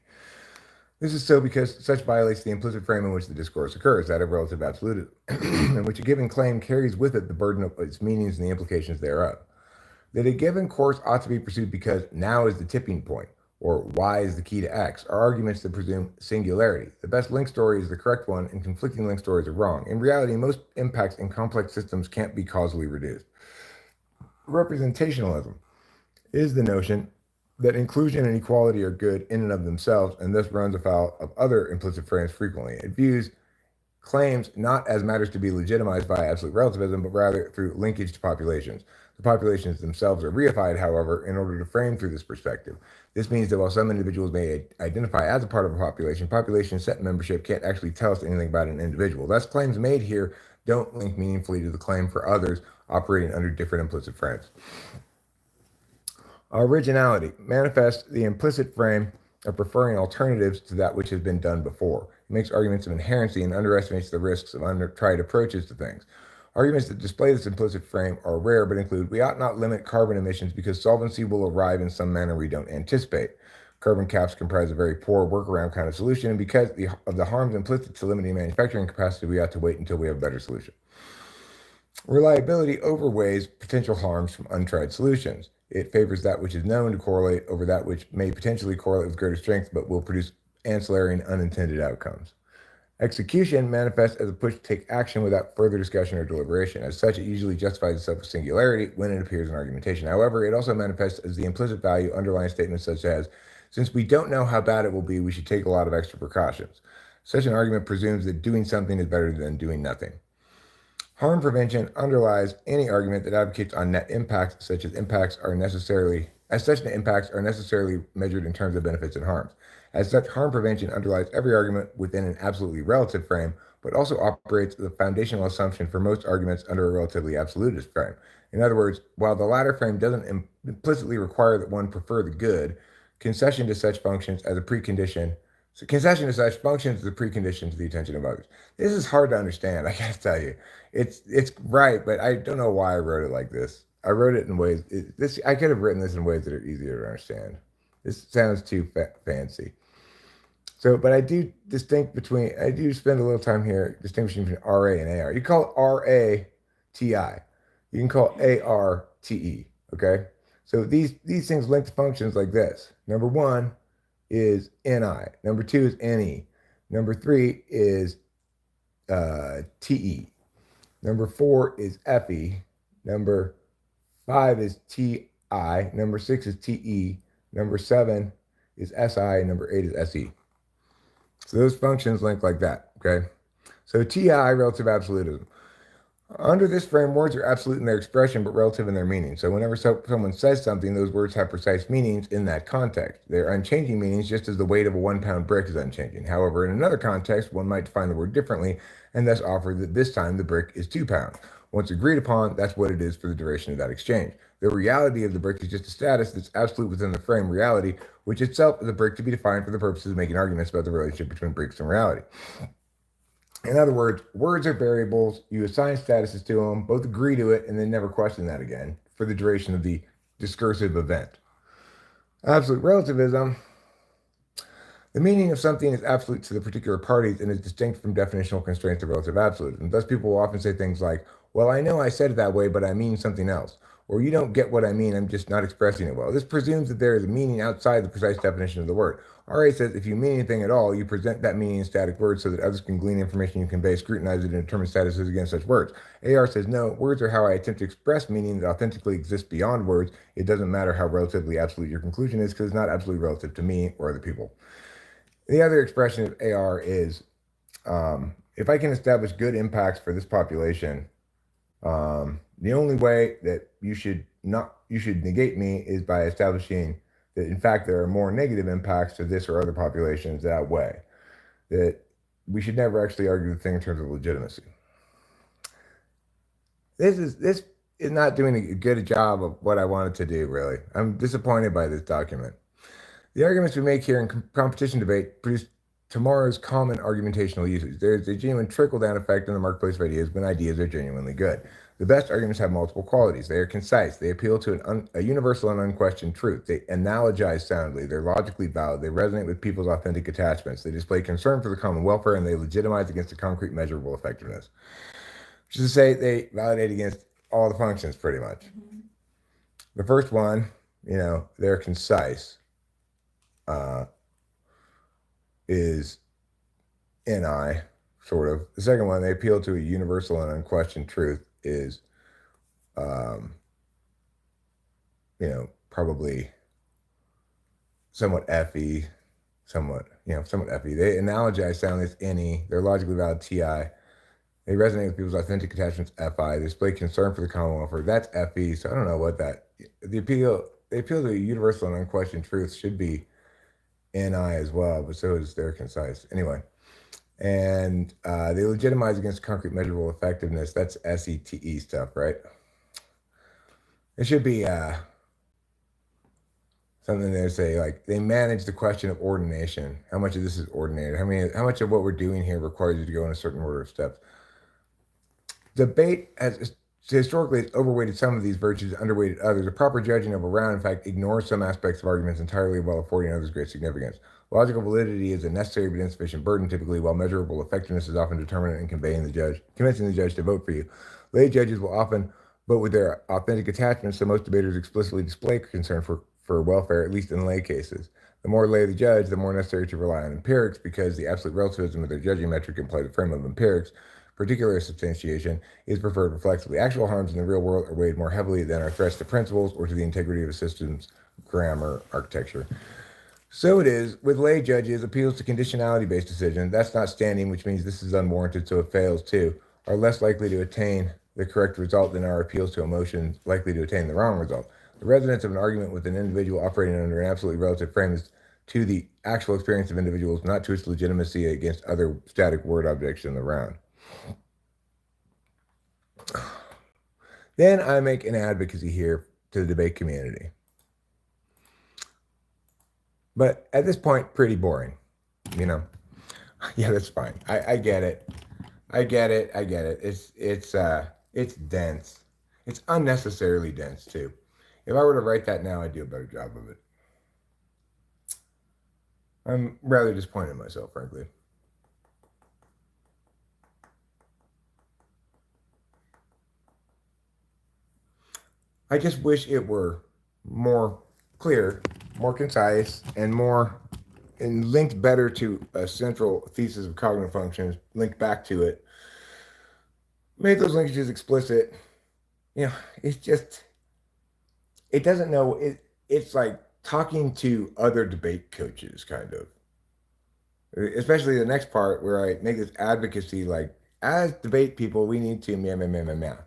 This is so because such violates the implicit frame in which the discourse occurs, that of relative absolutism, in which a given claim carries with it the burden of its meanings and the implications thereof. That a given course ought to be pursued because now is the tipping point, or Y is the key to X, are arguments that presume singularity. The best link story is the correct one, and conflicting link stories are wrong. In reality, most impacts in complex systems can't be causally reduced. Representationalism is the notion that inclusion and equality are good in and of themselves, and thus runs afoul of other implicit frames frequently. It views claims not as matters to be legitimized by absolute relativism, but rather through linkage to populations. The populations themselves are reified, however, in order to frame through this perspective. This means that while some individuals may identify as a part of a population set membership can't actually tell us anything about an individual. Thus, claims made here don't link meaningfully to the claim for others operating under different implicit frames. Originality manifests the implicit frame of preferring alternatives to that which has been done before. It makes arguments of inherency and underestimates the risks of untried approaches to things. Arguments that display this implicit frame are rare, but include, we ought not limit carbon emissions because solvency will arrive in some manner we don't anticipate. Carbon caps comprise a very poor workaround kind of solution, and because of the harms implicit to limiting manufacturing capacity, we ought to wait until we have a better solution. Reliability overweighs potential harms from untried solutions. It favors that which is known to correlate over that which may potentially correlate with greater strength, but will produce ancillary and unintended outcomes. Execution manifests as a push to take action without further discussion or deliberation. As such, it usually justifies itself with singularity when it appears in argumentation. However, it also manifests as the implicit value underlying statements such as, since we don't know how bad it will be, we should take a lot of extra precautions. Such an argument presumes that doing something is better than doing nothing. Harm prevention underlies any argument that advocates on net impacts, such net impacts are necessarily measured in terms of benefits and harms. As such, harm prevention underlies every argument within an absolutely relative frame, but also operates as a foundational assumption for most arguments under a relatively absolutist frame. In other words, while the latter frame doesn't implicitly require that one prefer the good, concession to such functions as a precondition to the attention of others. This is hard to understand, I gotta tell you. It's right, but I don't know why I wrote it like this. I wrote it in ways, I could have written this in ways that are easier to understand. This sounds too fancy. So, but I do spend a little time here distinguishing between RA and AR. You call it RATI. You can call it ARTE, okay? So these things link to functions like this. Number 1 is ni. Number 2 is ne. Number 3 is te. Number 4 is fe. Number 5 is ti. Number 6 is te. Number 7 is si. And number 8 is se. So those functions link like that, okay? So ti, relative absolutism. Under this frame, words are absolute in their expression, but relative in their meaning. So whenever someone says something, those words have precise meanings in that context. They're unchanging meanings, just as the weight of a 1-pound brick is unchanging. However, in another context, one might define the word differently and thus offer that this time the brick is 2 pounds. Once agreed upon, that's what it is for the duration of that exchange. The reality of the brick is just a status that's absolute within the frame reality, which itself is a brick to be defined for the purposes of making arguments about the relationship between bricks and reality. In other words, words are variables. You assign statuses to them, both agree to it, and then never question that again for the duration of the discursive event. Absolute relativism. The meaning of something is absolute to the particular parties and is distinct from definitional constraints of relative absolutism. Thus, people will often say things like, well, I know I said it that way, but I mean something else. Or you don't get what I mean, I'm just not expressing it well. This presumes that there is a meaning outside the precise definition of the word. RA says if you mean anything at all, you present that meaning in static words so that others can glean information you convey, scrutinize it, and determine statuses against such words. AR says no, words are how I attempt to express meaning that authentically exists beyond words. It doesn't matter how relatively absolute your conclusion is because it's not absolutely relative to me or other people. The other expression of AR is if I can establish good impacts for this population, the only way that you should negate me is by establishing that in fact there are more negative impacts to this or other populations that way. That we should never actually argue the thing in terms of legitimacy. This is not doing a good job of what I wanted to do, really. I'm disappointed by this document. The arguments we make here in competition debate produce tomorrow's common argumentational usage. There's a genuine trickle-down effect in the marketplace of ideas when ideas are genuinely good. The best arguments have multiple qualities. They are concise. They appeal to a universal and unquestioned truth. They analogize soundly. They're logically valid. They resonate with people's authentic attachments. They display concern for the common welfare, and they legitimize against a concrete, measurable effectiveness. Which is to say, they validate against all the functions, pretty much. Mm-hmm. The first one, they're concise. Is ni, sort of. The second one, they appeal to a universal and unquestioned truth, is probably somewhat FE, somewhat FE. They analogize sound as NE. They're logically valid TI. They resonate with people's authentic attachments FI. They display concern for the common welfare. That's FE. So I don't know what that. They appeal to a universal and unquestioned truth should be NI as well, but so is their concise. Anyway, and they legitimize against concrete measurable effectiveness. That's SETE stuff, right? It should be something they say like they manage the question of ordination. How much of this is ordinated? How much of what we're doing here requires you to go in a certain order of steps? Debate has historically overweighted some of these virtues, underweighted others. A proper judging of a round, in fact, ignores some aspects of arguments entirely while affording others great significance. Logical validity is a necessary but insufficient burden, typically, while measurable effectiveness is often determinant in convincing the judge to vote for you. Lay judges will often vote with their authentic attachments, so most debaters explicitly display concern for welfare, at least in lay cases. The more lay the judge, the more necessary to rely on empirics, because the absolute relativism of their judging metric implies a frame of empirics. Particular substantiation is preferred reflexively. Actual harms in the real world are weighed more heavily than are threats to principles or to the integrity of a system's grammar architecture. So it is with lay judges, appeals to conditionality-based decisions. That's not standing, which means this is unwarranted, so it fails too, are less likely to attain the correct result than are appeals to emotions likely to attain the wrong result. The resonance of an argument with an individual operating under an absolutely relative frame is to the actual experience of individuals, not to its legitimacy against other static word objects in the round. Then I make an advocacy here to the debate community. But at this point, pretty boring, Yeah, that's fine. I get it. I get it. It's dense. It's unnecessarily dense too. If I were to write that now, I'd do a better job of it. I'm rather disappointed in myself, frankly. I just wish it were more clear, more concise, and linked better to a central thesis of cognitive functions, linked back to it, made those linkages explicit. It's just, it doesn't know it's like talking to other debate coaches, kind of. Especially the next part where I make this advocacy, like, as debate people, we need to meow meow meow meow meow.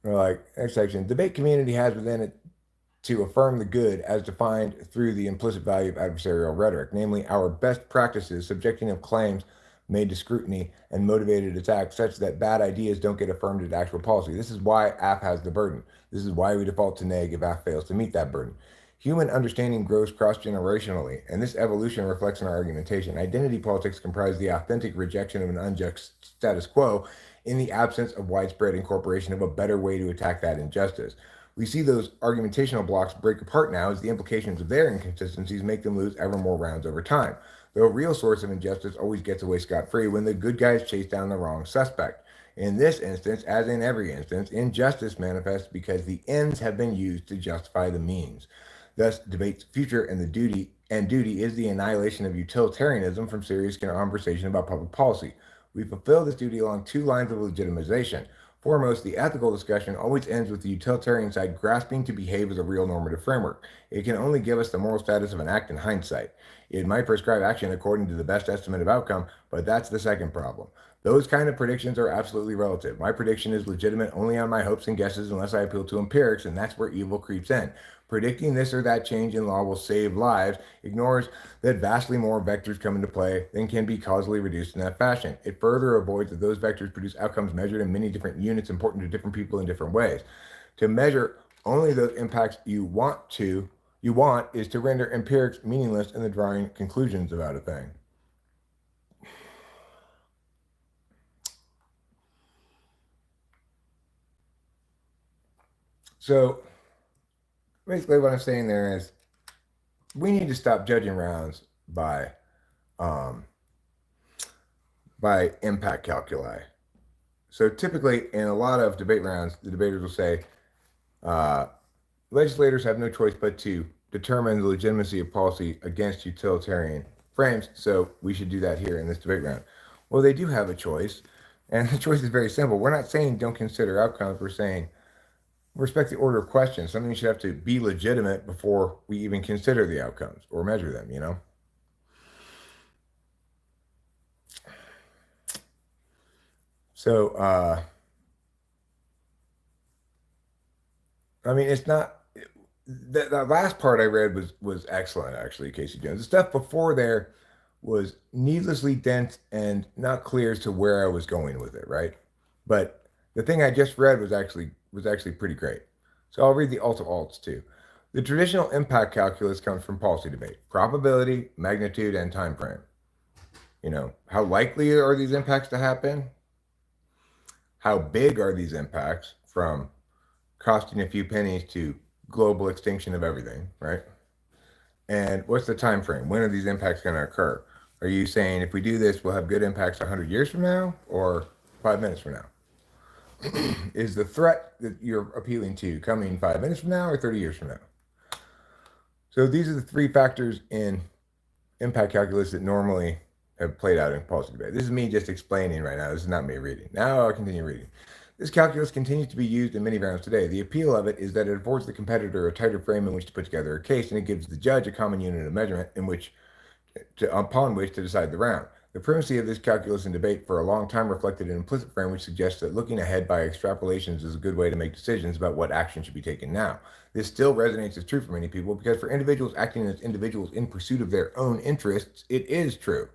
Or like, next section, debate community has within it to affirm the good as defined through the implicit value of adversarial rhetoric, namely our best practices subjecting of claims made to scrutiny and motivated attack such that bad ideas don't get affirmed into actual policy. This is why AF has the burden. This is why we default to neg if AF fails to meet that burden. Human understanding grows cross-generationally, and this evolution reflects in our argumentation. Identity politics comprise the authentic rejection of an unjust status quo in the absence of widespread incorporation of a better way to attack that injustice. We see those argumentational blocks break apart now as the implications of their inconsistencies make them lose ever more rounds over time. Though a real source of injustice always gets away scot-free when the good guys chase down the wrong suspect. In this instance, as in every instance, injustice manifests because the ends have been used to justify the means. Thus, debate's future and duty is the annihilation of utilitarianism from serious conversation about public policy. We fulfill this duty along two lines of legitimization. Foremost, the ethical discussion always ends with the utilitarian side grasping to behave as a real normative framework. It can only give us the moral status of an act in hindsight. It might prescribe action according to the best estimate of outcome, but that's the second problem. Those kind of predictions are absolutely relative. My prediction is legitimate only on my hopes and guesses unless I appeal to empirics, and that's where evil creeps in. Predicting this or that change in law will save lives ignores that vastly more vectors come into play than can be causally reduced in that fashion. It further avoids that those vectors produce outcomes measured in many different units important to different people in different ways. To measure only those impacts you want is to render empirics meaningless in the drawing conclusions about a thing. So basically what I'm saying there is we need to stop judging rounds by impact calculi. So typically in a lot of debate rounds, the debaters will say, legislators have no choice but to determine the legitimacy of policy against utilitarian frames, so we should do that here in this debate round. Well, they do have a choice, and the choice is very simple. We're not saying don't consider outcomes. We're saying respect the order of questions. Something should have to be legitimate before we even consider the outcomes or measure them, So, I mean, it's not, the last part I read was excellent, actually, Casey Jones. The stuff before there was needlessly dense and not clear as to where I was going with it, right? But the thing I just read was actually pretty great. So I'll read the alts too. The traditional impact calculus comes from policy debate, probability, magnitude, and time frame. How likely are these impacts to happen? How big are these impacts, from costing a few pennies to global extinction of everything, right? And what's the time frame? When are these impacts going to occur? Are you saying if we do this, we'll have good impacts 100 years from now or 5 minutes from now? Is the threat that you're appealing to coming 5 minutes from now or 30 years from now? So these are the three factors in impact calculus that normally have played out in policy debate. This is me just explaining right now. This is not me reading. Now I'll continue reading. This calculus continues to be used in many rounds today. The appeal of it is that it affords the competitor a tighter frame in which to put together a case, and it gives the judge a common unit of measurement upon which to decide the round. The primacy of this calculus in debate for a long time reflected an implicit frame which suggests that looking ahead by extrapolations is a good way to make decisions about what action should be taken now. This still resonates as true for many people because for individuals acting as individuals in pursuit of their own interests, it is true.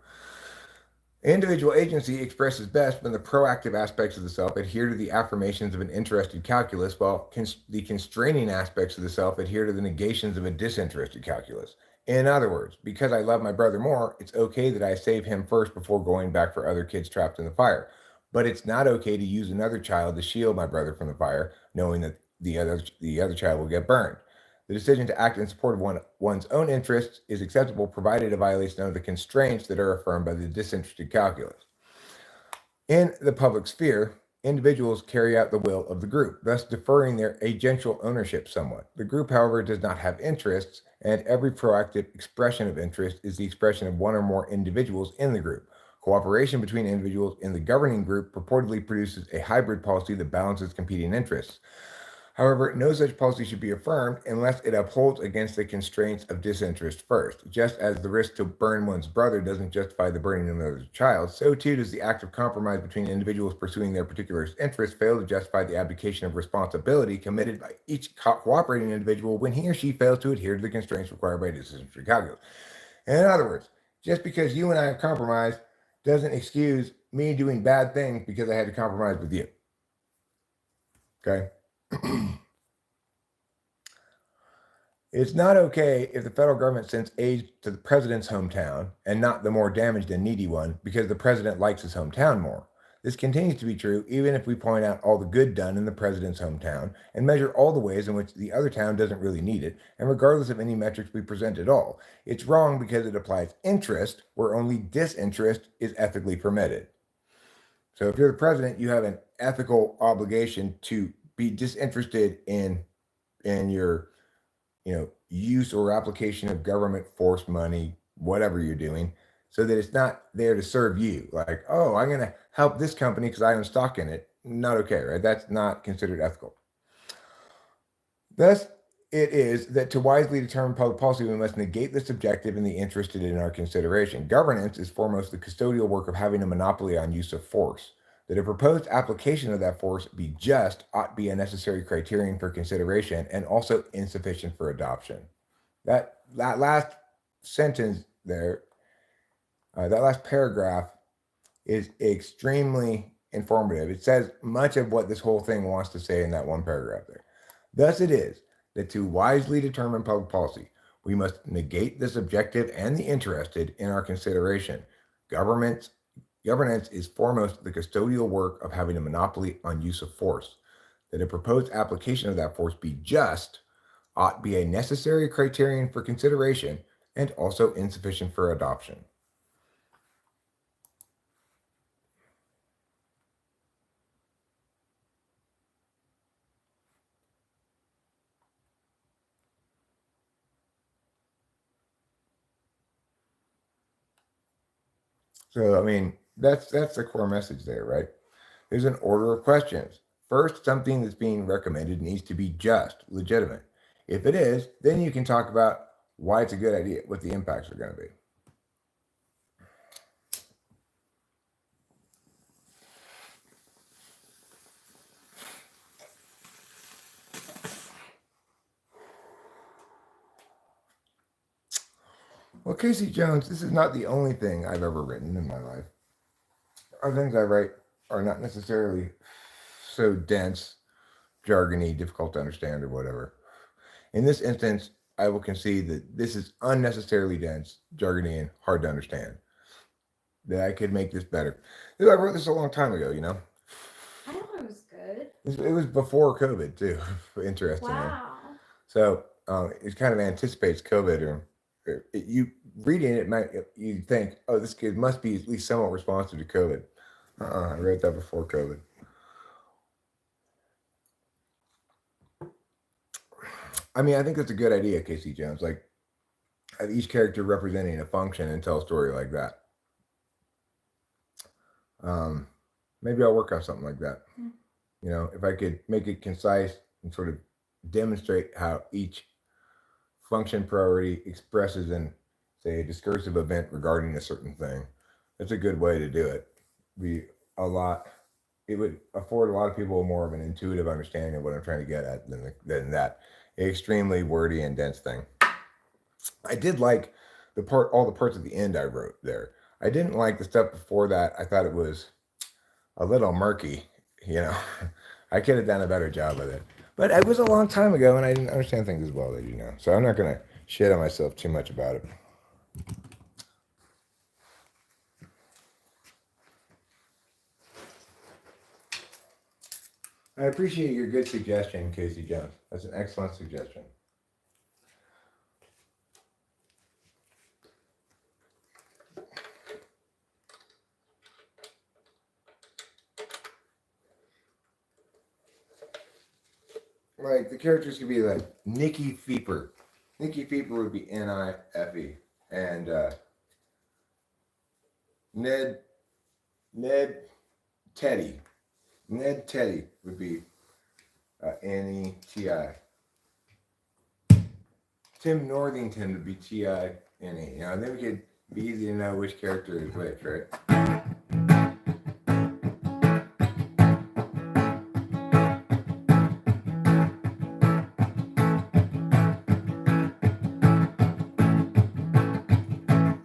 Individual agency expresses best when the proactive aspects of the self adhere to the affirmations of an interested calculus, while the constraining aspects of the self adhere to the negations of a disinterested calculus. In other words, because I love my brother more, it's okay that I save him first before going back for other kids trapped in the fire. But it's not okay to use another child to shield my brother from the fire, knowing that the other child will get burned. The decision to act in support of one's own interests is acceptable provided it violates none of the constraints that are affirmed by the disinterested calculus. In the public sphere, individuals carry out the will of the group, thus deferring their agential ownership somewhat. The group, however, does not have interests, and every proactive expression of interest is the expression of one or more individuals in the group. Cooperation between individuals in the governing group purportedly produces a hybrid policy that balances competing interests. However, no such policy should be affirmed unless it upholds against the constraints of disinterest first. Just as the risk to burn one's brother doesn't justify the burning of another child, so too does the act of compromise between individuals pursuing their particular interests fail to justify the abdication of responsibility committed by each cooperating individual when he or she fails to adhere to the constraints required by disinterest calculus. In other words, just because you and I have compromised doesn't excuse me doing bad things because I had to compromise with you. Okay? It's not okay if the federal government sends aid to the president's hometown and not the more damaged and needy one because the president likes his hometown more. This continues to be true even if we point out all the good done in the president's hometown and measure all the ways in which the other town doesn't really need it, and regardless of any metrics we present at all. It's wrong because it applies interest where only disinterest is ethically permitted. So if you're the president, you have an ethical obligation to be disinterested in your use or application of government force, money, whatever you're doing, so that it's not there to serve you. Like, oh, I'm going to help this company because I own stock in it. Not okay, right? That's not considered ethical. Thus, it is that to wisely determine public policy, we must negate the subjective and the interested in our consideration. Governance is foremost the custodial work of having a monopoly on use of force. That a proposed application of that force be just ought be a necessary criterion for consideration and also insufficient for adoption. That last sentence there, that last paragraph is extremely informative. It says much of what this whole thing wants to say in that one paragraph there. Thus it is that to wisely determine public policy, we must negate the subjective and the interested in our consideration. Governance is foremost the custodial work of having a monopoly on use of force. That a proposed application of that force be just ought be a necessary criterion for consideration and also insufficient for adoption. So, I mean, that's the core message there, right? There's an order of questions. First, something that's being recommended needs to be just, legitimate. If it is, then you can talk about why it's a good idea, what the impacts are going to be. Well, Casey Jones, this is not the only thing I've ever written in my life. Other things I write are not necessarily so dense, jargony, difficult to understand, or whatever. In this instance, I will concede that this is unnecessarily dense, jargony, and hard to understand. That I could make this better. I wrote this a long time ago, I thought it was good. It was before COVID, too, interestingly. Wow. So it kind of anticipates COVID, or you reading it, you think, oh, this kid must be at least somewhat responsive to COVID. I wrote that before COVID. I mean, I think that's a good idea, Casey Jones. Like, have each character representing a function and tell a story like that. Maybe I'll work on something like that. If I could make it concise and sort of demonstrate how each function priority expresses in, say, a discursive event regarding a certain thing. That's a good way to do it. It would afford a lot of people more of an intuitive understanding of what I'm trying to get at than that extremely wordy and dense thing. I did like all the parts at the end I wrote there. I didn't like the stuff before that. I thought it was a little murky, I could have done a better job with it. But it was a long time ago, and I didn't understand things as well as you know. So I'm not going to shit on myself too much about it. I appreciate your good suggestion, Casey Jones. That's an excellent suggestion. like the characters could be like Nikki Feeper. Nikki Feeper would be Nife, and Ned Teddy. Ned Teddy would be Neti. Tim Northington would be Tine. You know, then we could be easy to know which character is which, right?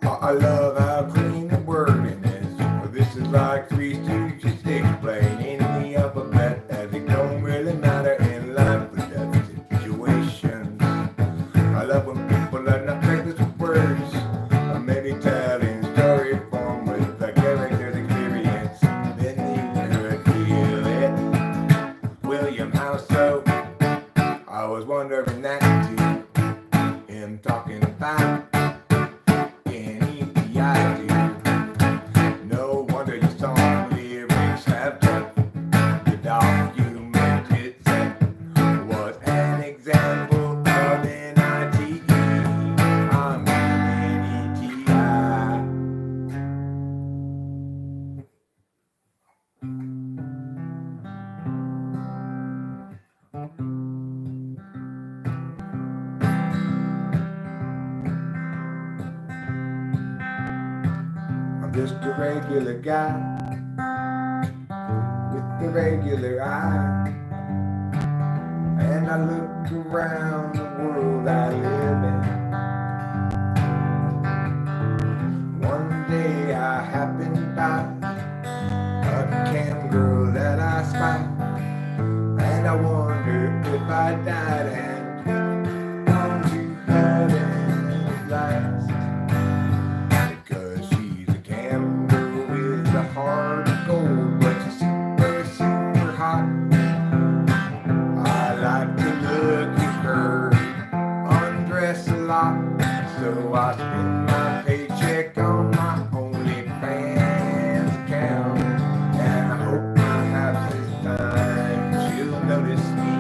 I love how clean the wording is. This is like Three Stooges explaining the alphabet as it don't really matter in life or death situations. I love when people are not reckless with words, or maybe telling story form with the character's experience. Then you could feel it. William House, so I was wondering that too. Him talking about no wonder your song lyrics have depth. The documented set was an example of NITE. I'm NETI. I'm just a regular guy with a regular eye, and I look around the world I live in. One day I happened by a cam girl that I spy, and I wonder if I died and gone to heaven at last. Because she's a cam girl with a heart of gold, but she's super, super hot. I like to look at her undress a lot, so I spend my paycheck on my OnlyFans account, and I hope perhaps this time she'll notice me.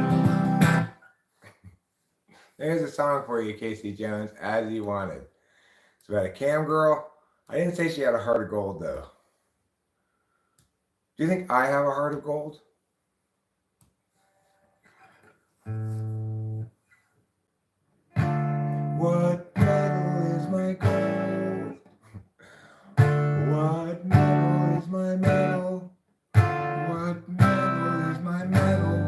There's a song for you, Casey Jones, As You Wanted. It's about a cam girl. I didn't say she had a heart of gold, though. Do you think I have a heart of gold? What metal is my gold? What metal is my metal? What metal is my metal?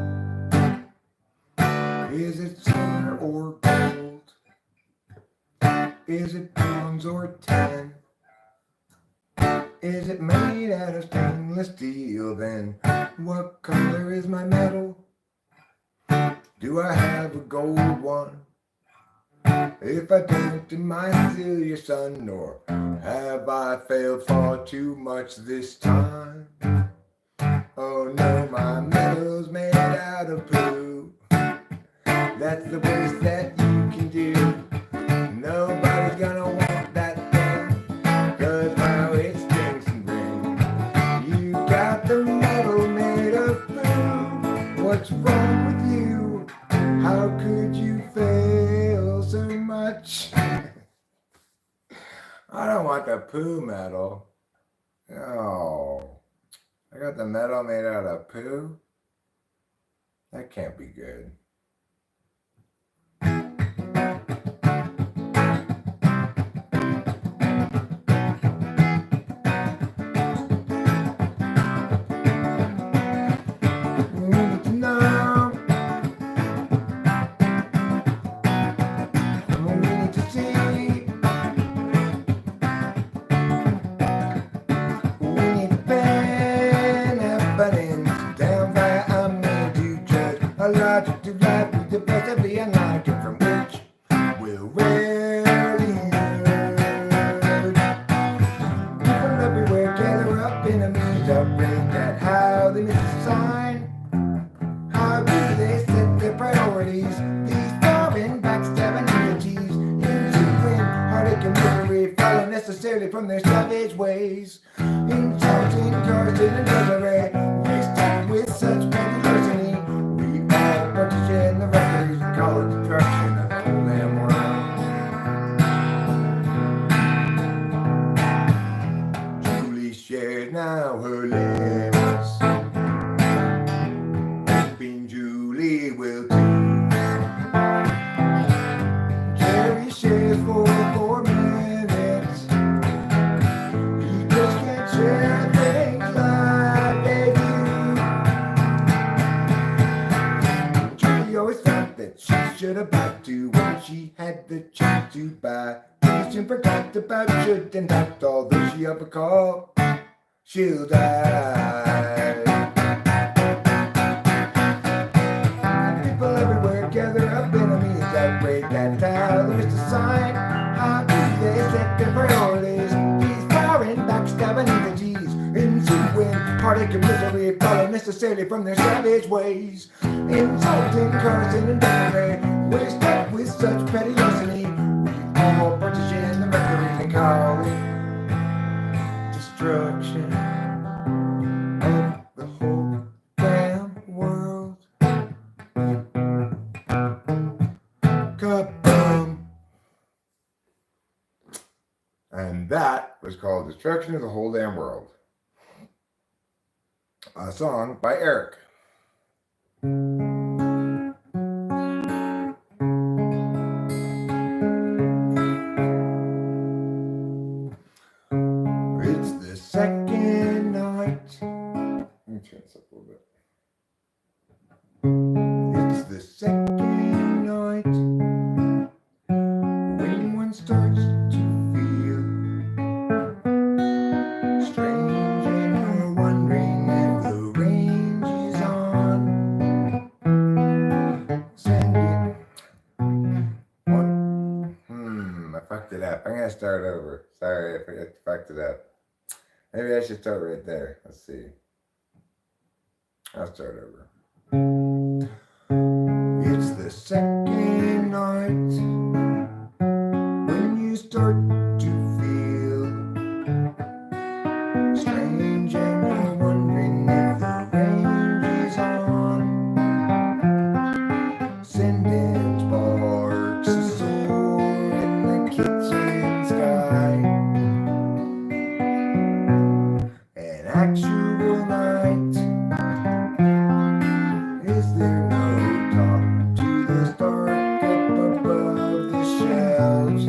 Is it silver or gold? Is it bronze or tin? Is it made out of stainless steel then? What color is my metal? Do I have a gold one? If I don't, am I still your son? Or have I failed far too much this time? Oh no, my metal's made out of poo. That's the worst that you can do. Nobody's gonna want that thing, 'cause now it stinks and rings. You got the metal made of poo. What's wrong with you? How could you fail so much? I don't want the poo metal. Oh, I got the metal made out of poo? That can't be good. From their savage ways, insulting, cursing, and misery, wasting with such petty larceny. We all partition for 4 minutes. You just can't share things like they do. Julie always felt that she should have bought to when she had the chance to buy. She forgot about shouldn't act, although she up a call, she'll die. People everywhere gather up, enemies outrage that town. There's a sign, how do they set their priorities? These foreign backstabbing entities, ensuing heartache and misery, follow necessarily from their savage ways. Insulting, cursing, and denigrate, we're stuck with such petty all partition the mercury, they call it destruction of the whole damn world. Kaboom! And that was called Destruction of the Whole Damn World. A song by Eric. It's the second night. Let me turn this up a little bit. It's the second night when one starts to feel strange and you're wondering if the range is on. Send it. I fucked it up. I'm gonna start over. Sorry, I fucked it up. Maybe I should start right there. Let's see. I'll start over. It's the second night when you start to feel strange and you're wondering if the range is on. Sending sparks of soar in the kitchen sky. An actual night. Is there no talk to the start up above the shelves?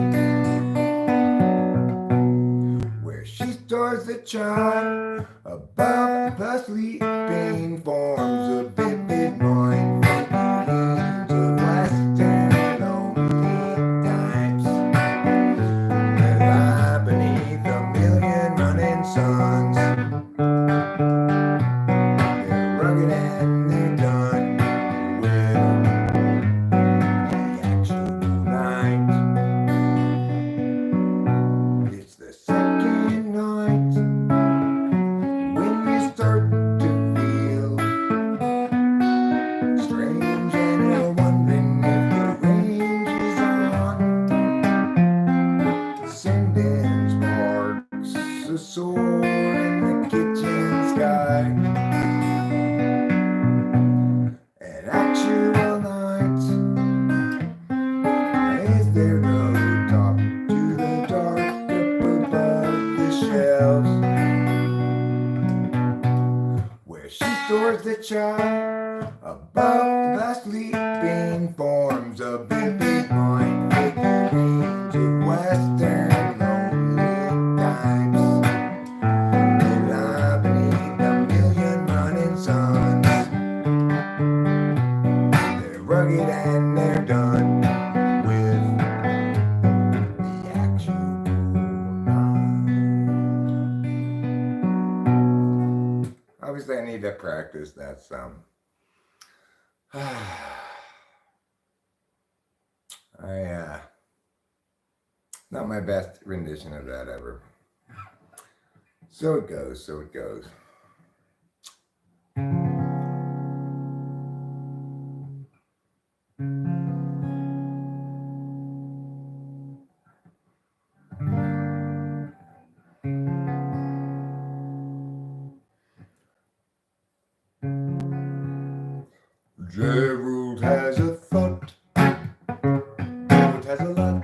Where she stores the chart above the sleeping forms of vivid mind figurines of Western lonely types. They lie beneath a million running suns. They're rugged and they're done with the actual night. It's the second night when you start to feel strange and you're wondering if the range is on. Sending sparks of soar in the kitchen sky. An actual night. Is there no top to the dark up above the shelves? Where she stores the chart above the sleeping forms of vivid mind figurines of Western lonely types. They lie beneath a million running suns. They're rugged and they're done with the actual night. Obviously, I need to practice that some. Not my best rendition of that ever. So it goes, so it goes. Gerald has a thought. Gerald has a lot.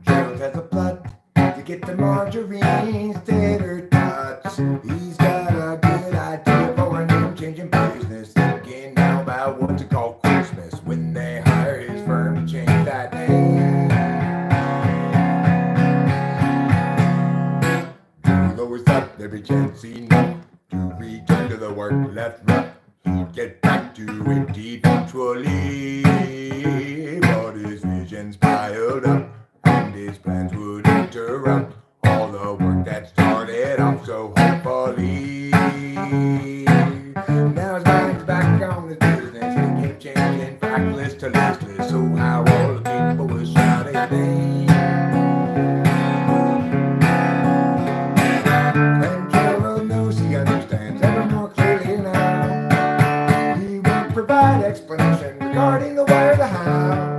Gerald has a plot to get the margarine tater tots. He's got a good idea for a name-changing business. Thinking now about what to call Christmas when they hire his firm to change that name. every chance he knew to return to the work left right. He'd get back to it eventually, but his visions piled up and his plans would interrupt all the work that started off so hopefully. Now his mind's back on his business, thinking of changing factless to listless. So how all the people will shout his name. And Gerald knows he understands ever more clearly now. He won't provide explanation regarding the where, the how.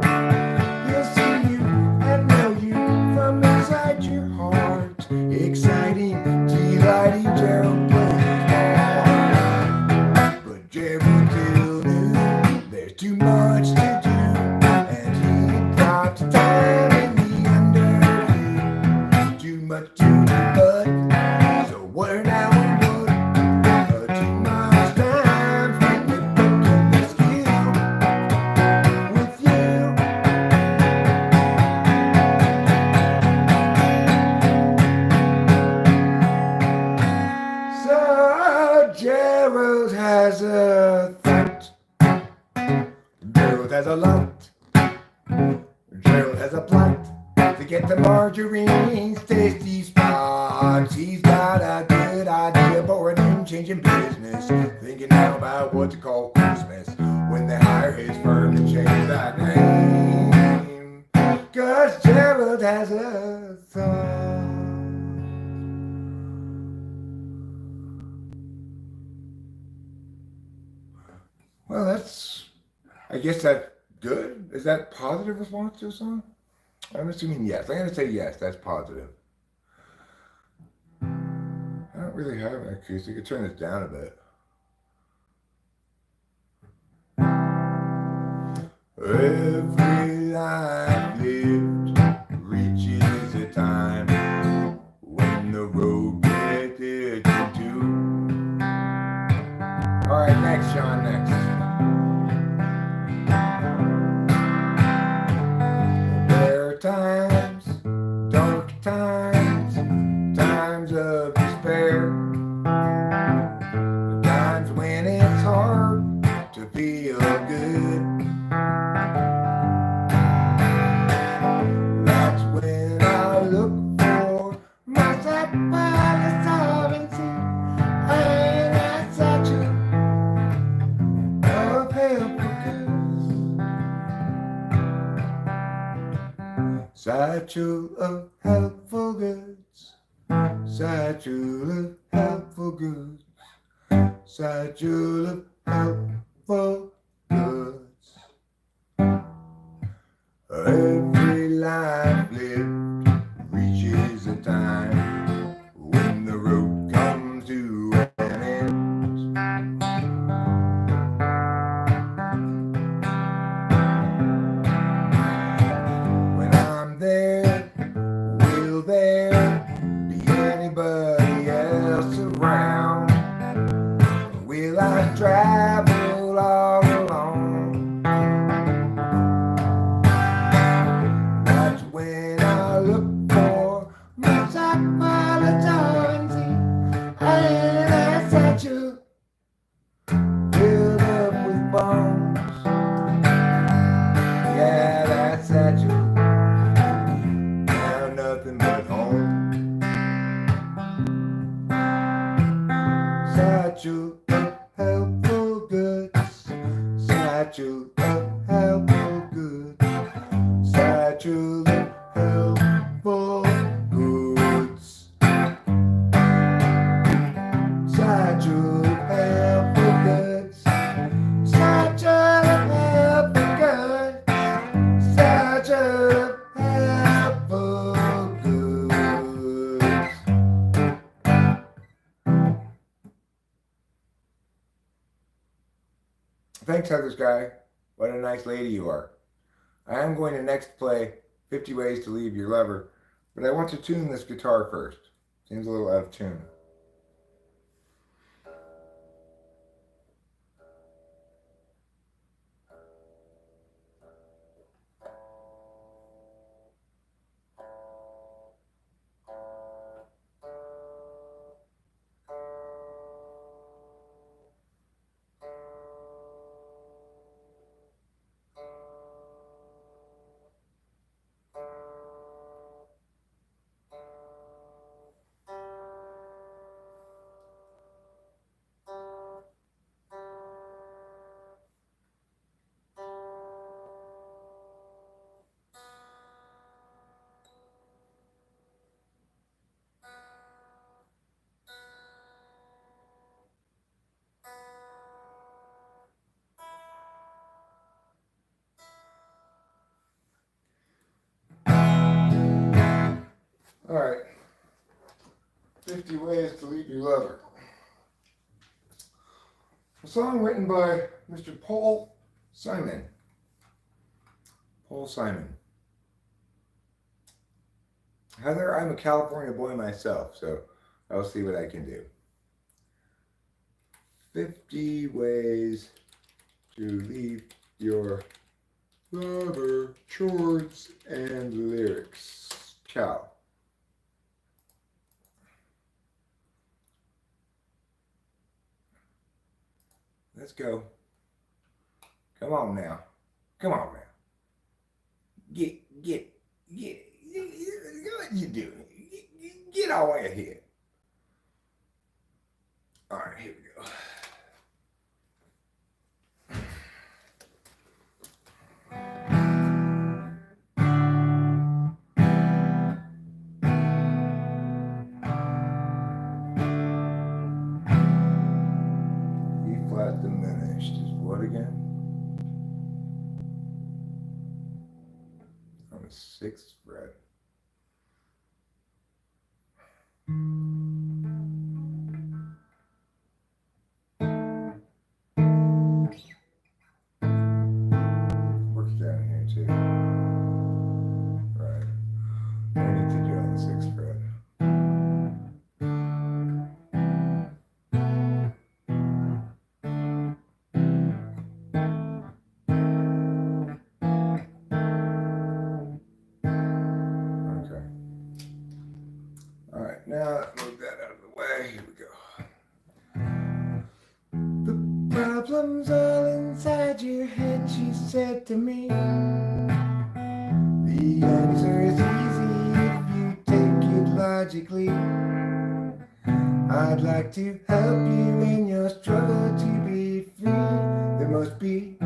He'll see you and know you from inside your heart. Exciting, delighting, Gerald plays hard. But Gerald still knew there's too much to do, and he got time in the underview. Too much to do, but so where now and what? Too much time spent perfecting the skill with you. So Gerald has a thought. Gerald has a lot. Gerald has a plot to get the margarine's tasty spots. He's got a good idea for an name-changing business. Thinking now about what to call Christmas when they hire his firm to change that name. 'Cause Gerald has a thought. Well, I guess that's good. Is that positive response to a song? I'm assuming yes. I'm going to say yes, that's positive. I don't really have an acoustic. I could turn this down a bit. Every life lived reaches a time when the road gets into. All right, next, Sean, next. There are times, dark times, times of despair, times when it's hard to feel good. That's when I look for my sacrifice sovereignty and that statue of helpful goods. Satchel of helpful goods. Satchel of helpful goods. Satchel of helpful goods. Every life lived reaches a time when the road comes to an end. When I'm there, will there be anybody else around? Or will I travel all alone? That's when I look for my psychology and I satchel filled up with bones. Yeah, that satchel now nothing but home. Satchel of helpful goods. Satchel of helpful goods. Satchel of helpful goods. Satchel of helpful goods. Satchel of helpful goods. Satchel of helpful goods. Thanks, Heather's guy. What a nice lady you are. I am going to next play 50 Ways to Leave Your Lover, but I want to tune this guitar first. Seems a little out of tune. All right. 50 Ways to Leave Your Lover. A song written by Mr. Paul Simon. Paul Simon. Heather, I'm a California boy myself, so I'll see what I can do. 50 Ways to Leave Your Lover. Chords and lyrics. Ciao. Let's go. Come on now. Come on now. Get, what you doing? Get all the way ahead. All right, here we go. E flat diminished is what again? On the 6th fret. Works down here too. Right. I need to do it on the 6th fret. Okay. All right, now move that out of the way. Here we go. The problem's all inside your head, she said to me. The answer is easy if you take it logically. I'd like to help you in your struggle to be free. There must be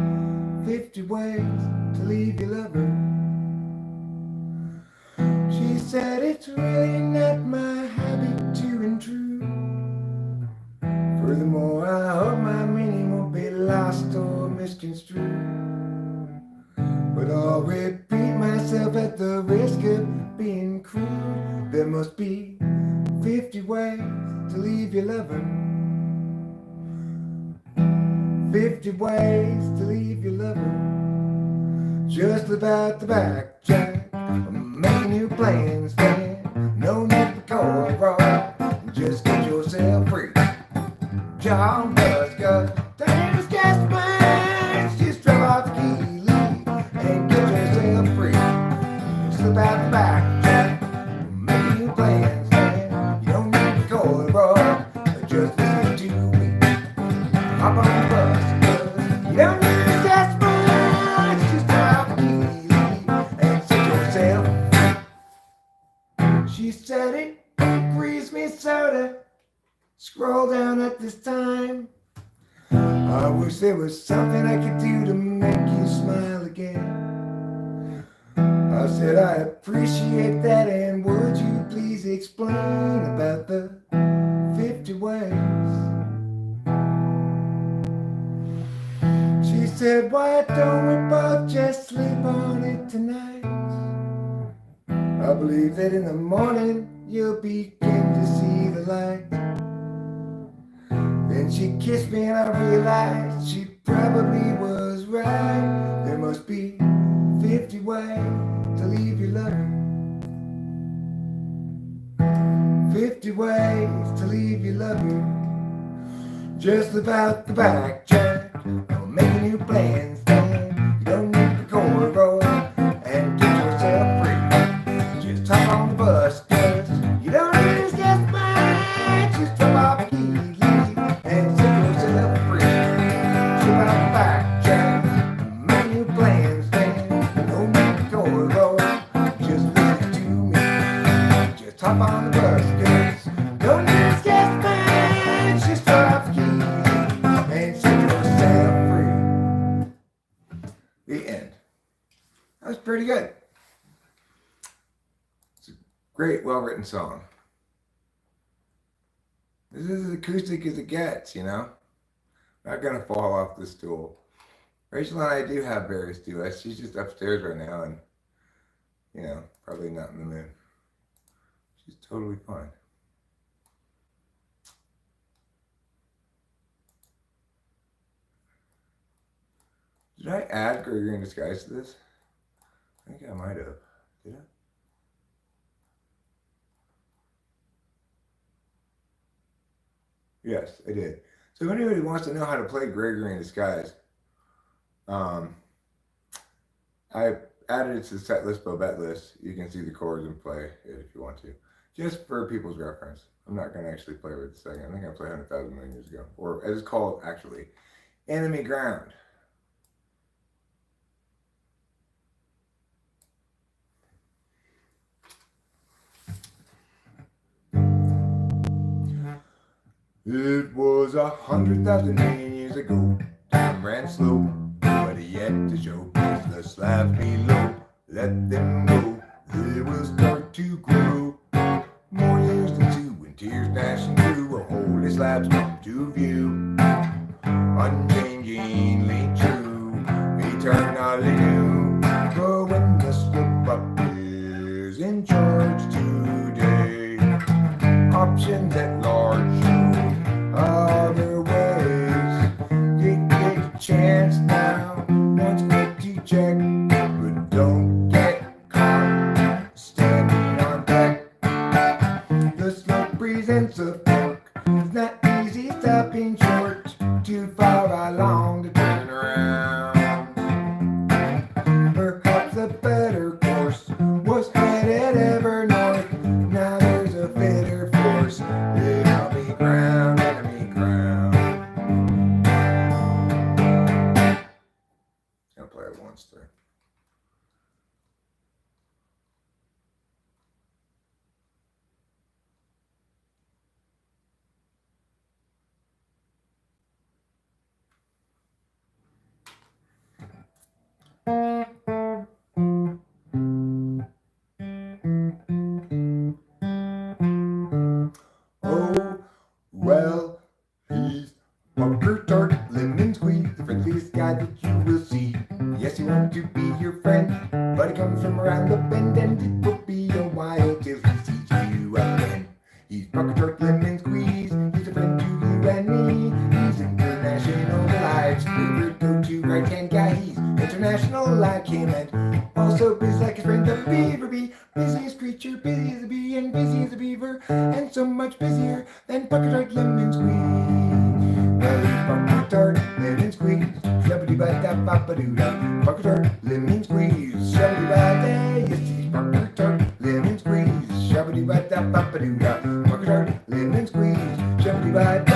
50 ways to leave your lover. She said it's really not my habit to intrude. Furthermore, I hope my meaning won't be lost or misconstrued. But I'll repeat myself at the risk of being crude. There must be 50 ways to leave your lover. 50 ways to leave your lover. Just about the back, Jack. I'm making new plans, man. No need for cold wrong. Just get yourself free. John was good. Don't just gas plans. Just drop off the key, leave, and get yourself free. Slip out the back, Jack. I'm making new plans, man. You don't need to go wrong. Just listen to me. Hop on the bus, cause you don't need to gas plans. Just drop off the key, leave, and set yourself free. She said it breeze me soda. Scroll down at this time. I wish there was something I could do to make you smile again. I said I appreciate that, and would you please explain about the 50 ways? She said, why don't we both just sleep on it tonight? I believe that in the morning you'll begin to see the light. Then she kissed me and I realized she probably was right. There must be 50 ways to leave your lover. 50 ways to leave your lover. Just about the back, Jack. I'm making new plans, Dan. You don't need to go a road and get yourself free. Just hop on the bus, cause you don't need to get mine. Just drop off the key. And set yourself free. Trip out the back, Jack. Make new plans, man. No need to go alone. Just listen to me. Just hop on the bus, cause don't need to get mad. Just drop the key and set yourself free. The end. That was pretty good. It's a great, well-written song. This is as acoustic as it gets, you know? Not gonna fall off the stool. Rachel and I do have various duets. She's just upstairs right now and, you know, probably not in the mood. She's totally fine. Did I add Gregory in disguise to this? I think I might have. Did I? Yes, I did. So if anybody wants to know how to play Gregory in disguise, I added it to the set list, Bobette list. You can see the chords and play it if you want to. Just for people's reference. I'm not going to actually play with it a second. I think I played 100,000 million years ago. Or as it's called, actually, Enemy Ground. It was 100,000 million years ago. Time ran slow, but yet to show the slabs below. Let them go, they will start to grow. More years than two, and tears dashing through. A holy slabs come to view. Unchangingly true, eternally new. But when the slip up is in charge today, options at large show other ways. You take a chance now, once quick to check, but don't get caught standing on deck. The slope presents a fork, it's not easy stopping short, too far along to turn around. Perhaps a better course was headed ever north. Now there's a fitter force, enemy ground, enemy ground. I'll play it once there. Oh, well, he's Bunker Tart, Lemon Squeeze, the friendliest guy that you will see. Yes, he wants to be your friend, but he comes from around the bend, and it will be a while till he sees you again. He's Bunker Tart, Lemon Squeeze, he's a friend to you and me. He's international life's favorite go-to right-hand guy. He's international like him, and also busy like his friend the beaver bee. Busiest creature, busy as a bee, and busy as a beaver, and so much busier than Bunker Tart, Lemon Squeeze. Well, he's Bunker Tart, Lemon Squeeze, shabba-dee-ba-da-ba-ba-doo-da. Bunker Tart, Lemon Squeeze, shabba-dee-ba-da. Yes, he's Bunker Tart, Lemon Squeeze, shabba-dee-ba-da-ba-ba-doo-da. Bunker Tart, Lemon Squeeze, shabba-dee-ba-da.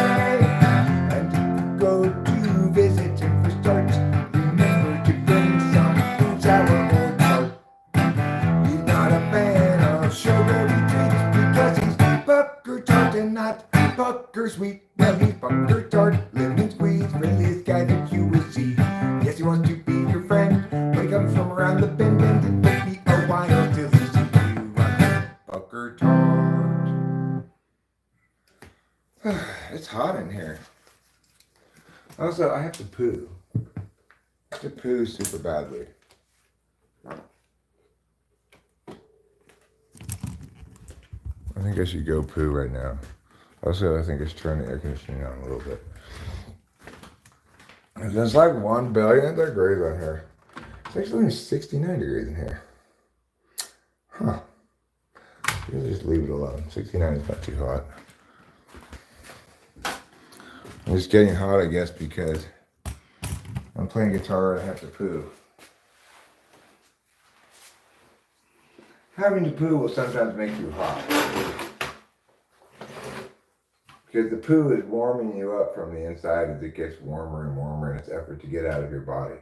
And if you go to visit him for starts, remember to bring some fruit sour or tart. He's not a fan of sugary drinks because he's Bunker Tart and not Bunker Sweet. Well, he's Bunker Tart, Lemon Squeeze, friendliest guy that you will see. Yes, he wants to be your friend, but he comes from around the bend, and it will be a while till he sees you again. Bunker Tart. It's hot in here. Also, I have to poo. I have to poo super badly. I think I should go poo right now. Also, I think I should turn the air conditioning on a little bit. It's like 1 billion degrees in here. It's actually only 69 degrees in here. Huh. You'll just leave it alone. 69 is not too hot. It's getting hot, I guess, because I'm playing guitar and I have to poo. Having to poo will sometimes make you hot. Because the poo is warming you up from the inside as it gets warmer and warmer in its effort to get out of your body.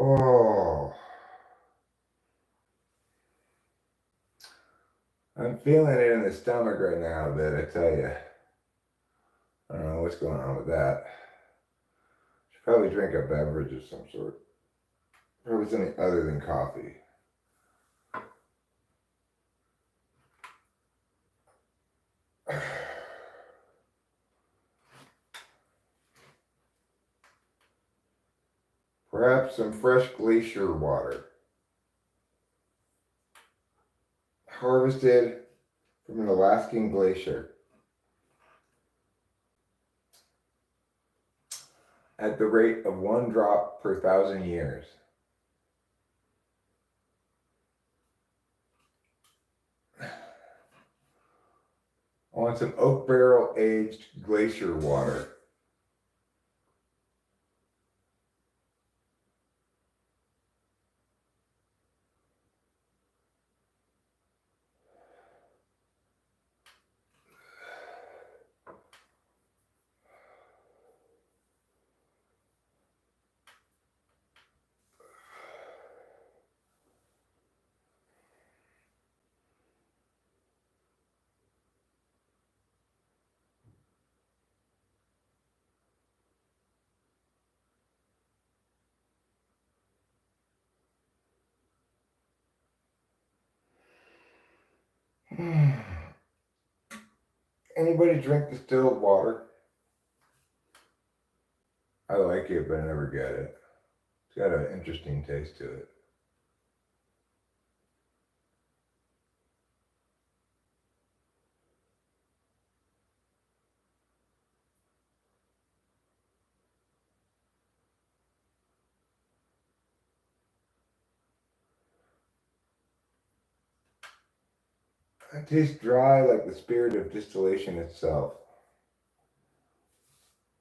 Oh, I'm feeling it in the stomach right now, but I tell you, I don't know know what's going on with that. Should probably drink a beverage of some sort. Probably something other than coffee. Perhaps some fresh glacier water. Harvested from an Alaskan glacier. At the rate of 1 drop per 1,000 years. I want some oak barrel aged glacier water. Anybody drink distilled water? I like it, but I never get it. It's got an interesting taste to it. It tastes dry like the spirit of distillation itself.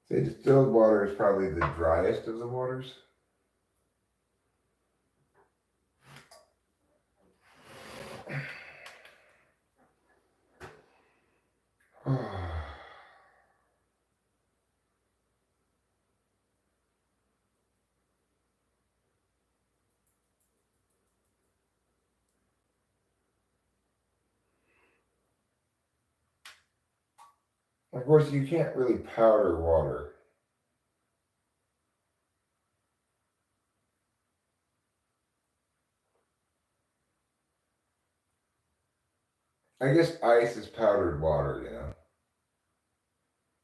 Say distilled water is probably the driest of the waters. Of course, you can't really powder water. I guess ice is powdered water, you know,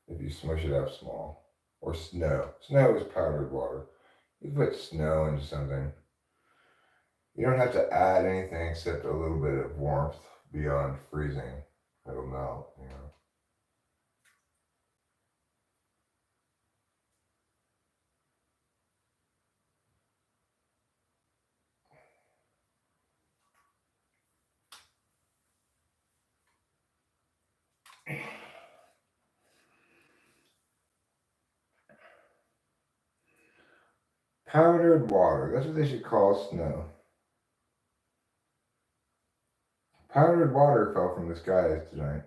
if you smush it up small. Or snow. Snow is powdered water. You can put snow into something. You don't have to add anything except a little bit of warmth beyond freezing. It'll melt, you know. Powdered water. That's what they should call snow. Powdered water fell from the skies tonight.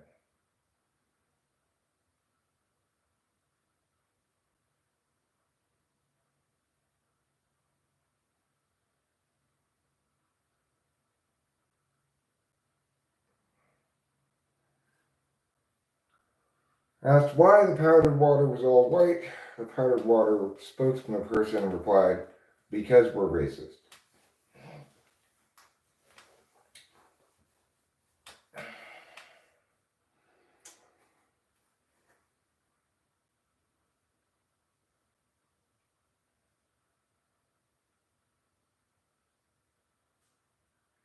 Asked why the powdered water was all white, the powdered water spokesperson replied, because we're racist.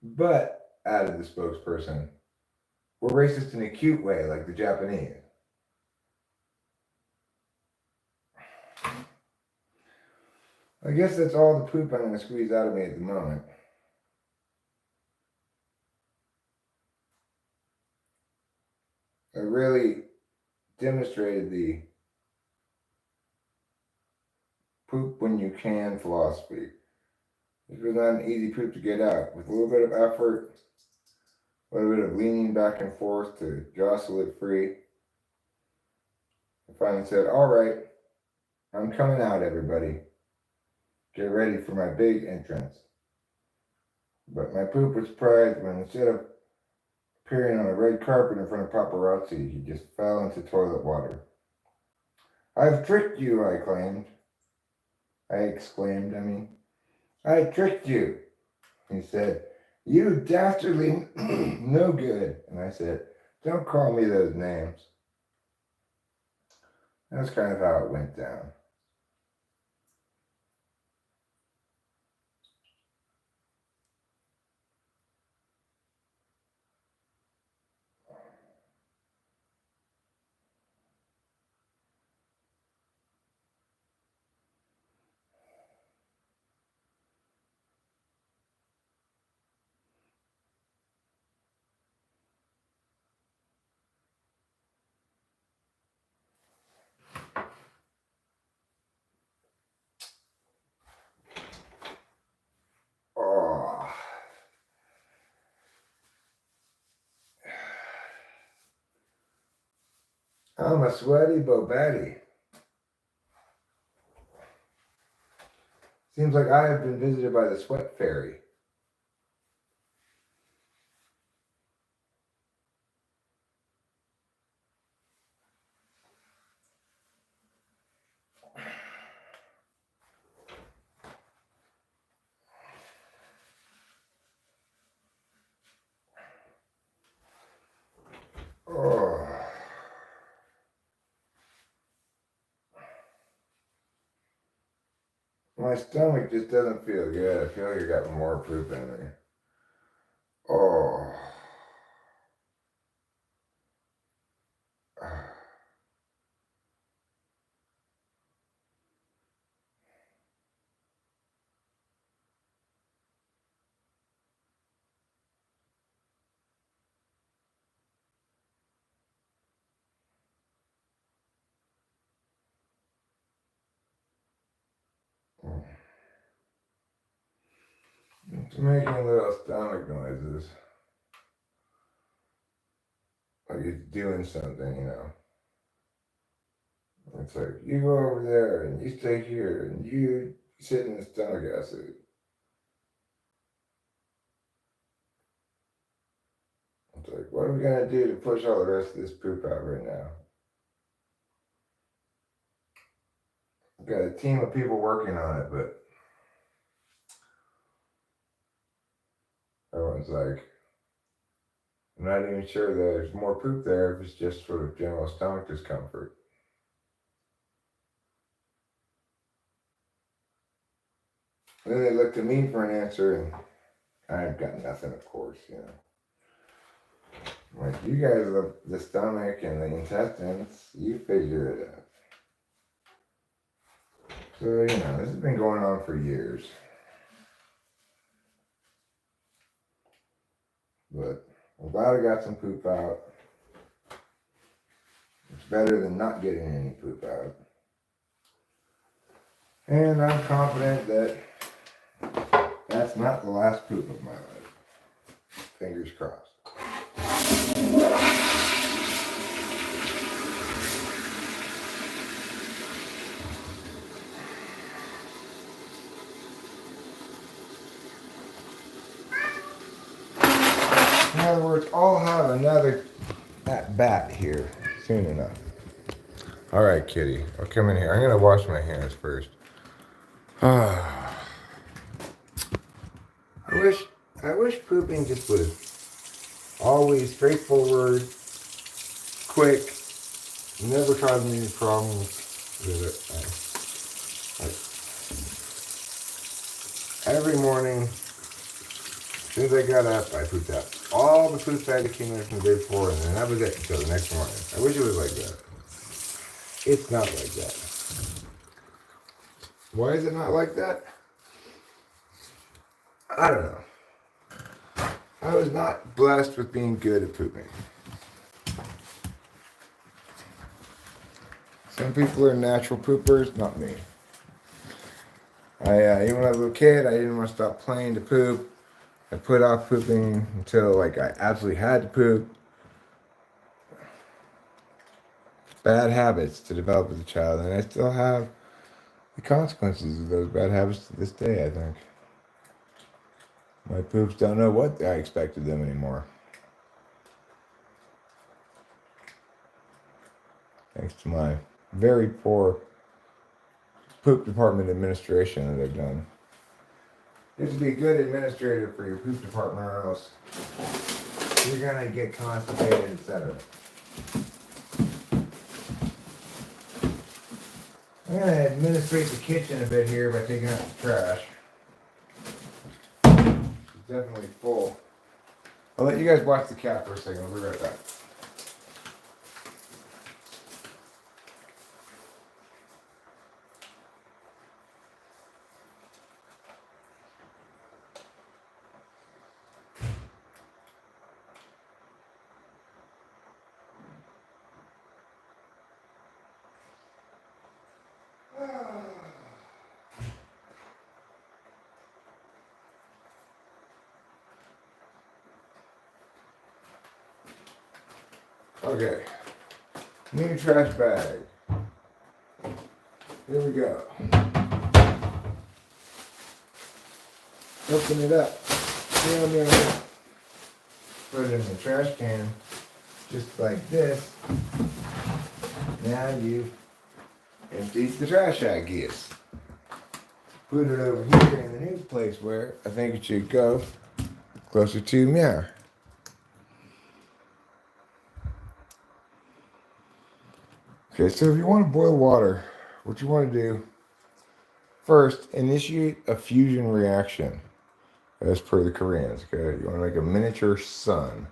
But, added the spokesperson, we're racist in a cute way, like the Japanese. I guess that's all the poop I'm going to squeeze out of me at the moment. I really demonstrated the poop when you can philosophy. This was not an easy poop to get out. With a little bit of effort, a little bit of leaning back and forth to jostle it free, I finally said, all right, I'm coming out, everybody. Get ready for my big entrance. But my poop was surprised when instead of appearing on a red carpet in front of paparazzi, he just fell into toilet water. I've tricked you, I claimed. I exclaimed, I tricked you. He said, you dastardly no good. And I said, don't call me those names. That's kind of how it went down. Oh. I'm a sweaty Bobatti. Seems like I have been visited by the sweat fairy. Oh. My stomach just doesn't feel good. I feel like I got more poop in me. Oh. It's making little stomach noises. Like it's doing something, you know. It's like, you go over there and you stay here and you sit in the stomach acid. It's like, what are we going to do to push all the rest of this poop out right now? I've got a team of people working on it, but everyone's like, I'm not even sure that there's more poop there if it's just sort of general stomach discomfort. And then they look to me for an answer, and I've got nothing, of course, you know. Like, you guys, the stomach and the intestines, you figure it out. So, you know, this has been going on for years. But I'm glad I got some poop out. It's better than not getting any poop out. And I'm confident that that's not the last poop of my life. Fingers crossed. In other words, I'll have another at bat here soon enough. All right, kitty, I'll come in here. I'm gonna wash my hands first. I wish pooping just was always straightforward, quick, never causing any problems with it. Every morning, as soon as I got up, I pooped out all the poop that accumulated from the day before, and then that was it until the next morning. I wish it was like that. It's not like that. Why is it not like that? I don't know. I was not blessed with being good at pooping. Some people are natural poopers, not me. Even when I was a little kid, I didn't want to stop playing to poop. I put off pooping until I absolutely had to poop. Bad habits to develop as a child, and I still have the consequences of those bad habits to this day, I think. My poops don't know what I expected them anymore. Thanks to my very poor poop department administration that they've done. You have to be a good administrator for your poop department, or else you're gonna get constipated, etc. I'm gonna administrate the kitchen a bit here by taking out the trash. It's definitely full. I'll let you guys watch the cat for a second. I'll be right back. Okay, new trash bag. Here we go. Open it up. Put it in the trash can, just like this. Now you empty the trash, I guess. Put it over here in the new place where I think it should go, closer to meow. Okay, so if you want to boil water, what you want to do, first, initiate a fusion reaction, as per the Koreans, okay? You want to make a miniature sun.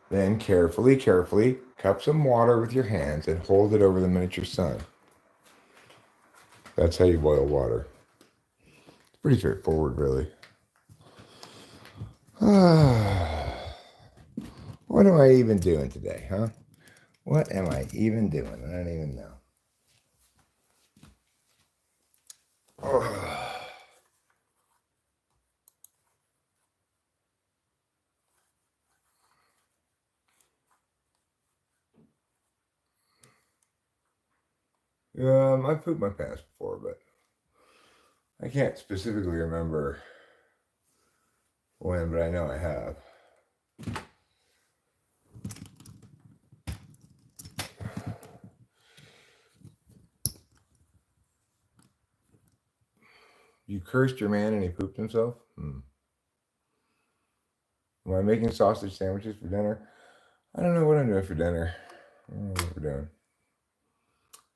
Then carefully, cup some water with your hands and hold it over the miniature sun. That's how you boil water. It's pretty straightforward, really. What am I even doing today, huh? What am I even doing? I don't even know. I've pooped my pants before, but I can't specifically remember when, but I know I have. You cursed your man and he pooped himself? Am I making sausage sandwiches for dinner? I don't know what I'm doing for dinner. I don't know what we're doing.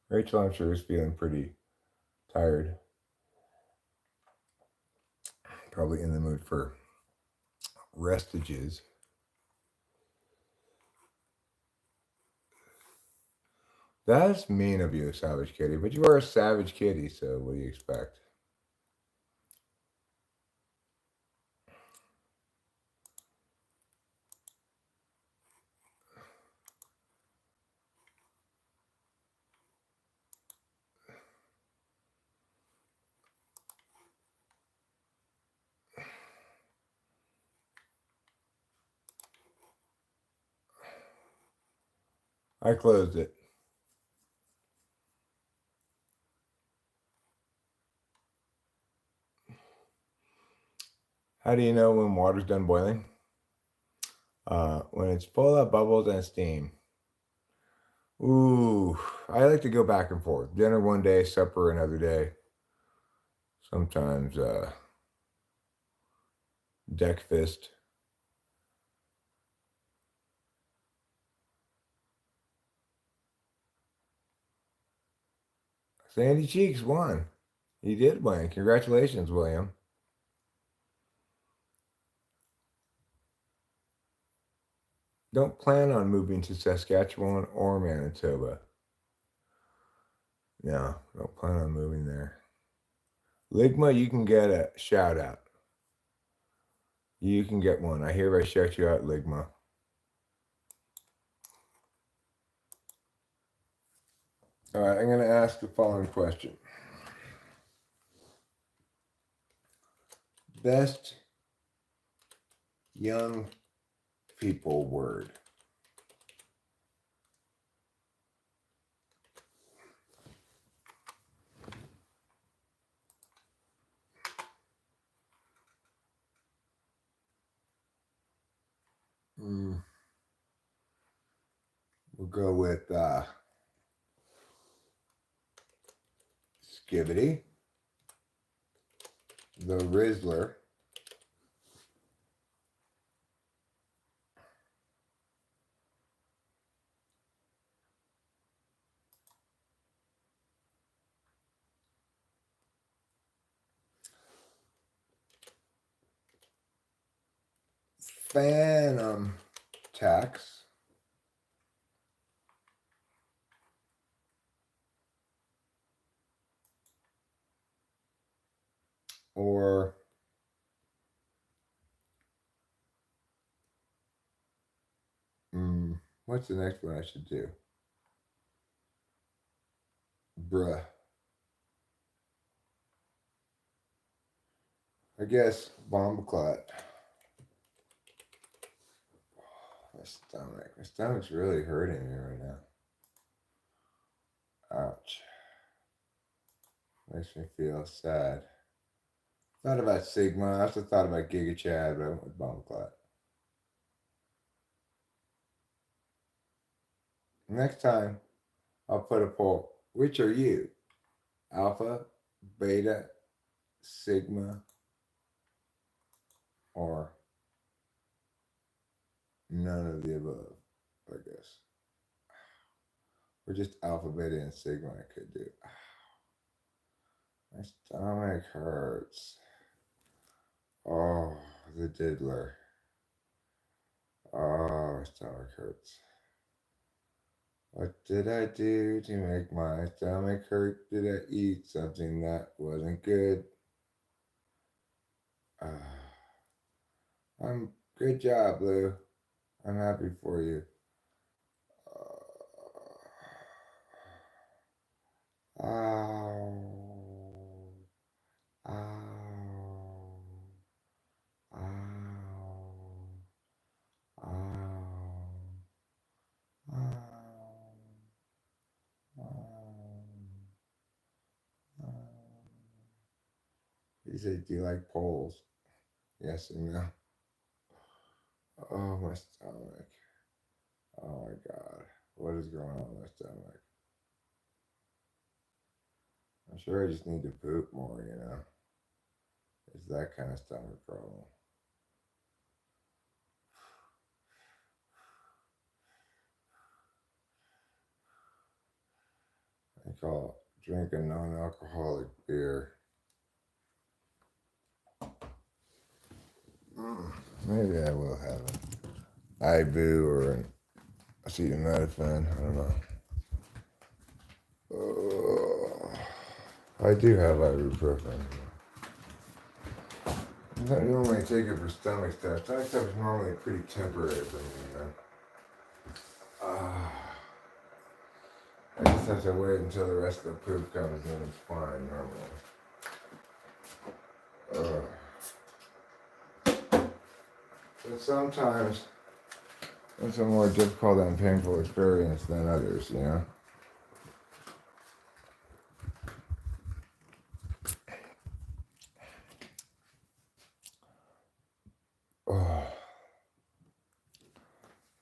Rachel, I'm sure, is feeling pretty tired. Probably in the mood for restages. That's mean of you, Savage Kitty. But you are a savage kitty, so what do you expect? I closed it. How do you know when water's done boiling? When it's full of bubbles and steam. Ooh, I like to go back and forth. Dinner one day, supper another day. Sometimes deck fist. Sandy Cheeks won. He did win. Congratulations, William. Don't plan on moving to Saskatchewan or Manitoba. No, don't plan on moving there. Ligma, you can get a shout out. You can get one. I hereby shout you out, Ligma. All right, I'm going to ask the following question. Best young people word. We'll go with Skibbity, the Rizzler, Phantom Tax, or what's the next one I should do? Bruh. I guess Bombclat. My stomach. My stomach's really hurting me right now. Ouch. Makes me feel sad. Thought about Sigma. I also thought about Giga Chad, but I went with Bombclat. Next time, I'll put a poll. Which are you? Alpha, Beta, Sigma, or none of the above, I guess. Or just Alpha, Beta, and Sigma I could do. My stomach hurts. Oh, the diddler. Oh, my stomach hurts. What did I do to make my stomach hurt? Did I eat something that wasn't good? Good job, Lou. I'm happy for you. Ow. Ow. Ow. Ow. He said, do you like polls? Yes and no. Oh, my stomach. Oh my God. What is going on with my stomach? I'm sure I just need to poop more, you know? It's that kind of stomach problem. I call drink a non-alcoholic beer. Maybe I will have an Ibu or an acetaminophen. I don't know. I do have ibuprofen. I don't normally take it for stomach stuff. Stomach stuff is normally pretty temporary for me, you know. I just have to wait until the rest of the poop comes in. It's fine normally. But sometimes it's a more difficult and painful experience than others, you know.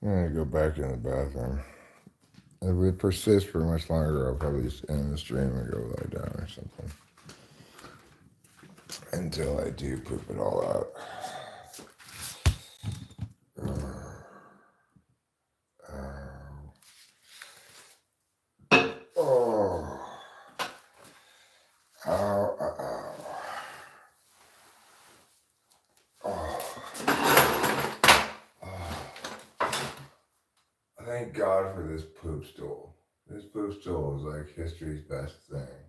I'm gonna go back in the bathroom. If we persist for much longer, I'll probably just end the stream and go lie down or something. Until I do poop it all out. Thank God for this poop stool. This poop stool is like history's best thing.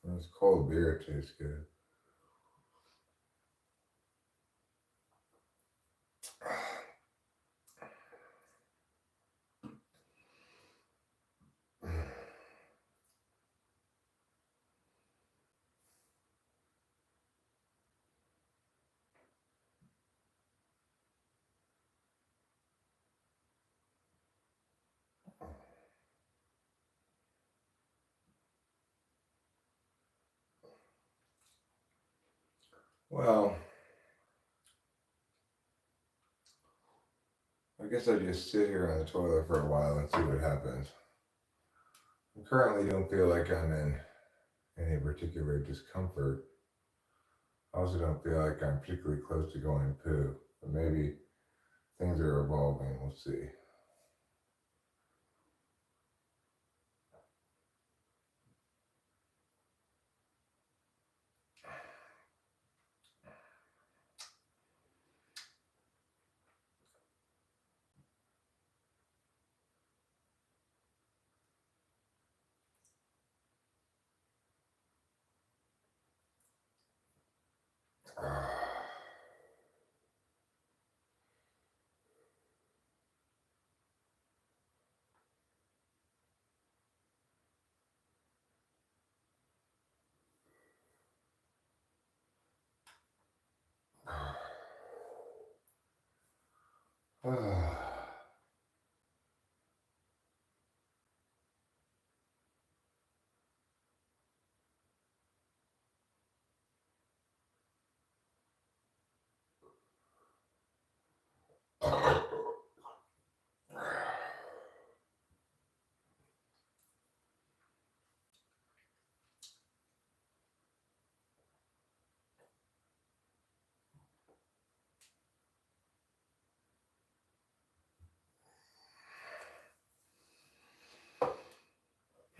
This cold beer tastes good. Well, I guess I just sit here on the toilet for a while and see what happens. I currently don't feel like I'm in any particular discomfort. I also don't feel like I'm particularly close to going poo, but maybe things are evolving. We'll see.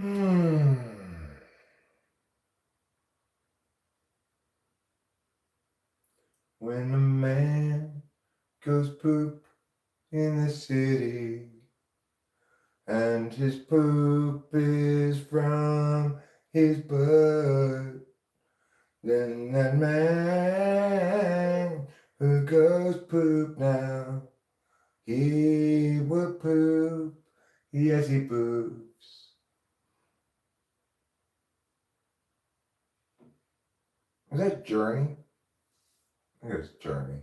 Hmm. When a man goes poop in the city, and his poop is from his butt, then that man who goes poop now, he will poop, yes he poops. Is that Journey? I think it's Journey.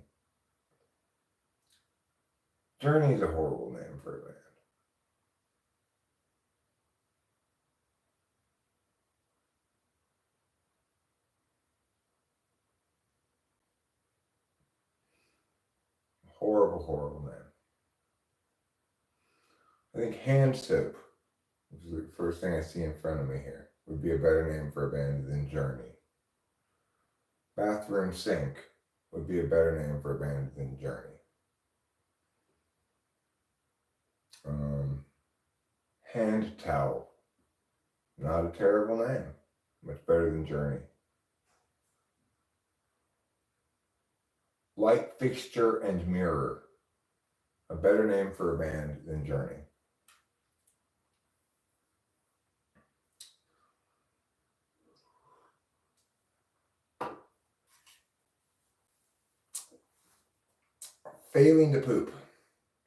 Journey is a horrible name for a band. Horrible, horrible name. I think Hand Soap, which is the first thing I see in front of me here, would be a better name for a band than Journey. Bathroom Sink would be a better name for a band than Journey. Hand Towel, not a terrible name, much better than Journey. Light Fixture and Mirror, a better name for a band than Journey. Failing to Poop,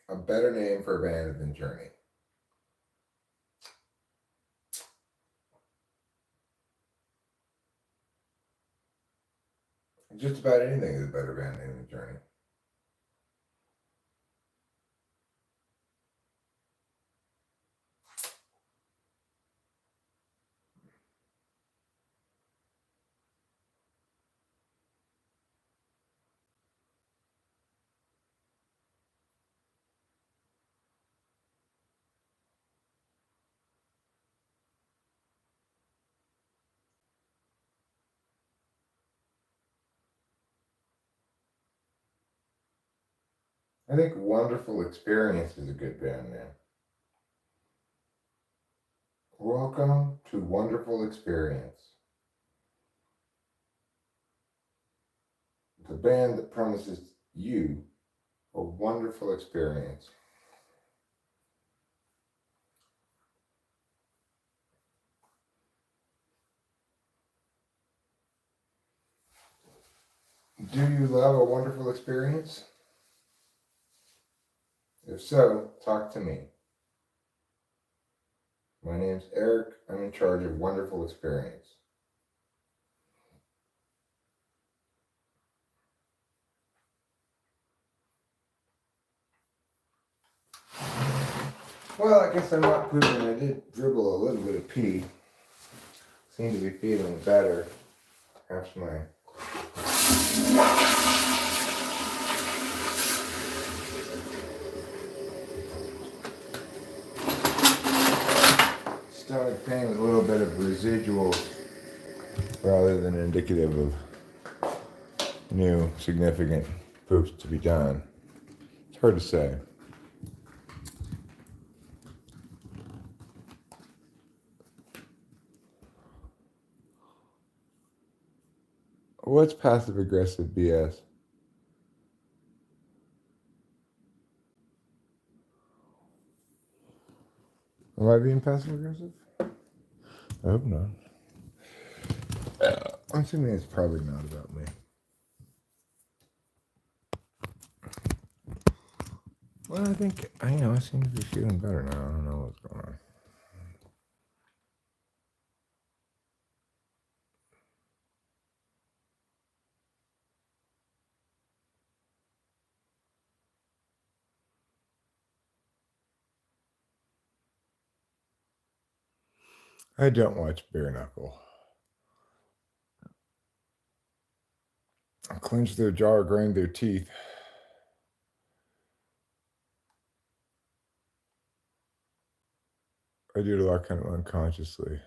a better name for a band than Journey. Just about anything is a better band name than Journey. I think Wonderful Experience is a good band name. Welcome to Wonderful Experience. It's a band that promises you a wonderful experience. Do you love a wonderful experience? If so, talk to me. My name's Eric. I'm in charge of Wonderful Experience. Well, I guess I'm not pooping. I did dribble a little bit of pee. Seem to be feeling better. Perhaps my Stomach pain with a little bit of residual rather than indicative of new significant poops to be done. It's hard to say. What's passive aggressive BS? Am I being passive aggressive? I hope not. I'm assuming it's probably not about me. Well, I think I seem to be feeling better now. I don't know what's going on. I don't watch bare knuckle. Clench their jaw or grind their teeth. I do it a lot kind of unconsciously.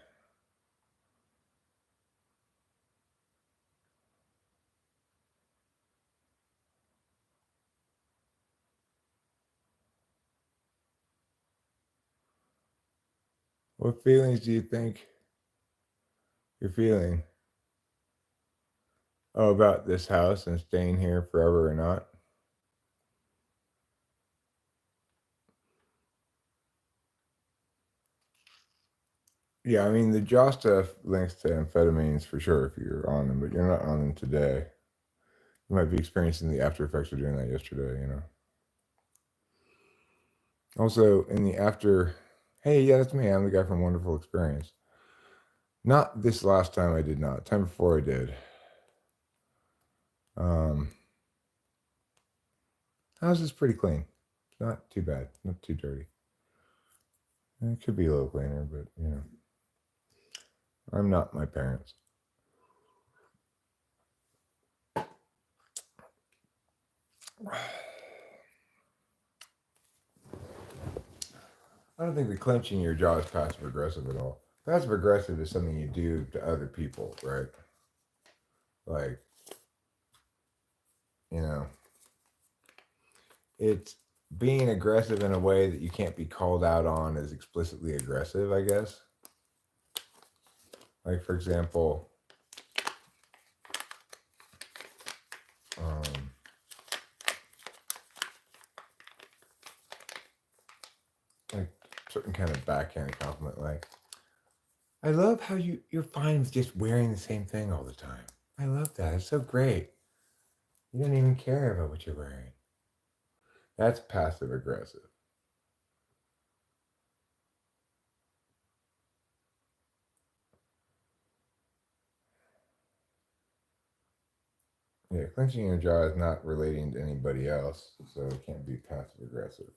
What feelings do you think you're feeling? Oh, about this house and staying here forever or not? Yeah, I mean, the jaw stuff links to amphetamines for sure if you're on them, but you're not on them today. You might be experiencing the after effects of doing that yesterday, Also, in the after, hey, yeah, that's me. I'm the guy from Wonderful Experience. Not this last time I did not. Time before I did. House is pretty clean. Not too bad. Not too dirty. It could be a little cleaner, but I'm not my parents. I don't think the clenching your jaw is passive aggressive at all. Passive aggressive is something you do to other people, right? Like, it's being aggressive in a way that you can't be called out on as explicitly aggressive, I guess. Like, for example, like certain kind of backhand compliment, like, I love how you're fine with just wearing the same thing all the time. I love that. It's so great. You don't even care about what you're wearing. That's passive aggressive. Yeah, clenching your jaw is not relating to anybody else, so it can't be passive aggressive.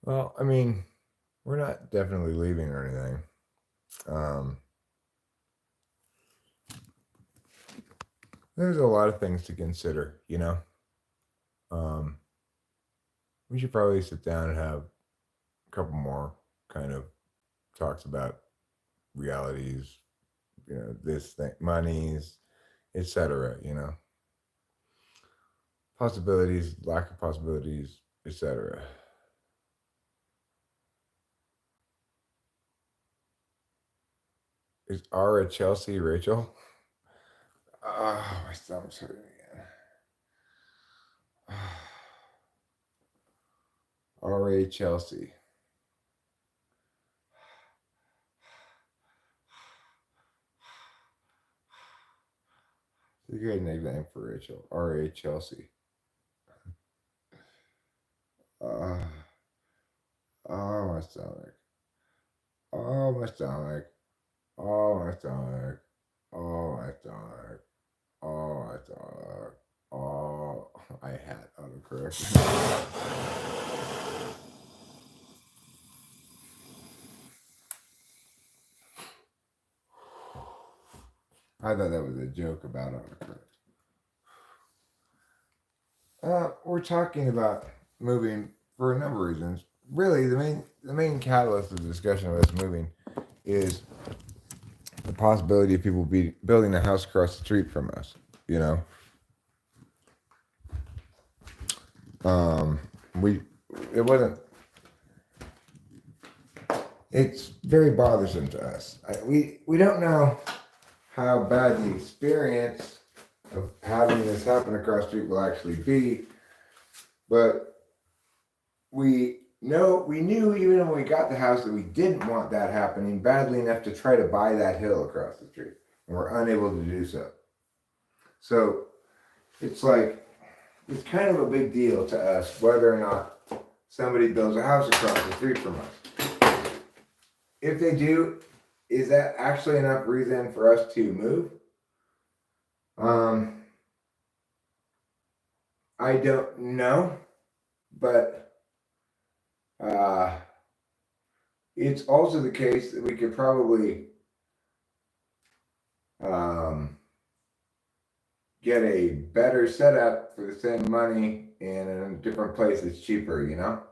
Well, I mean, we're not definitely leaving or anything. There's a lot of things to consider, we should probably sit down and have a couple more kind of talks about realities, this thing, monies, etc., possibilities, lack of possibilities, etc. Is R a Chelsea Rachel? Oh, my stomach's hurting again. R.A. Chelsea. It's a good nickname for Rachel. R.A. Chelsea. Oh, my stomach. Oh, my stomach. Oh, my stomach. Oh, I thought. Oh, I thought. Oh, I had autocorrect. I thought that was a joke about autocorrect. We're talking about moving for a number of reasons. Really, the main catalyst of the discussion of us moving is the possibility of people building a house across the street from us. You know, it wasn't. It's very bothersome to us. We don't know how bad the experience of having this happen across the street will actually be, but we knew even when we got the house that we didn't want that happening badly enough to try to buy that hill across the street, and we're unable to do so. So it's like, it's kind of a big deal to us whether or not somebody builds a house across the street from us. If they do, is that actually enough reason for us to move? I don't know, but it's also the case that we could probably get a better setup for the same money in a different place that's cheaper, you know?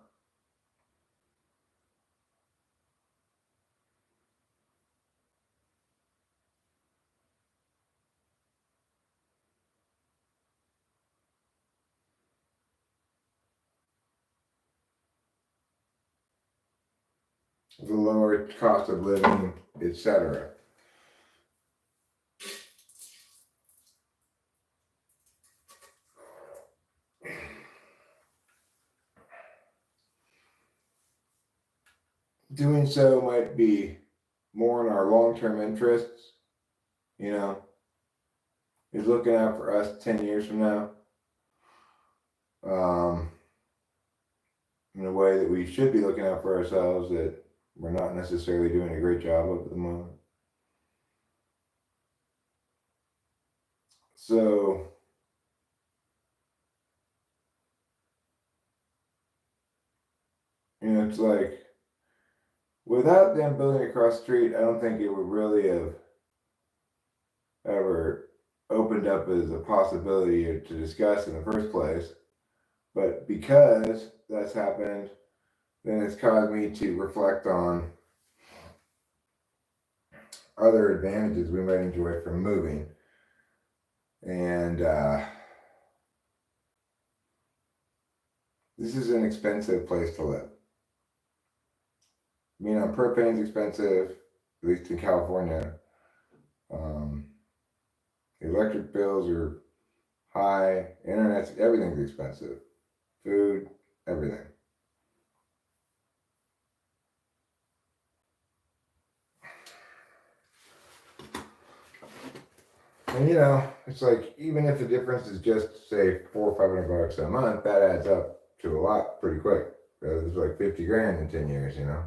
The lower cost of living, etc. Doing so might be more in our long-term interests, you know, is looking out for us 10 years from now, in a way that we should be looking out for ourselves that we're not necessarily doing a great job of at the moment. So it's like, without them building across the street, I don't think it would really have ever opened up as a possibility to discuss in the first place. But because that's happened, then it's caused me to reflect on other advantages we might enjoy from moving. And this is an expensive place to live. I mean, propane's expensive, at least in California. Electric bills are high, everything's expensive. Food, everything. And it's like, even if the difference is just say $400 or $500 a month, that adds up to a lot pretty quick. It's like 50 grand in 10 years, you know.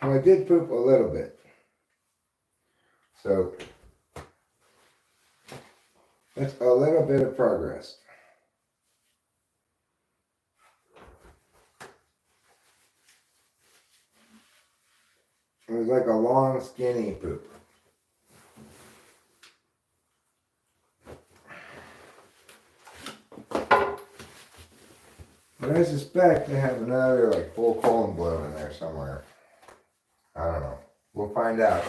Well, I did poop a little bit. So that's a little bit of progress. It was like a long, skinny poop. But I suspect they have another like full colon blow in there somewhere. I don't know. We'll find out.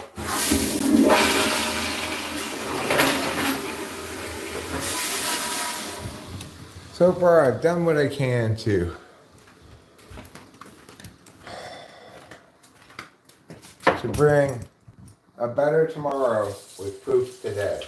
So far, I've done what I can to bring a better tomorrow with poop today.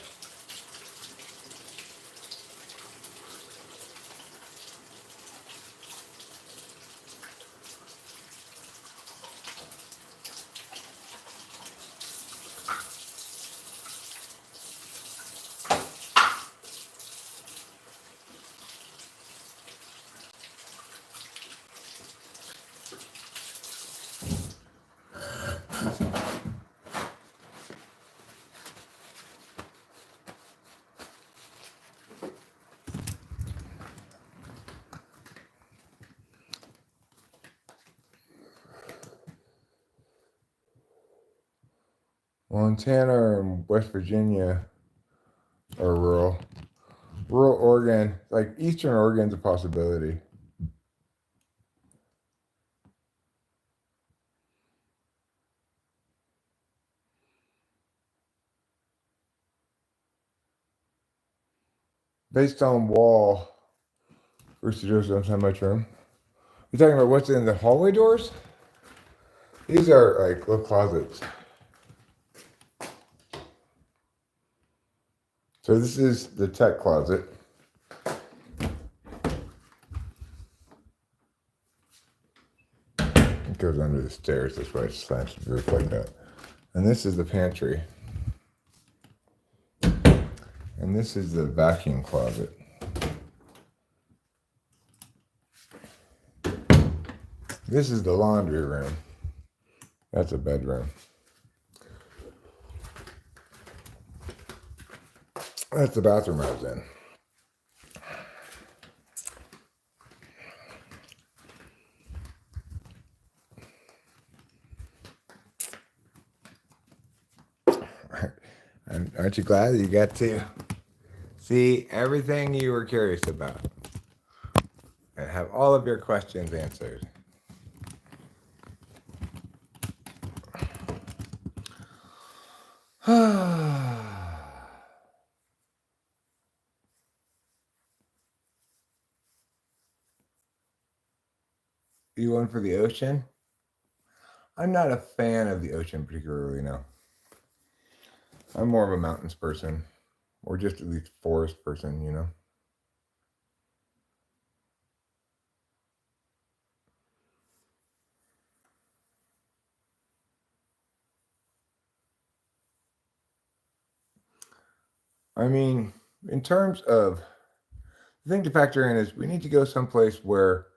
Montana and West Virginia are rural. Rural Oregon, like Eastern Oregon's a possibility. Based on wall versus Jerusalem, how much room? You're talking about what's in the hallway doors? These are like little closets. So this is the tech closet. It goes under the stairs. That's why it slants the roof like that. And this is the pantry. And this is the vacuum closet. This is the laundry room. That's a bedroom. That's the bathroom I was in. And aren't you glad that you got to see everything you were curious about and have all of your questions answered? You one for the ocean? I'm not a fan of the ocean particularly, no. I'm more of a mountains person, or just at least forest person, you know. I mean, in terms of the thing to factor in is we need to go someplace where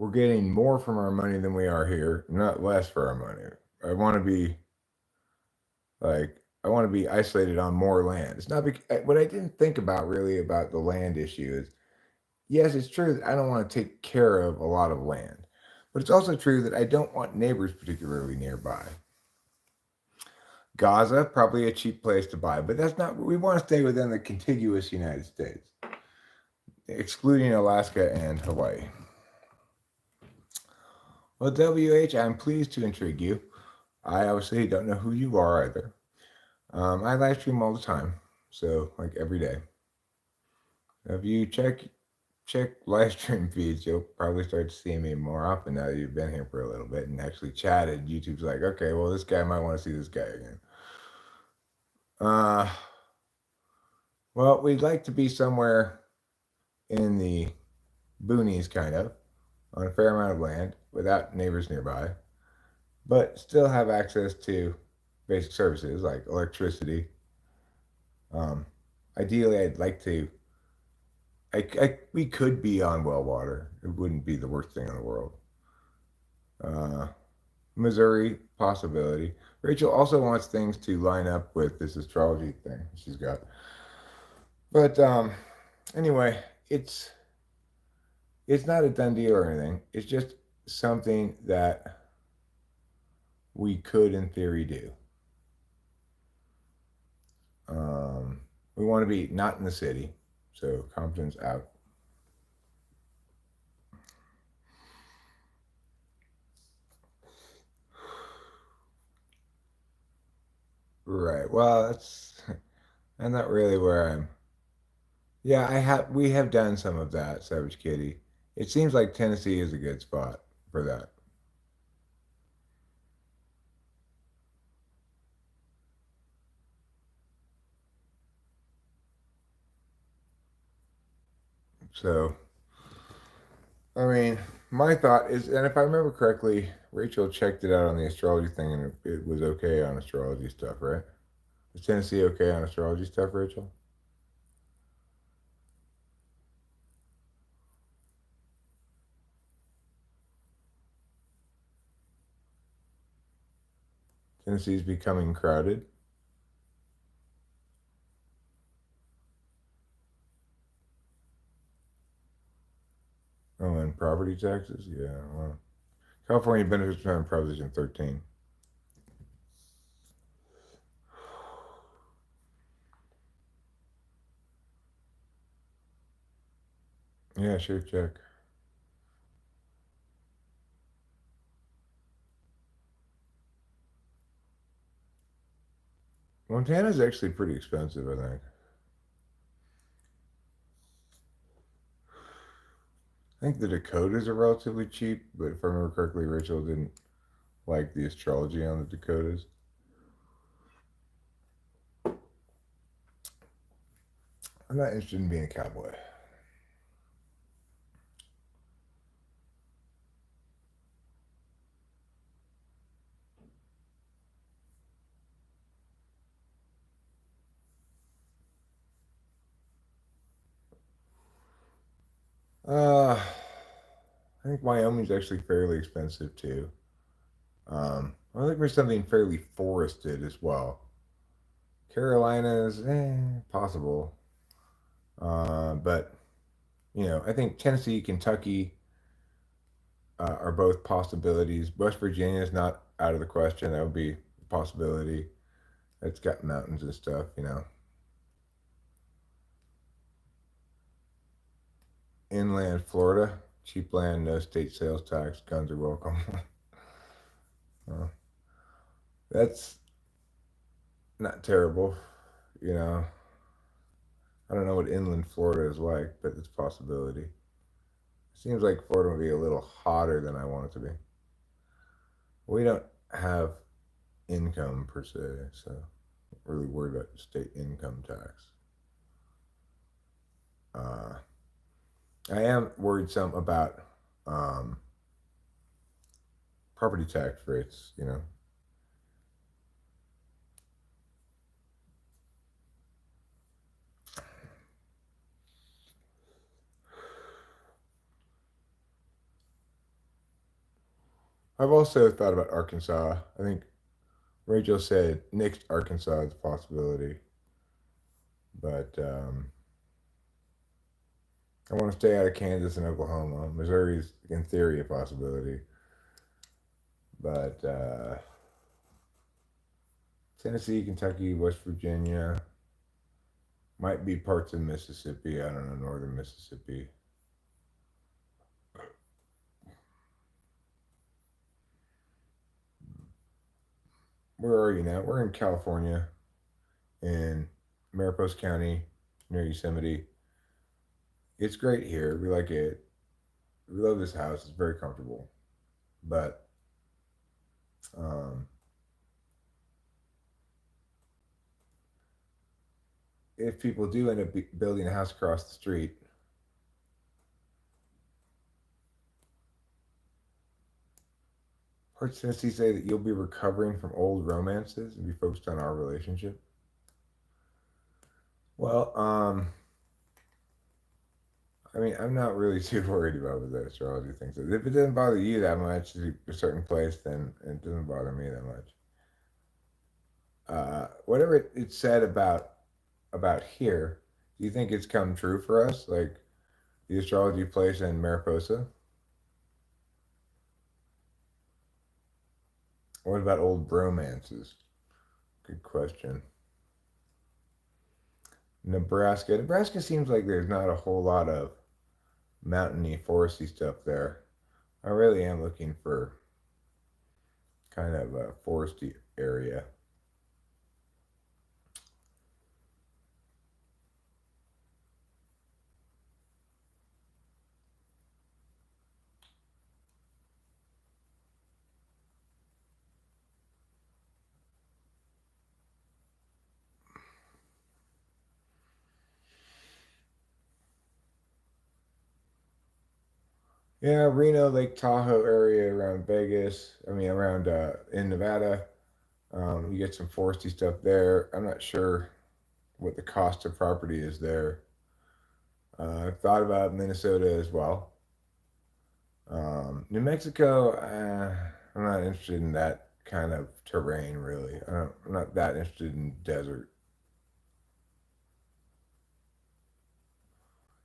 we're getting more from our money than we are here, not less for our money. I want to be isolated on more land. It's not what I didn't think about really about the land issue is yes, it's true that I don't want to take care of a lot of land, but it's also true that I don't want neighbors particularly nearby. Gaza, probably a cheap place to buy, but that's not, we want to stay within the contiguous United States, excluding Alaska and Hawaii. Well, WH, I'm pleased to intrigue you. I obviously don't know who you are either. I live stream all the time, so like every day. If you check live stream feeds, you'll probably start to see me more often now that you've been here for a little bit and actually chatted. YouTube's like, okay, well, this guy might want to see this guy again. Well, we'd like to be somewhere in the boonies, kind of, on a fair amount of land without neighbors nearby, but still have access to basic services like electricity. Ideally, I'd like to. We could be on well water. It wouldn't be the worst thing in the world. Missouri, possibility. Rachel also wants things to line up with this astrology thing she's got. But anyway, it's not a done deal or anything. It's just something that we could, in theory, do. We want to be not in the city, so Compton's out. Right. Well, I'm not really where I'm. Yeah, we have done some of that, Savage Kitty. It seems like Tennessee is a good spot for that. So, I mean, my thought is, and if I remember correctly, Rachel checked it out on the astrology thing and it was okay on astrology stuff, right? Is Tennessee okay on astrology stuff, Rachel? Tennessee's becoming crowded. Oh, and property taxes? Yeah, well, California benefits from Proposition 13. Yeah, sure, check. Montana's actually pretty expensive, I think. I think the Dakotas are relatively cheap, but if I remember correctly, Rachel didn't like the astrology on the Dakotas. I'm not interested in being a cowboy. I think Wyoming's actually fairly expensive too. I think there's something fairly forested as well. Carolinas, possible. But I think Tennessee, Kentucky are both possibilities. West Virginia is not out of the question. That would be a possibility. It's got mountains and stuff. Inland Florida, cheap land, no state sales tax, guns are welcome. Uh, that's not terrible. You know, I don't know what inland Florida is like, but it's a possibility. Seems like Florida would be a little hotter than I want it to be. We don't have income per se, so I'm really worried about state income tax. Uh, I am worried some about um, property tax rates. I've also thought about Arkansas. I think Rachel said next Arkansas is a possibility, but I want to stay out of Kansas and Oklahoma. Missouri's, in theory, a possibility, but Tennessee, Kentucky, West Virginia, might be parts of Mississippi. I don't know, northern Mississippi. Where are you now? We're in California, in Mariposa County, near Yosemite. It's great here. We like it. We love this house. It's very comfortable. But um, if people do end up building a house across the street, parts of Tennessee say that you'll be recovering from old romances and be focused on our relationship. Well, I mean, I'm not really too worried about what the astrology thinks. If it doesn't bother you that much to a certain place, then it doesn't bother me that much. Whatever it said about here, do you think it's come true for us? Like the astrology place in Mariposa? What about old bromances? Good question. Nebraska. Nebraska seems like there's not a whole lot of mountainy, foresty stuff there. I really am looking for kind of a foresty area. Yeah, Reno, Lake Tahoe area around Vegas. I mean, around in Nevada. You get some foresty stuff there. I'm not sure what the cost of property is there. I've thought about Minnesota as well. New Mexico, I'm not interested in that kind of terrain, really. I'm not that interested in desert.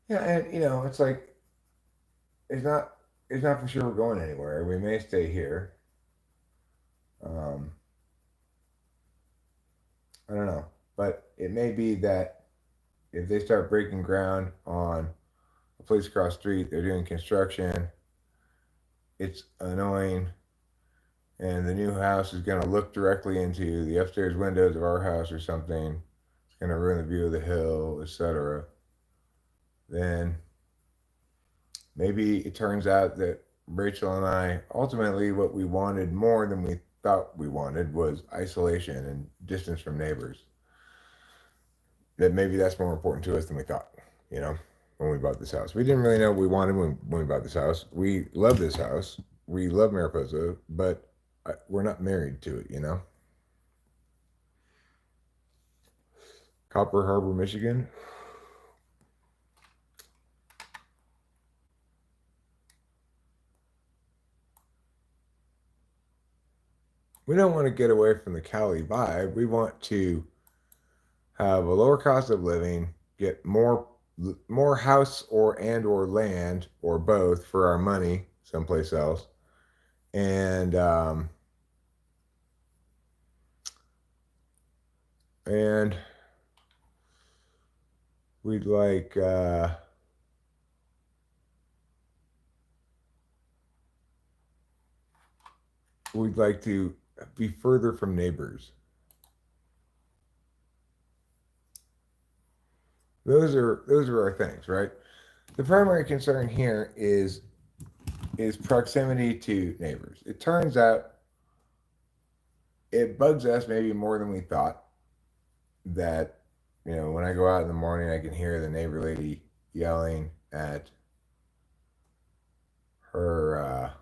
Yeah, and it's like it's not it's not for sure we're going anywhere. We may stay here. Um, I don't know, but it may be that if they start breaking ground on a place across the street, they're doing construction. It's annoying. And the new house is going to look directly into the upstairs windows of our house or something. It's going to ruin the view of the hill, etc. Then maybe it turns out that Rachel and I, ultimately, what we wanted more than we thought we wanted was isolation and distance from neighbors. That maybe that's more important to us than we thought, you know, when we bought this house. We didn't really know what we wanted when we bought this house. We love this house. We love Mariposa, but we're not married to it, you know. Copper Harbor, Michigan. We don't want to get away from the Cali vibe. We want to have a lower cost of living, get more house or land or both for our money someplace else, and and we'd like to be further from neighbors. Those are our things, right? The primary concern here is proximity to neighbors. It turns out it bugs us maybe more than we thought that, you know, when I go out in the morning, I can hear the neighbor lady yelling at her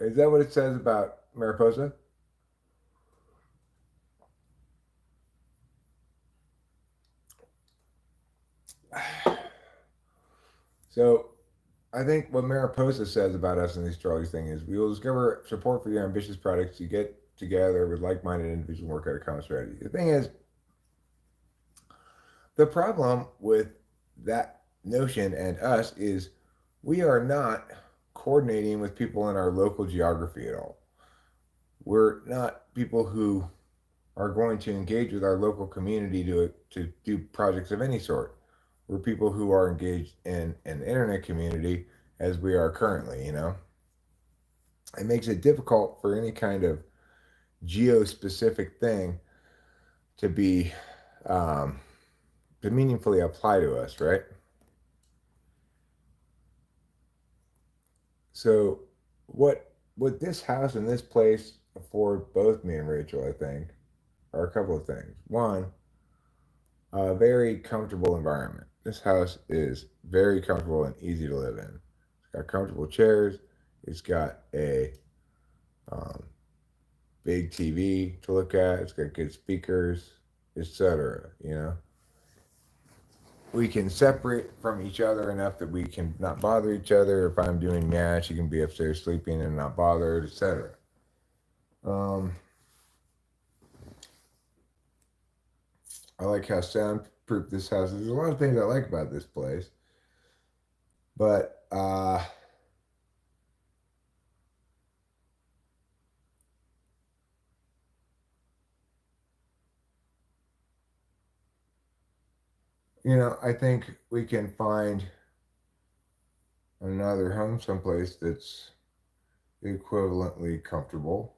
is that what it says about Mariposa? So I think what Mariposa says about us in the astrology thing is we will discover support for your ambitious projects. You get together with like-minded individuals and work out a common strategy. The thing is, the problem with that notion and us is we are not coordinating with people in our local geography at all. We're not people who are going to engage with our local community to do projects of any sort. We're people who are engaged in an internet community as we are currently, you know. It makes it difficult for any kind of geo-specific thing to be to meaningfully apply to us, right? So what this house and this place afford both me and Rachel, I think, are a couple of things. One, a very comfortable environment. This house is very comfortable and easy to live in. It's got comfortable chairs. It's got a big TV to look at. It's got good speakers, etc. You know, we can separate from each other enough that we can not bother each other. If I'm doing math, she can be upstairs sleeping and not bothered, etc. I like how soundproof this house is. There's a lot of things I like about this place, but you know, I think we can find another home someplace that's equivalently comfortable.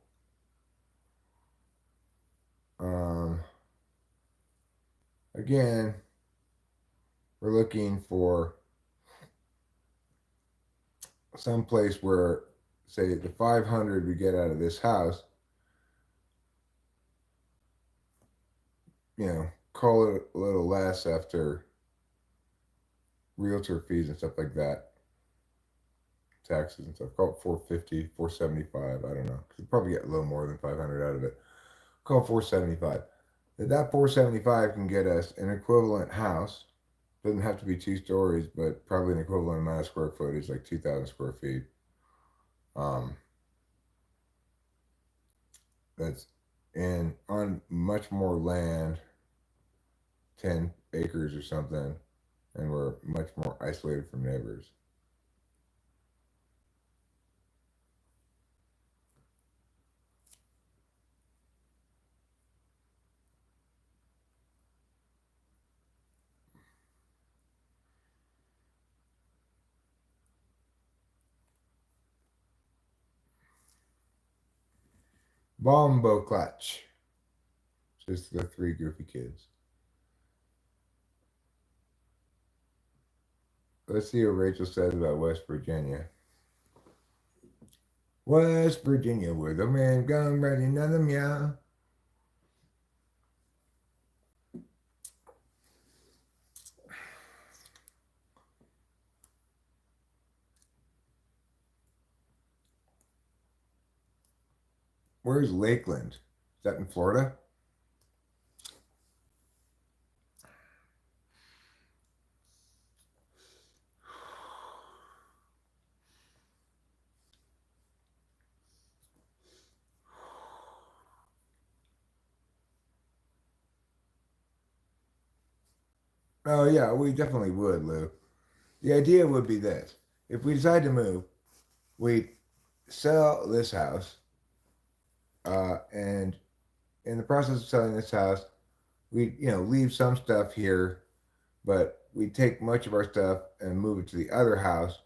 Again, we're looking for some place where, say, the 500 we get out of this house, you know, call it a little less after realtor fees and stuff like that, taxes and stuff. Call it 450, 475. I don't know. You probably get a little more than 500 out of it. Call it 475. That 475 can get us an equivalent house. Doesn't have to be 2 stories, but probably an equivalent amount of square footage, like 2,000 square feet. That's on much more land, 10 acres or something, and we're much more isolated from neighbors. Bombo Clutch. Just the three goofy kids. Let's see what Rachel says about West Virginia. West Virginia, where the man gone riding on them, yeah. Where's Lakeland? Is that in Florida? Oh, yeah, we definitely would, Lou. The idea would be this. If we decide to move, we sell this house, and in the process of selling this house, we, leave some stuff here, but we take much of our stuff and move it to the other house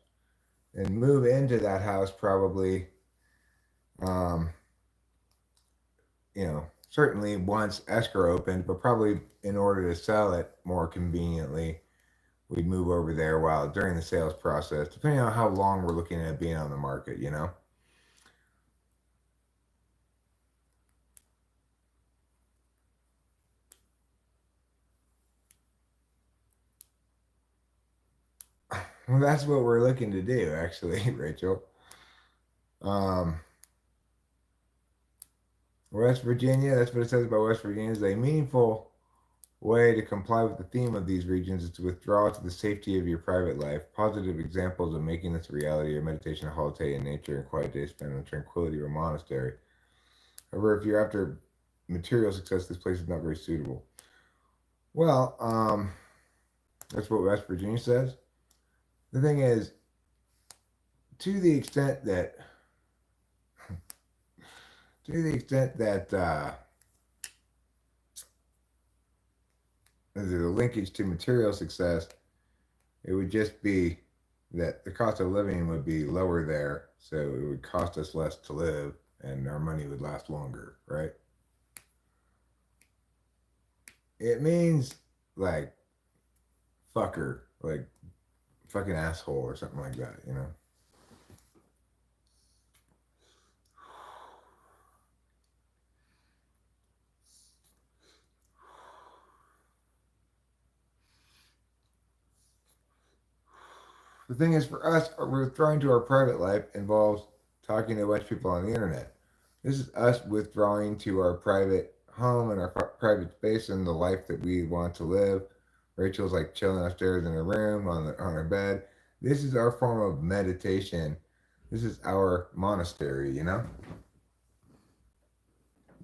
and move into that house probably, um, certainly once escrow opened, but probably in order to sell it more conveniently, we'd move over there while during the sales process, depending on how long we're looking at being on the market, Well, that's what we're looking to do, actually, Rachel. West Virginia, that's what it says about West Virginia, is a meaningful way to comply with the theme of these regions is to withdraw to the safety of your private life. Positive examples of making this a reality are meditation, a holiday in nature, and quiet days spent in the tranquility of a monastery. However, if you're after material success, this place is not very suitable. Well, that's what West Virginia says. The thing is, to the extent that there's a linkage to material success, it would just be that the cost of living would be lower there, so it would cost us less to live, and our money would last longer, right? It means like fucker, like fucking asshole or something like that, The thing is, for us, withdrawing to our private life involves talking to a bunch of people on the internet. This is us withdrawing to our private home and our private space and the life that we want to live. Rachel's like chilling upstairs in her room on her bed. This is our form of meditation. This is our monastery,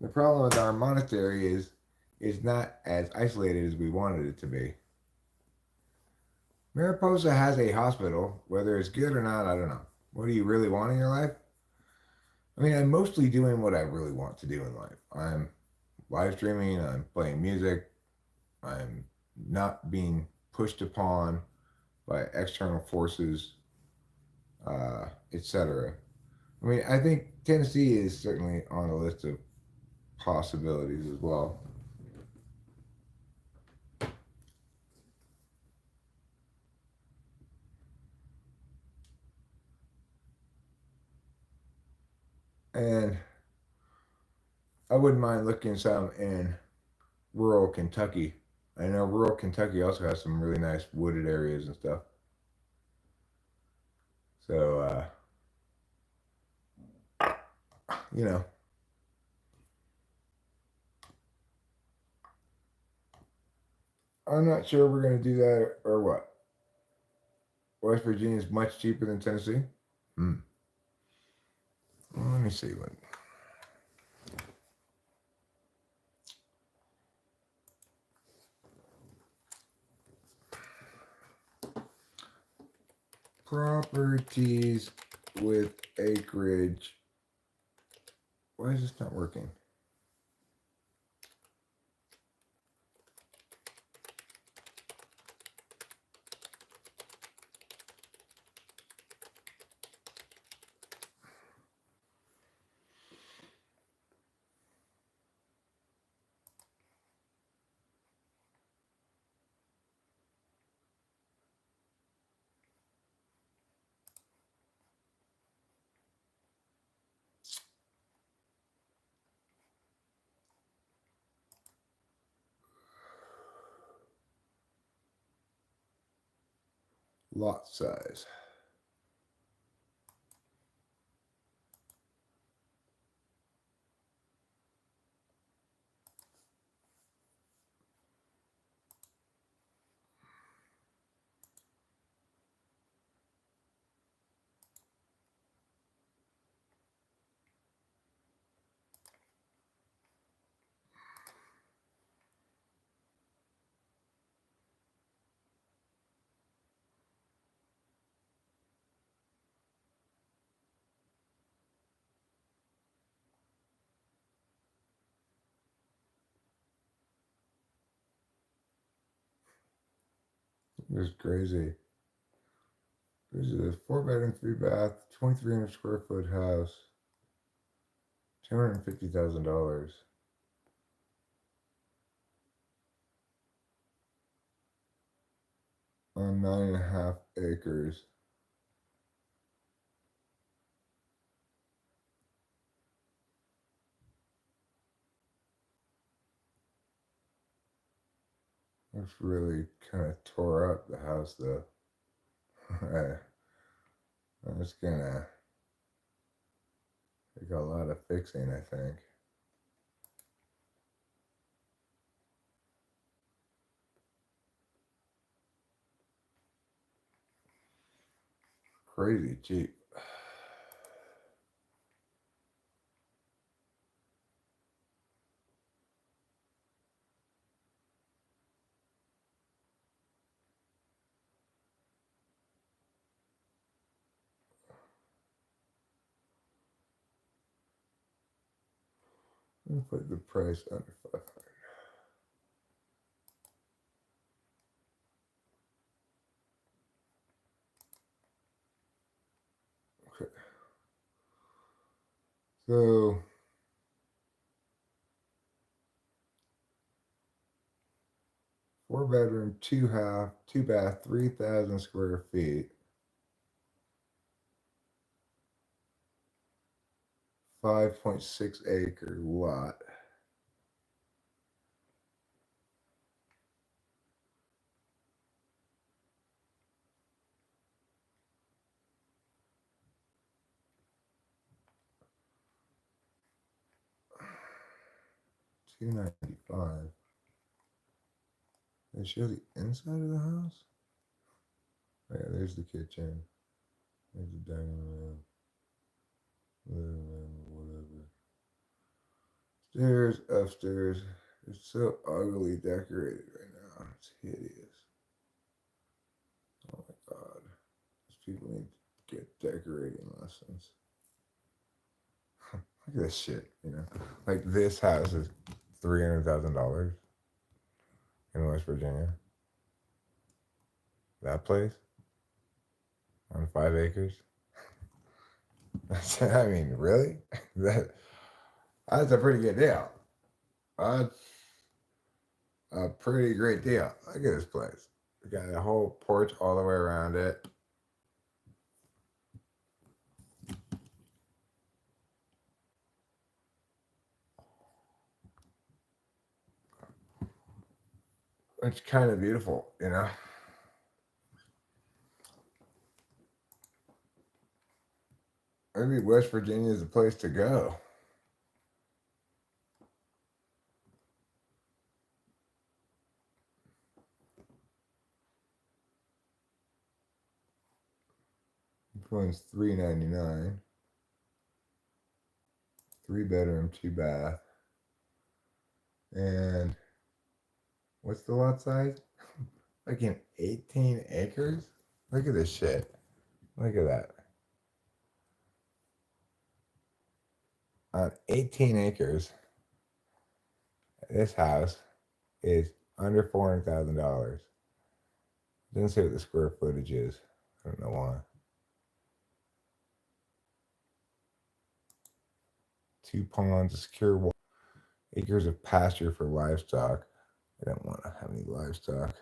The problem with our monastery is it's not as isolated as we wanted it to be. Mariposa has a hospital. Whether it's good or not, I don't know. What do you really want in your life? I mean, I'm mostly doing what I really want to do in life. I'm live streaming, I'm playing music, I'm not being pushed upon by external forces, etc. I mean, I think Tennessee is certainly on a list of possibilities as well. And I wouldn't mind looking some in rural Kentucky. I know rural Kentucky also has some really nice wooded areas and stuff. So, I'm not sure we're going to do that or what. West Virginia is much cheaper than Tennessee. Well, let me see what. Properties with acreage. Why is this not working? lot size. It's crazy. This is a 4-bedroom, 3-bath, 2,300 square foot house. $250,000 on 9.5 acres. Looks really kind of tore up, the house, though. It's gonna take a lot of fixing, I think. Crazy cheap. Let me put the price under 500. Okay. So 4-bedroom, 2-bath, 3,000 square feet. 5.6 acre lot. $295. They show the inside of the house? Oh, yeah, there's the kitchen. There's the dining room. Living room, whatever. Stairs, upstairs. It's so ugly decorated right now. It's hideous. Oh my god. These people need to get decorating lessons. Look at this shit, you know? Like, this house is $300,000 in West Virginia. That place on 5 acres. I mean, really? That's a pretty good deal. That's a pretty great deal. Look at this place. We got a whole porch all the way around it. It's kind of beautiful, you know? Maybe West Virginia is the place to go. This one's $399. 3-bedroom, 2-bath. And what's the lot size? Like in 18 acres? Look at this shit. Look at that. On 18 acres, this house is under $400,000. Doesn't say what the square footage is. I don't know why. 2 ponds, a secure wall, acres of pasture for livestock. I don't want to have any livestock.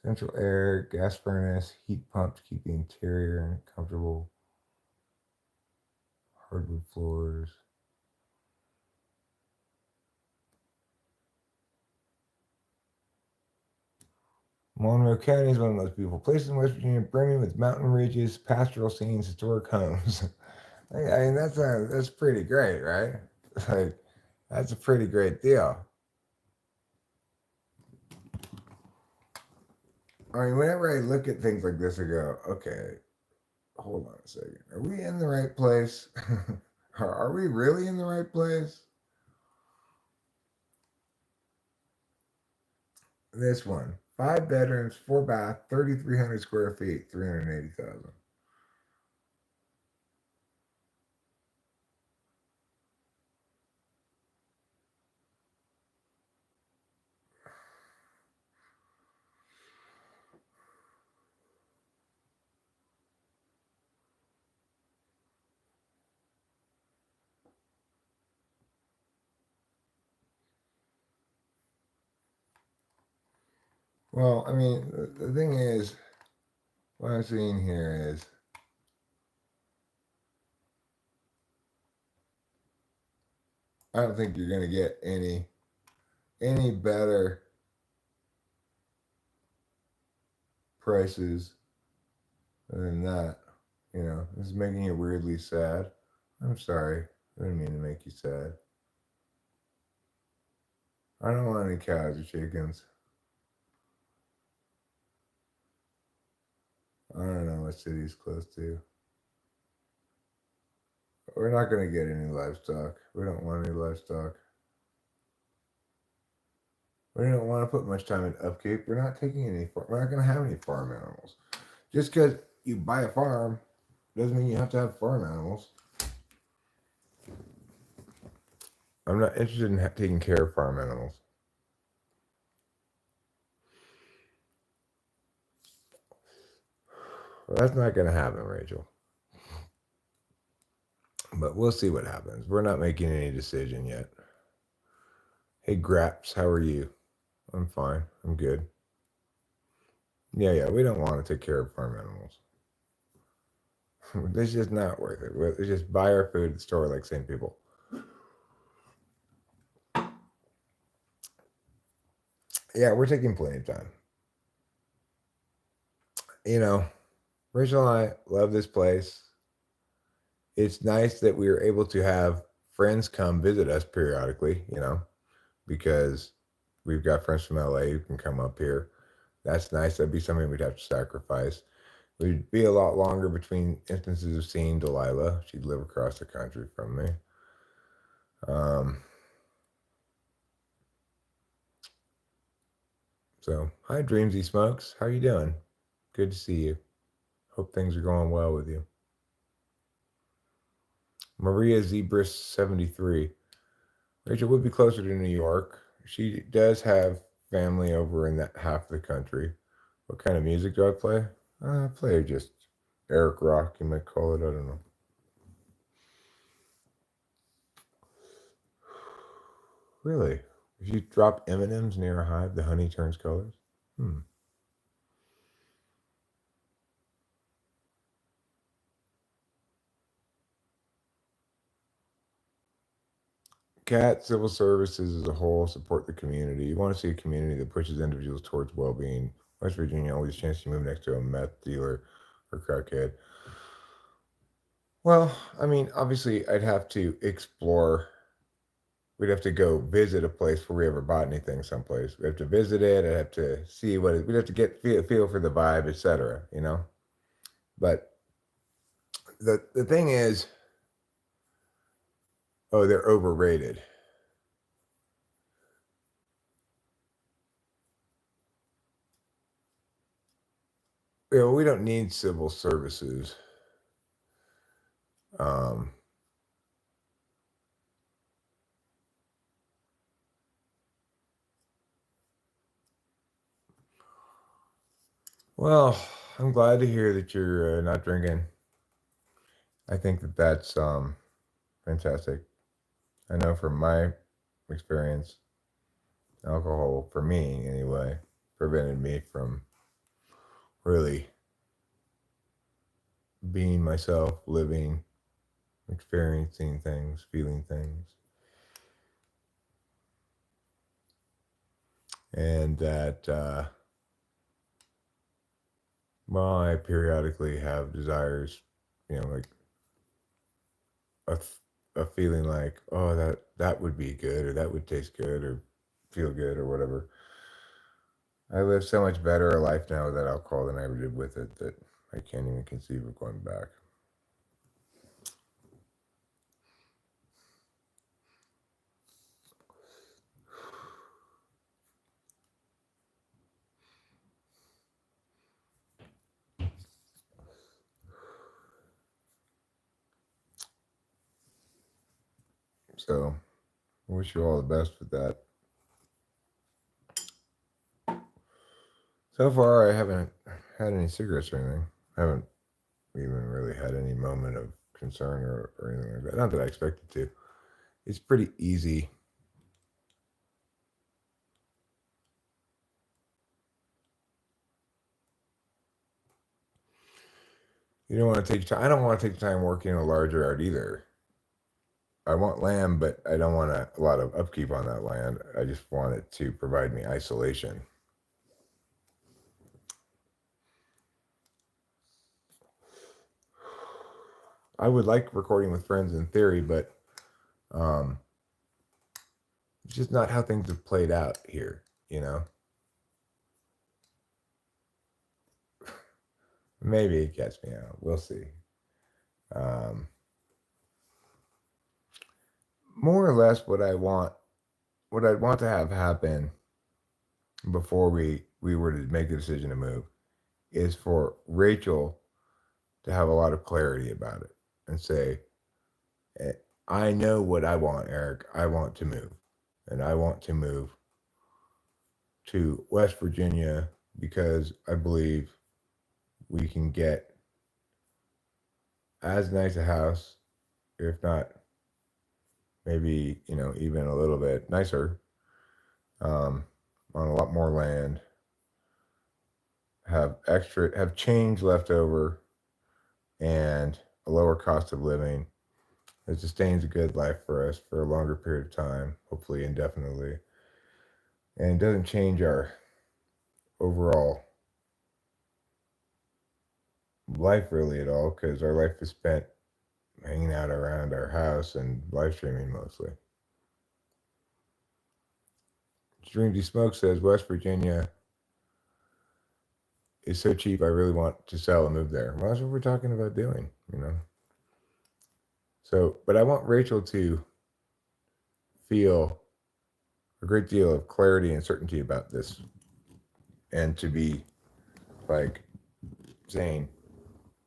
Central air, gas furnace, heat pump to keep the interior comfortable. Hardwood floors. Monroe County is one of the most beautiful places in West Virginia, brimming with mountain ridges, pastoral scenes, historic homes. I mean, that's pretty great, right? Like, that's a pretty great deal. I mean, whenever I look at things like this, I go, okay, hold on a second. Are we in the right place? Are we really in the right place? This one, 5 bedrooms, 4 bath, 3,300 square feet, 380,000. Well, I mean, the thing is, what I'm seeing here is, I don't think you're going to get any better prices than that. You know, this is making you weirdly sad. I'm sorry. I didn't mean to make you sad. I don't want any cows or chickens. I don't know what city's close to. We're not going to get any livestock. We don't want any livestock. We don't want to put much time in upkeep. We're not taking any. We're not going to have any farm animals. Just because you buy a farm doesn't mean you have to have farm animals. I'm not interested in taking care of farm animals. Well, that's not going to happen, Rachel. But we'll see what happens. We're not making any decision yet. Hey, Graps, how are you? I'm fine. I'm good. Yeah, we don't want to take care of farm animals. It's just not worth it. We just buy our food at the store like same people. Yeah, we're taking plenty of time. You know, Rachel and I love this place. It's nice that we are able to have friends come visit us periodically, you know, because we've got friends from LA who can come up here. That's nice. That'd be something we'd have to sacrifice. We'd be a lot longer between instances of seeing Delilah. She'd live across the country from me. So, hi, Dreamsy Smokes. How you doing? Good to see you. Hope things are going well with you. Maria Zebris 73. Rachel would be closer to New York. She does have family over in that half of the country. What kind of music do I play? I play just Eric rock, you might call it. I don't know. Really? If you drop M&Ms near a hive, the honey turns colors? CAT, civil services as a whole, support the community. You want to see a community that pushes individuals towards well-being. West Virginia, always a chance to move next to a meth dealer or crackhead. Well, I mean, obviously, I'd have to explore. We'd have to go visit a place before we ever bought anything someplace. We have to visit it. I'd have to see what it, we'd have to get feel for the vibe, etc. You know, but the thing is, oh, they're overrated. You know, we don't need civil services. Well, I'm glad to hear that you're not drinking. I think that that's fantastic. I know from my experience, alcohol, for me anyway, prevented me from really being myself, living, experiencing things, feeling things. And that Well, I periodically have desires, like a, a feeling like, oh, that would be good, or that would taste good, or feel good, or whatever. I live so much better a life now without alcohol than I ever did with it that I can't even conceive of going back. So, I wish you all the best with that. So far, I haven't had any cigarettes or anything. I haven't even really had any moment of concern or anything like that. Not that I expected to. It's pretty easy. You don't want to take time. I don't want to take time working in a large yard either. I want land, but I don't want a lot of upkeep on that land. I just want it to provide me isolation. I would like recording with friends in theory, but it's just not how things have played out here, Maybe it gets me out. We'll see. More or less what I'd want to have happen before we were to make the decision to move is for Rachel to have a lot of clarity about it and say, I know what I want, Eric. I want to move. And I want to move to West Virginia because I believe we can get as nice a house, if not maybe, even a little bit nicer, on a lot more land, have change left over and a lower cost of living. It sustains a good life for us for a longer period of time, hopefully indefinitely. And it doesn't change our overall life really at all, because our life is spent hanging out around our house and live streaming mostly. Dreamsy Smoke says West Virginia is so cheap, I really want to sell and move there. Well, that's what we're talking about doing, So, but I want Rachel to feel a great deal of clarity and certainty about this, and to be like saying,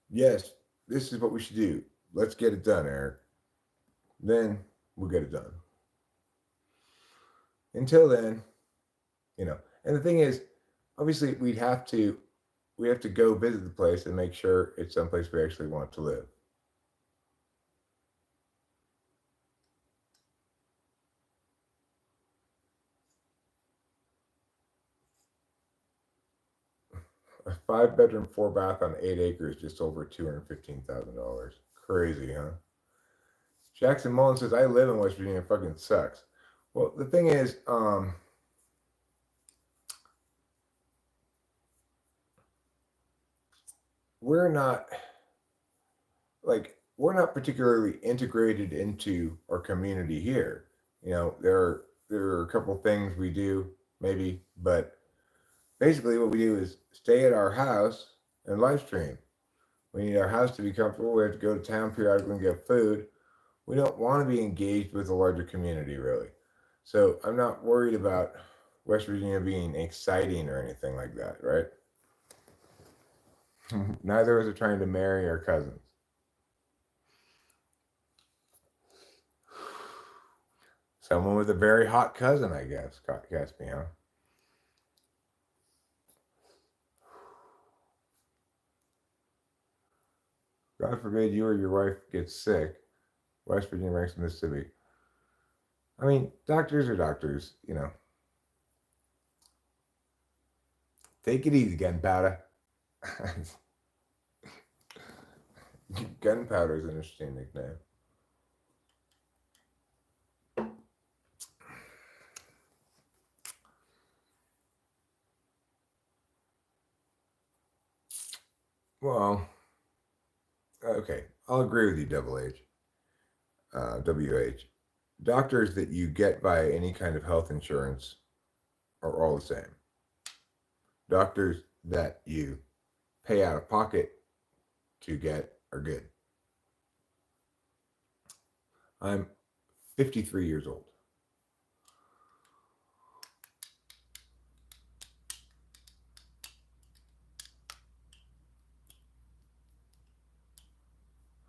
yes, this is what we should do. Let's get it done, Eric. Then we'll get it done. Until then, and the thing is, obviously we have to go visit the place and make sure it's someplace we actually want to live. A 5-bedroom, 4-bath on 8 acres, just over $215,000. Crazy, huh? Jackson Mullen says, I live in West Virginia, it fucking sucks. Well, the thing is, we're not particularly integrated into our community here. There are a couple things we do, maybe, but basically what we do is stay at our house and live stream. We need our house to be comfortable. We have to go to town periodically and get food. We don't want to be engaged with a larger community, really. So I'm not worried about West Virginia being exciting or anything like that, right? Neither of us are trying to marry our cousins. Someone with a very hot cousin, I guess, cast me out. God forbid you or your wife get sick. West Virginia ranks Mississippi. I mean, doctors are doctors, Take it easy, gunpowder. Gunpowder is an interesting nickname. Well, okay, I'll agree with you, Double H, WH. Doctors that you get by any kind of health insurance are all the same. Doctors that you pay out of pocket to get are good. I'm 53 years old.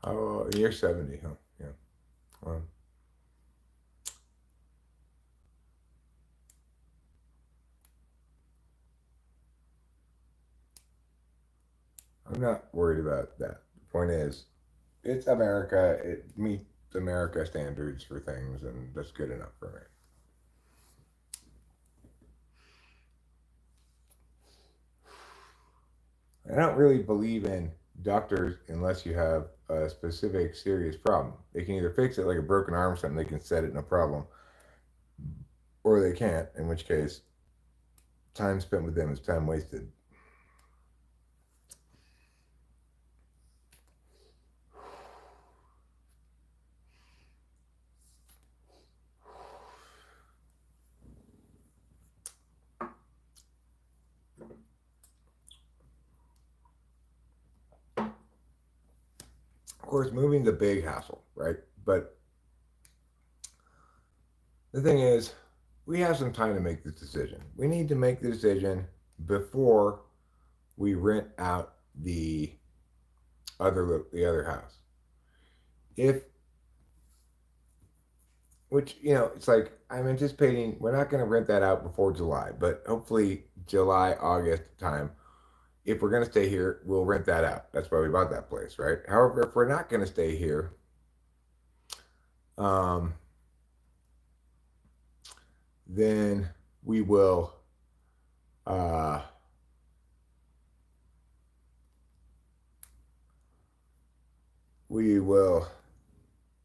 Oh, you're 70, huh? Yeah. Well, I'm not worried about that. The point is, it's America. It meets America standards for things, and that's good enough for me. I don't really believe in doctors unless you have a specific serious problem. They can either fix it like a broken arm or something, they can set it no problem, or they can't, in which case, time spent with them is time wasted. Of course, moving's a big hassle, right? But the thing is, we have some time to make this decision. We need to make the decision before we rent out the other house. If which it's like I'm anticipating we're not going to rent that out before July, but hopefully July August time. If we're going to stay here, we'll rent that out. That's why we bought that place, right? However, if we're not going to stay here, um, then we will uh, we will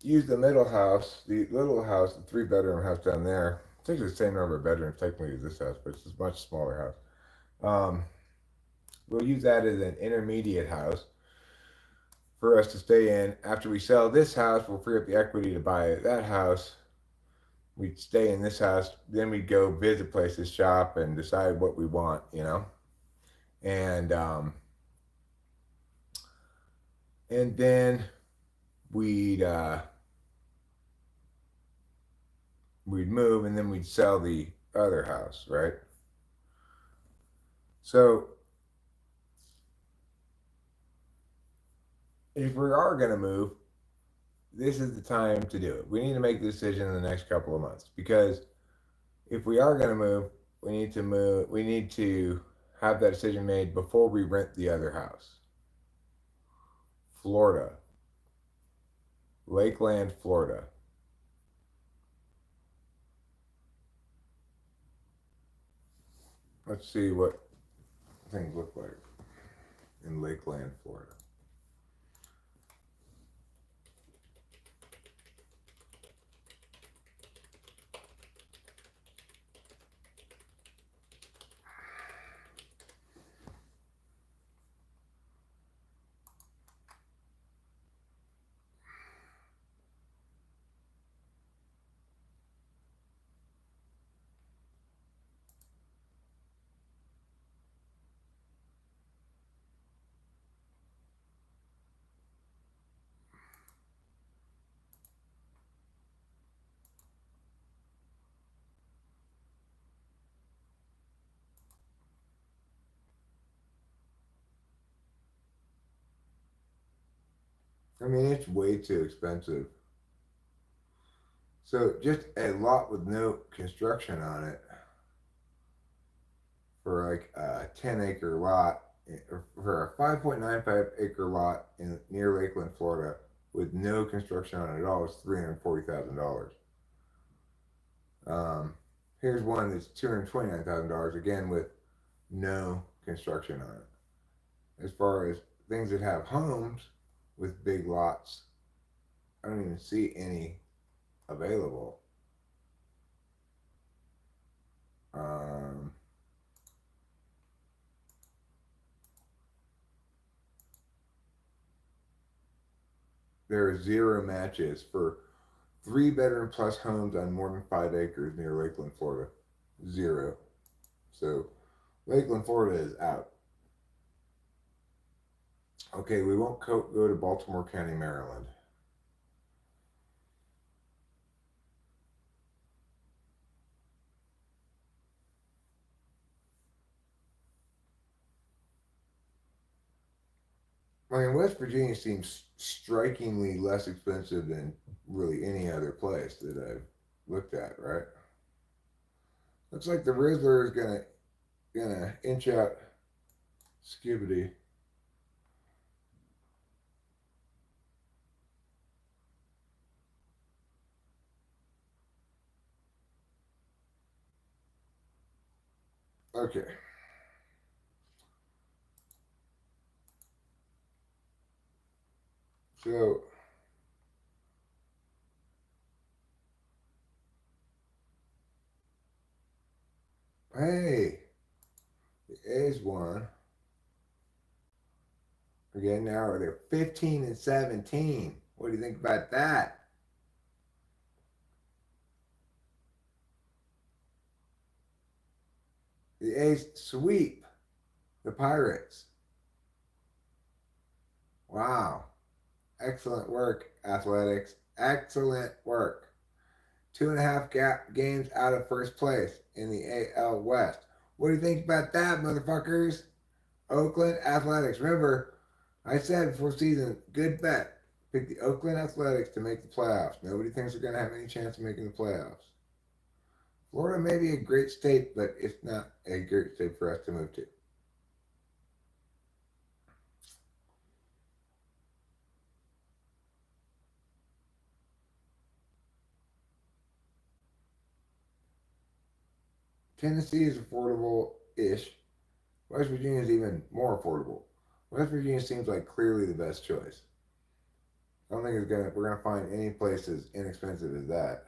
use the middle house, the little house, the 3-bedroom house down there. It takes the same number of bedrooms technically as this house, but it's a much smaller house. We'll use that as an intermediate house for us to stay in. After we sell this house, we'll free up the equity to buy that house. We'd stay in this house, then we'd go visit places, shop, and decide what we want, and then we'd move, and then we'd sell the other house, right? So if we are going to move, this is the time to do it. We need to make the decision in the next couple of months, because if we are going to move, we need to have that decision made before we rent the other house. Florida. Lakeland, Florida. Let's see what things look like in Lakeland, Florida. I mean, it's way too expensive. So just a lot with no construction on it for like a 10-acre lot, or for a 5.95-acre lot near Lakeland, Florida, with no construction on it at all, is $340,000. Here's one that's $229,000, again with no construction on it. As far as things that have homes with big lots, I don't even see any available. there are 0 matches for 3-bedroom plus homes on more than 5 acres near Lakeland, Florida. 0. So Lakeland, Florida is out. Okay, we won't go to Baltimore County, Maryland. I mean, West Virginia seems strikingly less expensive than really any other place that I've looked at, right? Looks like the Rizzler is gonna inch out Skibidi. Okay. So hey, the A's won. Again, now they're 15-17. What do you think about that? The A's sweep the Pirates. Wow. Excellent work, Athletics. Excellent work. 2.5 games out of first place in the AL West. What do you think about that, motherfuckers? Oakland Athletics. Remember, I said before season, good bet. Pick the Oakland Athletics to make the playoffs. Nobody thinks they're going to have any chance of making the playoffs. Florida may be a great state, but it's not a great state for us to move to. Tennessee is affordable-ish. West Virginia is even more affordable. West Virginia seems like clearly the best choice. I don't think we're gonna find any place as inexpensive as that.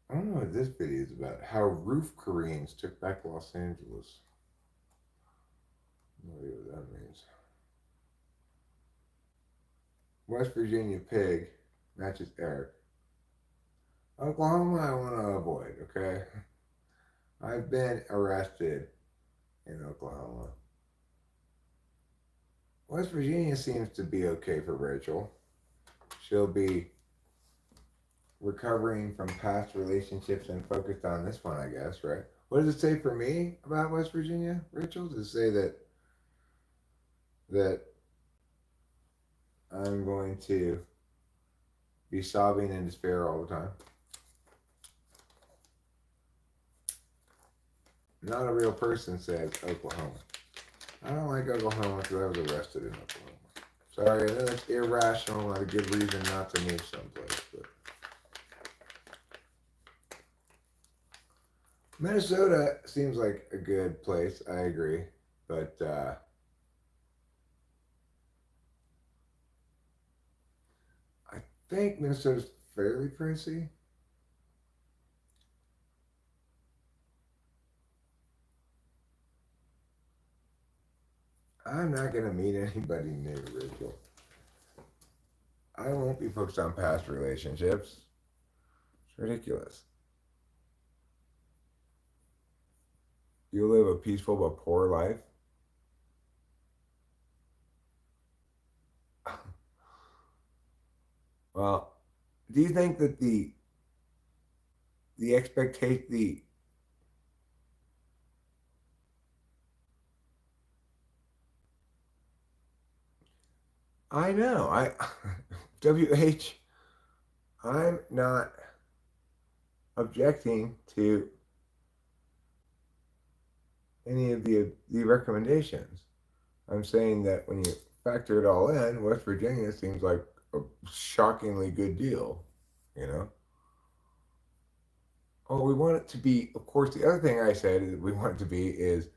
I don't know what this video is about. How roof Koreans took back Los Angeles. No idea what that means. West Virginia pig matches Eric. Oklahoma, I want to avoid, okay? I've been arrested in Oklahoma. West Virginia seems to be okay for Rachel. She'll be recovering from past relationships and focused on this one, I guess, right? What does it say for me about West Virginia, Rachel? Does it say that I'm going to be sobbing in despair all the time? Not a real person says Oklahoma. I don't like Oklahoma because I was arrested in Oklahoma. Sorry, I know that's irrational, not a good reason not to move someplace, but Minnesota seems like a good place. I agree, but I think Minnesota's fairly pricey. I'm not going to meet anybody new, Rachel. I won't be focused on past relationships. It's ridiculous. You live a peaceful but poor life. Well, do you think that the expectation, I know, WH, I'm not objecting to any of the recommendations. I'm saying that when you factor it all in, West Virginia seems like a shockingly good deal, you know? Oh, we want it to be, of course, the other thing I said is we want it to be is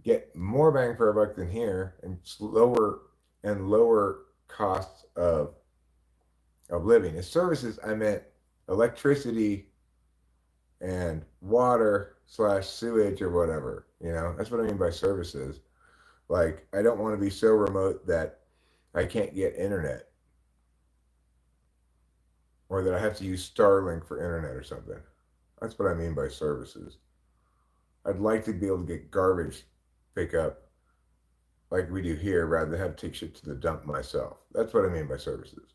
get more bang for a buck than here and lower costs of of living. As services, I meant electricity and water slash sewage or whatever. That's what I mean by services. Like, I don't want to be so remote that I can't get internet, or that I have to use Starlink for internet or something. That's what I mean by services. I'd like to be able to get garbage pickup like we do here rather than have to take shit to the dump myself. That's what I mean by services.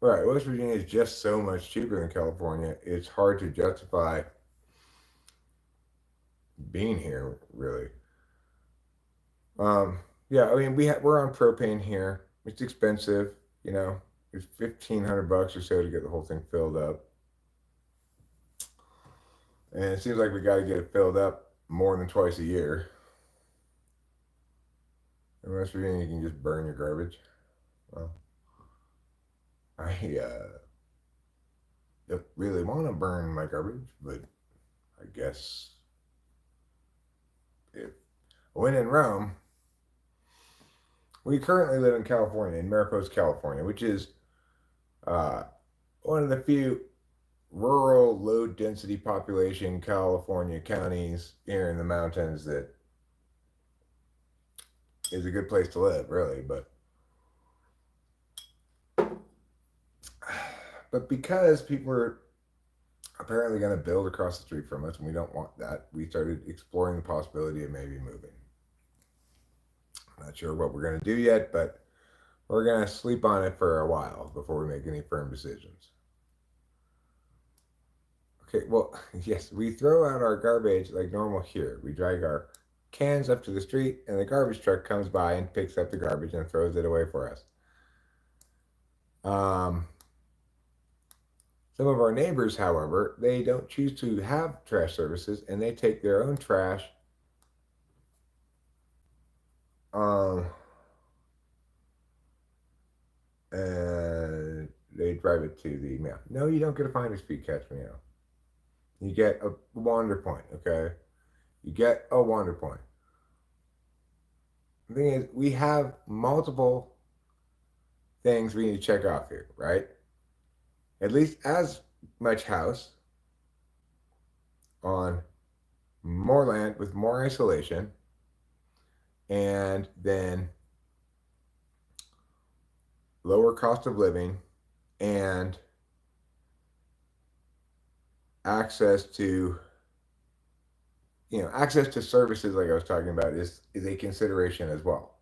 Right, West Virginia is just so much cheaper than California. It's hard to justify being here, really. Yeah, I mean we're on propane here. It's expensive, It's $1,500 or so to get the whole thing filled up, and it seems like we got to get it filled up more than twice a year. In West Virginia, you can just burn your garbage. Well, I don't really want to burn my garbage, but I guess if when in Rome. We currently live in California, in Mariposa, California, which is one of the few rural, low-density population California counties here in the mountains that is a good place to live, really. But because people are apparently going to build across the street from us, and we don't want that, we started exploring the possibility of maybe moving. Not sure what we're going to do yet, but we're going to sleep on it for a while before we make any firm decisions. Okay, well, yes, we throw out our garbage like normal here. We drag our cans up to the street, and the garbage truck comes by and picks up the garbage and throws it away for us. Some of our neighbors, however, they don't choose to have trash services, and they take their own trash and they drive it to the mail. No, you don't get a finder's fee, catch meow. You get a wander point, okay? You get a wander point. The thing is, we have multiple things we need to check off here, right? At least as much house on more land with more isolation, and then lower cost of living, and access to services like I was talking about is a consideration as well.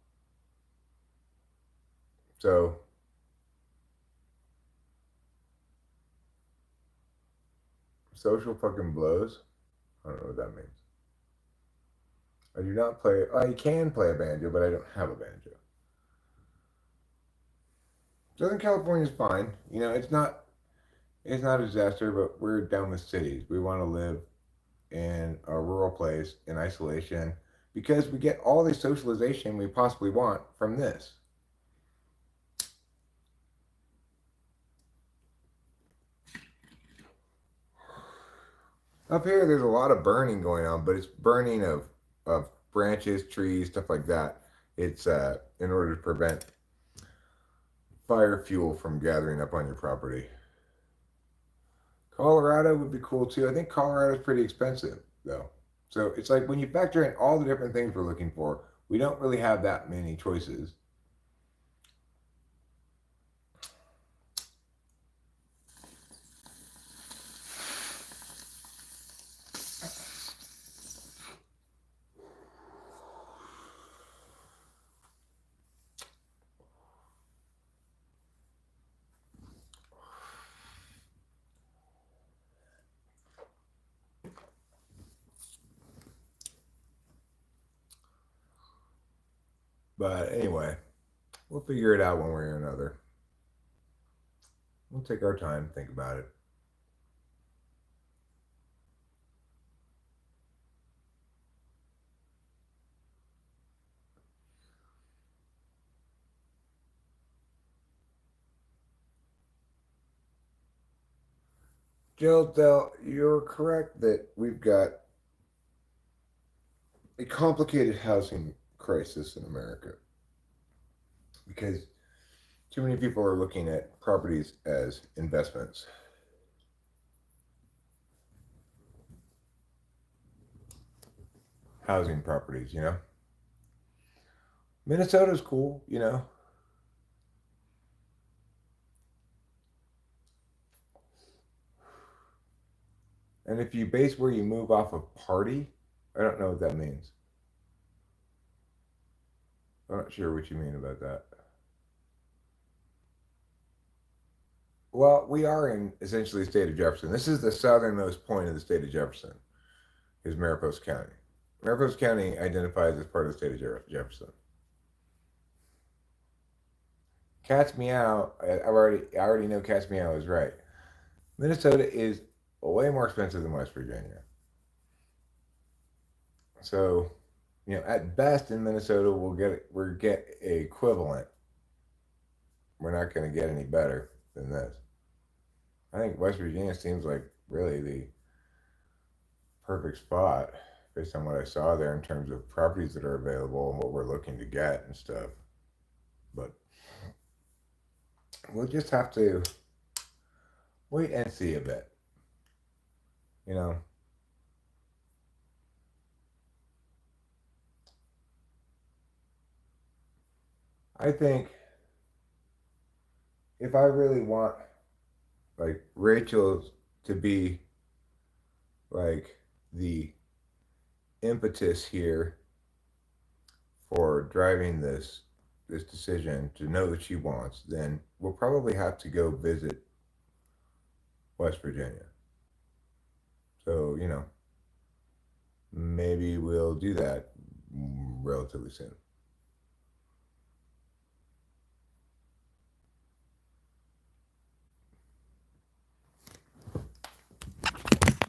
So social fucking blows. I don't know what that means. I do not play. I can play a banjo, but I don't have a banjo. Southern California is fine. It's not a disaster, but we're done with cities. We want to live in a rural place in isolation because we get all the socialization we possibly want from this. Up here, there's a lot of burning going on, but it's burning of branches, trees, stuff like that. It's in order to prevent fire fuel from gathering up on your property. Colorado would be cool too. I think Colorado is pretty expensive though. So it's like when you factor in all the different things we're looking for, we don't really have that many choices. But anyway, we'll figure it out one way or another. We'll take our time, think about it. Jill, you're correct that we've got a complicated housing crisis in America because too many people are looking at properties as investments. Housing properties, you know? Minnesota's cool, you know? And if you base where you move off of party, I don't know what that means. I'm not sure what you mean about that. Well, we are in essentially the state of Jefferson. This is the southernmost point of the state of Jefferson, is Mariposa County. Mariposa County identifies as part of the state of Jefferson. Cat's Meow, I already know Cat's Meow is right. Minnesota is way more expensive than West Virginia. So, you know, at best in Minnesota we'll get equivalent. We're not going to get any better than this. I think West Virginia seems like really the perfect spot based on what I saw there in terms of properties that are available and what we're looking to get and stuff. But we'll just have to wait and see a bit. You know, I think if I really want like Rachel to be like the impetus here for driving this decision to know what she wants, then we'll probably have to go visit West Virginia. So, you know, maybe we'll do that relatively soon.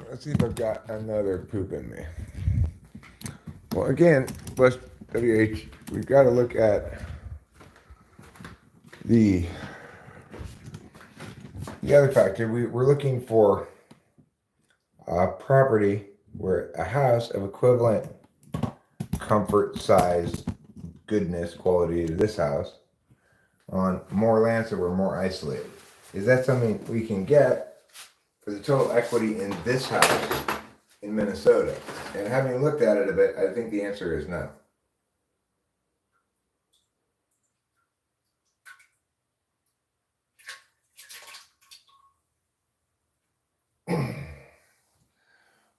Let's see if I've got another poop in me. Well, again, plus WH, we've got to look at the other factor. We're looking for a property where a house of equivalent comfort, size, goodness, quality to this house on more land, so we're more isolated. Is that something we can get for the total equity in this house in Minnesota? And having looked at it a bit, I think the answer is no.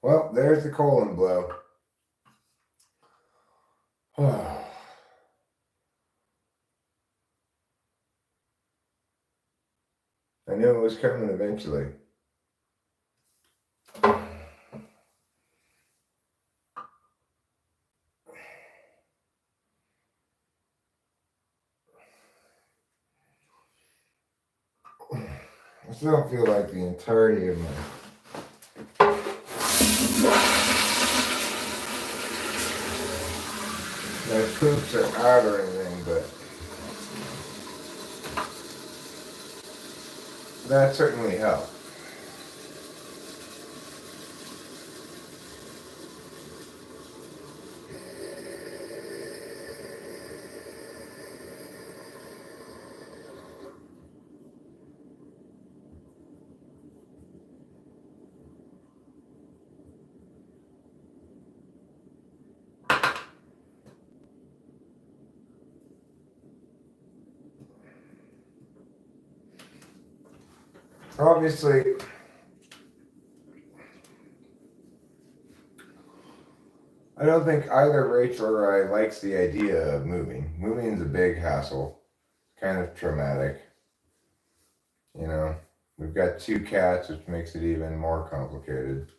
Well, there's the colon blow. I knew it was coming eventually. I still don't feel like the entirety of my poops are out or anything, but that certainly helped. Obviously, I don't think either Rachel or I likes the idea of moving. Moving is a big hassle, kind of traumatic. You know, we've got 2 cats, which makes it even more complicated.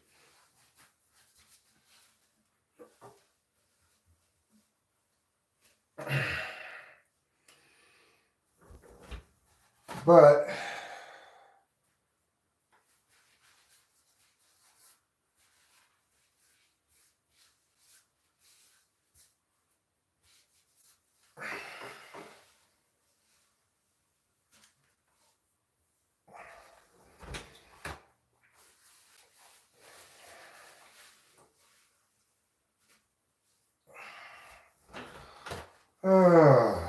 But Ah.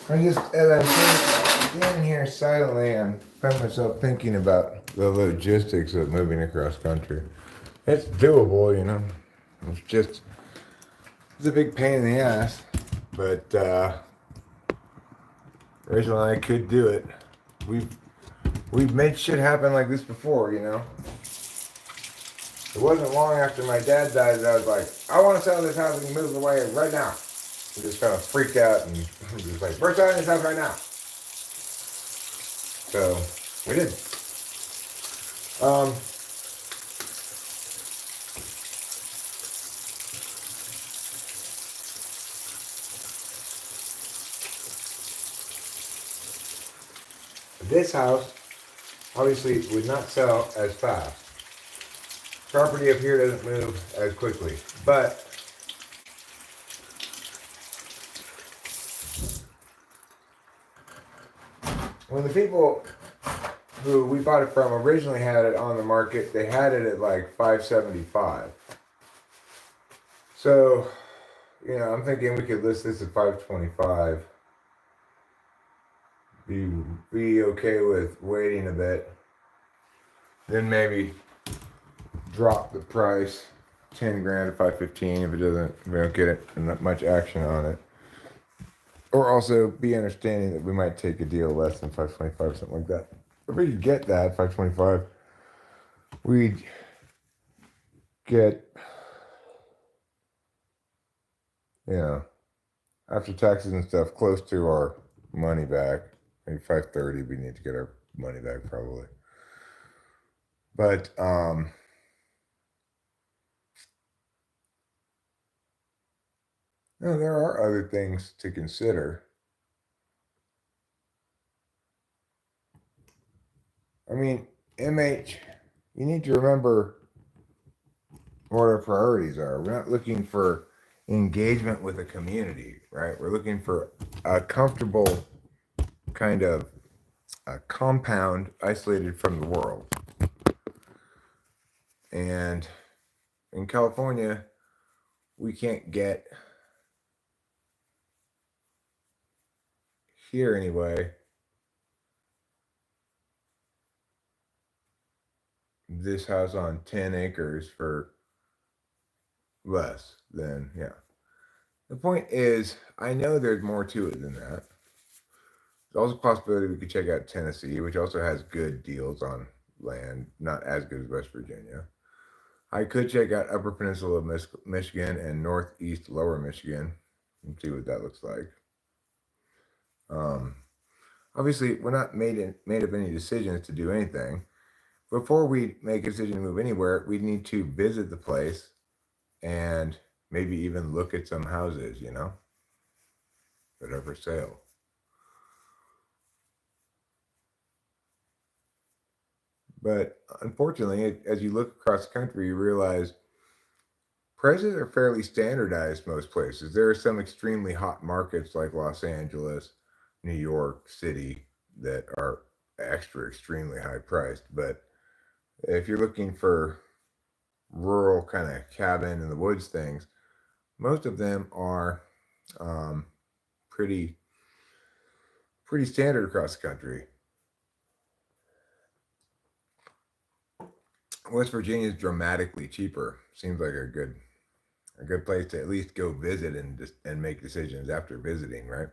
I just, as I'm standing here silently, I find myself thinking about the logistics of moving across country. It's doable, you know. It's a big pain in the ass, but Rachel and I could do it. We've made shit happen like this before, you know. It wasn't long after my dad died that I was like, I want to sell this house and move away right now. We just kind of freaked out and just like, we're selling this house right now. So we did. This house obviously would not sell as fast. Property up here doesn't move as quickly, but when the people who we bought it from originally had it on the market, they had it at like $575. So, you know, I'm thinking we could list this at $525. Be okay with waiting a bit. Then maybe drop the price 10 grand to 515 if we don't get it and not much action on it. Or also be understanding that we might take a deal less than 525 or something like that. If we could get that 525, we'd get, you know, after taxes and stuff, close to our money back. Maybe 530, we need to get our money back probably. But no, there are other things to consider. I mean, MH, you need to remember what our priorities are. We're not looking for engagement with a community, right? We're looking for a comfortable kind of a compound isolated from the world. And in California, we can't get here anyway. This house on 10 acres for less than, yeah. The point is, I know there's more to it than that. There's also a possibility we could check out Tennessee, which also has good deals on land, not as good as West Virginia. I could check out Upper Peninsula of Michigan and Northeast Lower Michigan and see what that looks like. Obviously, we're not made up any decisions to do anything. Before we make a decision to move anywhere, we need to visit the place and maybe even look at some houses, you know? that are for sale. But unfortunately, as you look across the country, you realize prices are fairly standardized most places. There are some extremely hot markets like Los Angeles, New York City that are extremely high priced. But if you're looking for rural kind of cabin in the woods things, most of them are um, pretty standard across the country. West Virginia is dramatically cheaper. Seems like a good place to at least go visit and make decisions after visiting, right?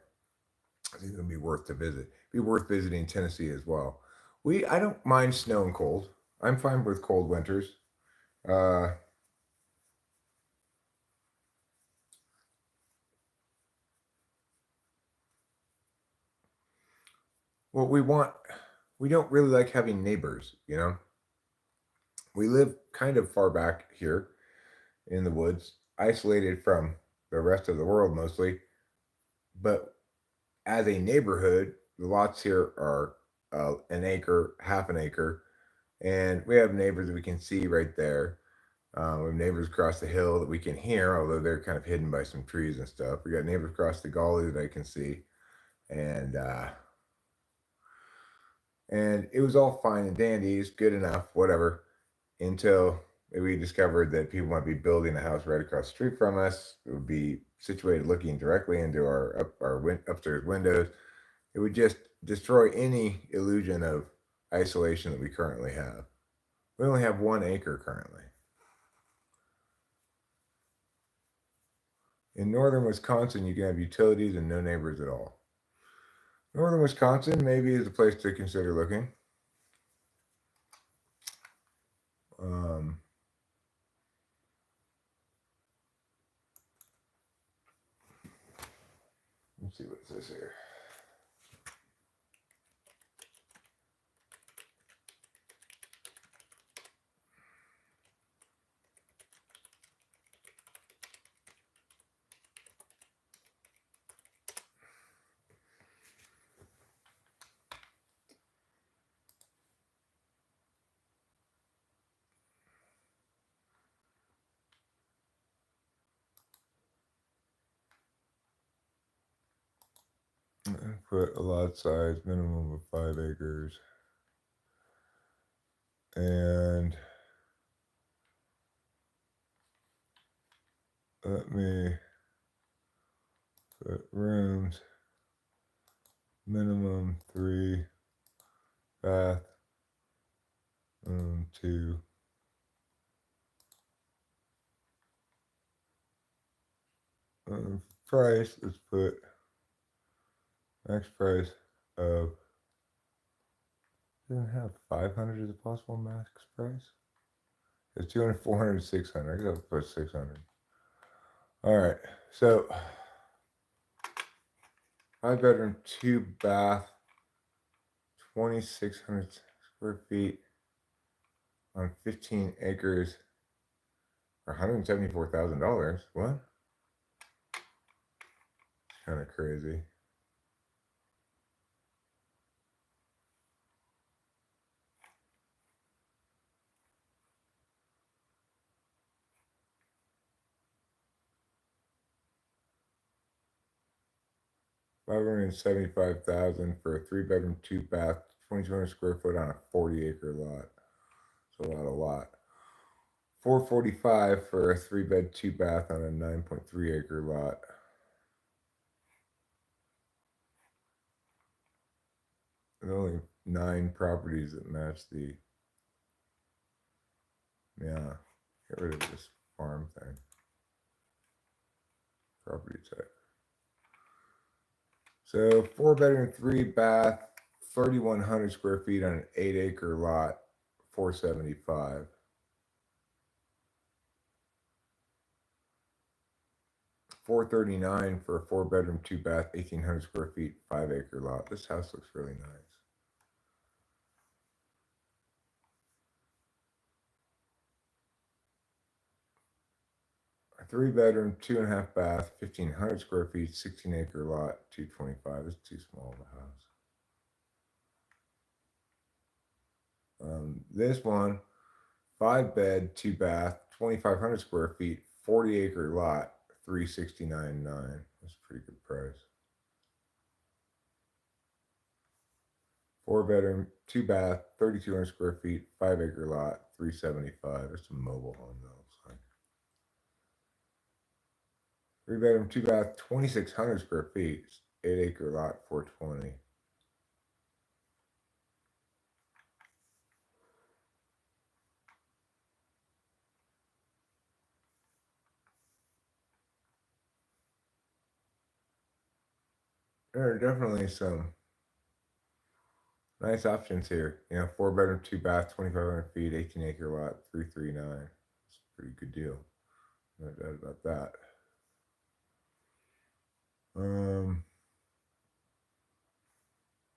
I think it'll be worth to visit. Be worth visiting Tennessee as well. I don't mind snow and cold. I'm fine with cold winters. Uh, what we don't really like having neighbors. We live kind of far back here in the woods, isolated from the rest of the world mostly. But as a neighborhood, the lots here are an acre, half an acre, and we have neighbors that we can see right there. We have neighbors across the hill that we can hear, although they're kind of hidden by some trees and stuff. We got neighbors across the gully that I can see, and it was all fine and dandy. It's good enough, whatever, until we discovered that people might be building a house right across the street from us. It would be situated looking directly into our upstairs windows. It would just destroy any illusion of isolation that we currently have. We only have 1 acre currently. In northern Wisconsin, you can have utilities and no neighbors at all. Northern Wisconsin maybe is a place to consider looking. Let's see what it says here. Put a lot size minimum of 5 acres. And let me put rooms minimum 3, bath 2. Price, let's put max price of, doesn't have 500 as a possible max price. It's 200, 400, 600. I guess I'll put 600. All right, so 5 bedroom, 2 bath, 2,600 square feet on 15 acres for $174,000. What? It's kind of crazy. $575,000 for a 3 bedroom, 2 bath, 2,200 square foot on a 40 acre lot. So not a lot. $445 for a 3 bed, 2 bath on a 9.3 acre lot. There's only 9 properties that match the. Yeah, get rid of this farm thing. Property type. So 4 bedroom, 3 bath, 3,100 square feet on an 8 acre lot, $475. $439 for a 4 bedroom, 2 bath, 1,800 square feet, 5 acre lot. This house looks really nice. I 3-bedroom, 2.5 bath, 1,500 square feet, 16-acre lot, 225. That's too small of a house. This one, 5-bed, 2-bath, 2,500 square feet, 40-acre lot, 369.9. That's a pretty good price. 4-bedroom, 2-bath, 3,200 square feet, 5-acre lot, 375. That's a mobile home though. 3-bedroom, 2-bath, 2,600 square feet, 8-acre lot, 420. There are definitely some nice options here. 4-bedroom, 2-bath, 2,500 feet, 18-acre lot, 339. It's a pretty good deal. No doubt about that.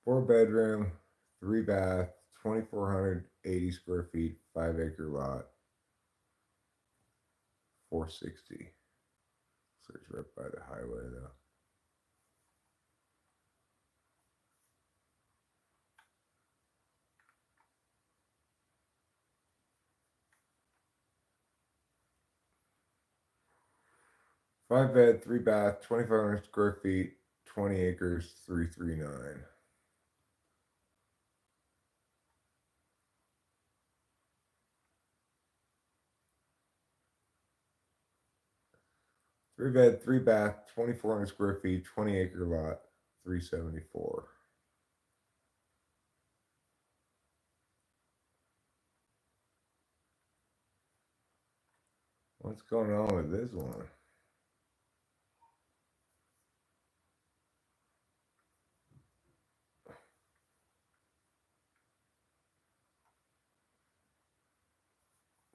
4-bedroom, 3-bath, 2,480 square feet, 5-acre lot, 460. So it's right by the highway though. Five bed, 3-bath, 2,500 square feet, 20 acres, 339. Three-bed, 3-bath, 2,400 square feet, 20-acre lot, 374. What's going on with this one?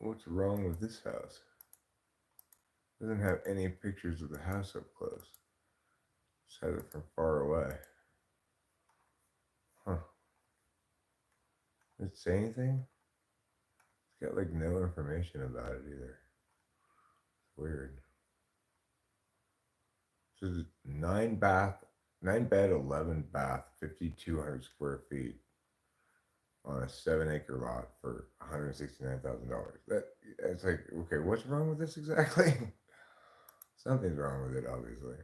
What's wrong with this house? Doesn't have any pictures of the house up close. Just has it from far away. Huh. Does it say anything? It's got like no information about it either. It's weird. This is 9-bed, 11-bath, 5,200 square feet on a 7-acre lot for $169,000. It's like, okay, what's wrong with this exactly? Something's wrong with it, obviously.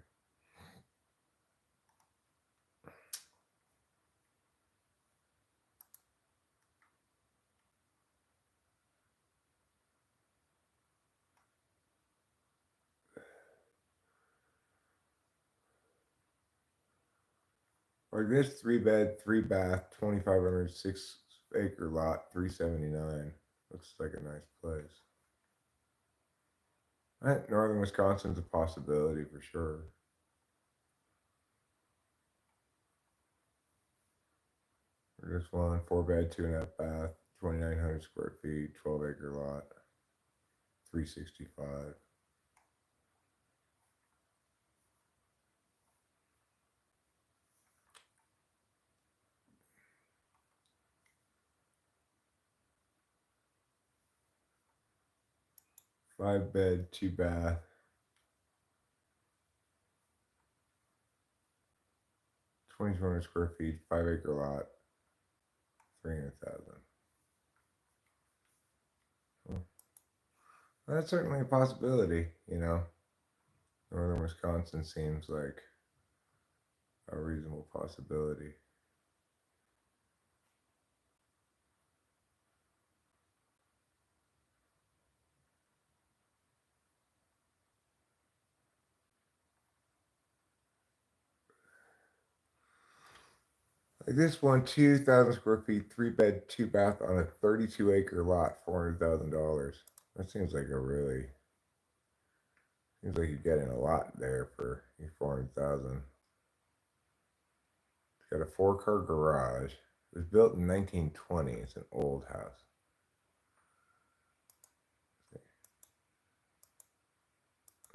Like this 3-bed, 3-bath, 2,500, 6-acre lot, 379. Looks like a nice place. Northern Wisconsin's a possibility for sure. This one, 4-bed, 2.5 bath, 2,900 square feet, 12-acre lot, 365. Five-bed, 2-bath, 2,200 square feet, 5-acre lot, 300,000. That's certainly a possibility, Northern Wisconsin seems like a reasonable possibility. Like this one, 2,000 square feet, 3-bed, 2-bath on a 32-acre lot, $400,000. That seems like you're getting a lot there for your 400,000. It's got a 4-car garage. It was built in 1920. It's an old house.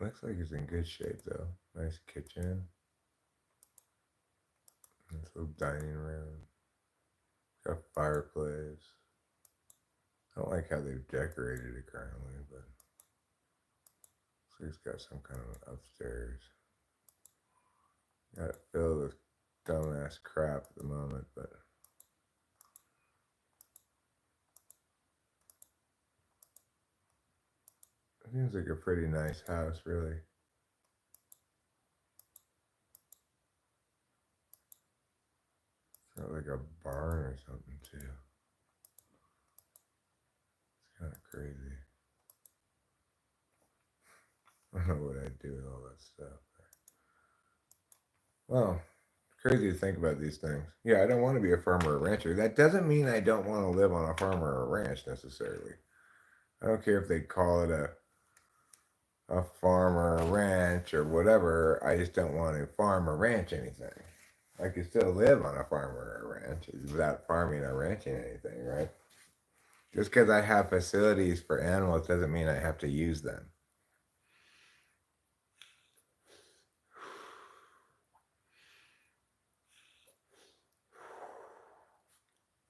Looks like it's in good shape though. Nice kitchen. Nice little dining room. Got a fireplace. I don't like how they've decorated it currently, but looks It's got some kind of upstairs. Got it filled with dumbass crap at the moment, but it seems like a pretty nice house, really. It's got like a barn or something too. It's kind of crazy. I don't know what I'd do with all that stuff. Well, crazy to think about these things. Yeah, I don't want to be a farmer or rancher. That doesn't mean I don't want to live on a farm or a ranch necessarily. I don't care if they call it a farm or a ranch or whatever. I just don't want to farm or ranch anything. I could still live on a farm or a ranch without farming or ranching anything, right? Just because I have facilities for animals doesn't mean I have to use them.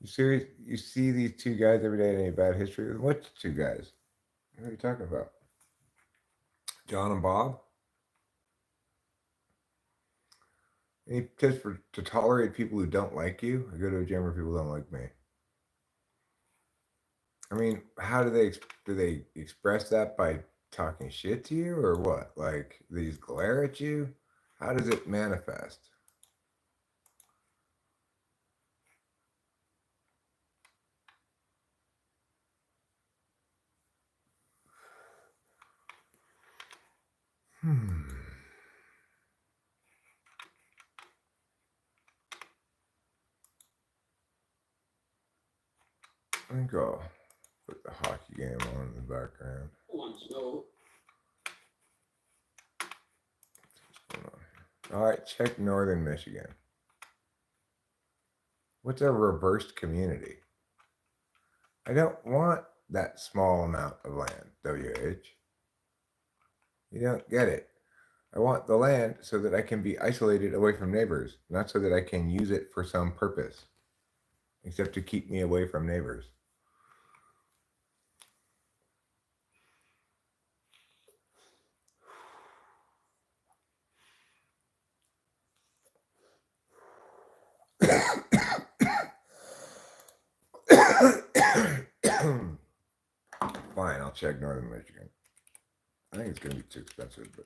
You serious? You see these two guys every day in any bad history? What two guys? What are you talking about? John and Bob? Any tips to tolerate people who don't like you? I go to a gym where people don't like me. I mean, how do they express that by talking shit to you or what? Like they just glare at you? How does it manifest? I think I'll put the hockey game on in the background. All right, check Northern Michigan. What's a reversed community? I don't want that small amount of land, WH. You don't get it. I want the land so that I can be isolated away from neighbors, not so that I can use it for some purpose, except to keep me away from neighbors. Fine, I'll check Northern Michigan. I think it's going to be too expensive, but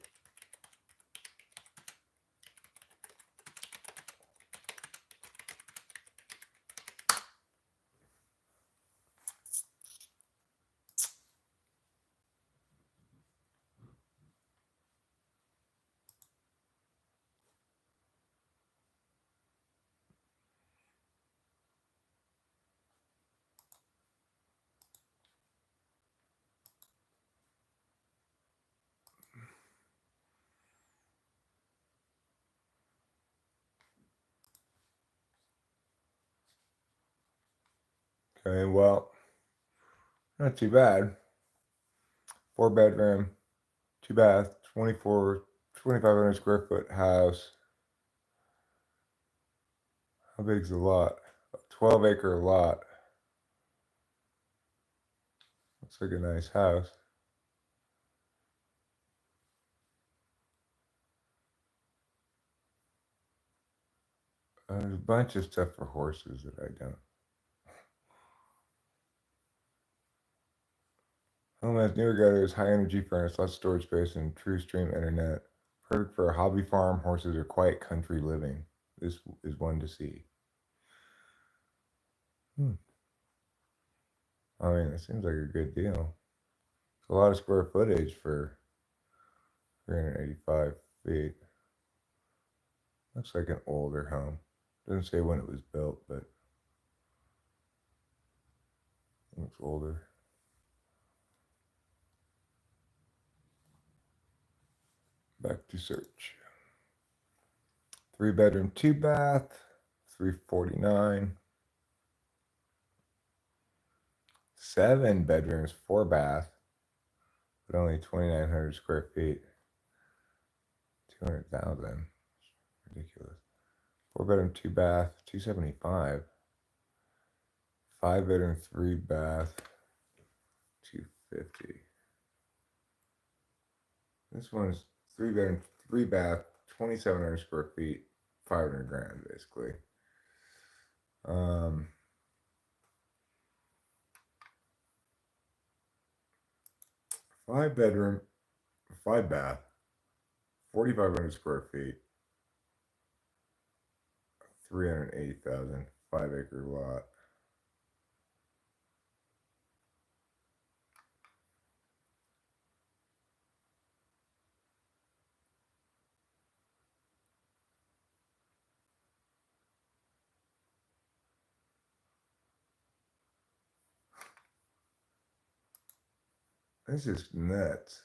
okay, well, not too bad. 4-bedroom, 2-bath, 2,500 square foot house. How big's the lot? A 12-acre lot. Looks like a nice house. There's a bunch of stuff for horses that I don't. Home has newer gutters, high energy furnace, lots of storage space, and true stream internet. Perfect for a hobby farm, horses, or quiet country living. This is one to see. I mean, it seems like a good deal. It's a lot of square footage for 385 feet. Looks like an older home. Doesn't say when it was built, but it looks older. Back to search. 3-bedroom, 2-bath, 349. 7 bedrooms, 4-bath, but only 2,900 square feet. 200,000. Ridiculous. 4-bedroom, 2-bath, 275. 5-bedroom, 3-bath, 250. This one's 3 bedroom, 3 bath, 2,700 square feet, 500 grand basically. 5 bedroom, 5 bath, 4,500 square feet, 380,000, 5 acre lot. This is nuts.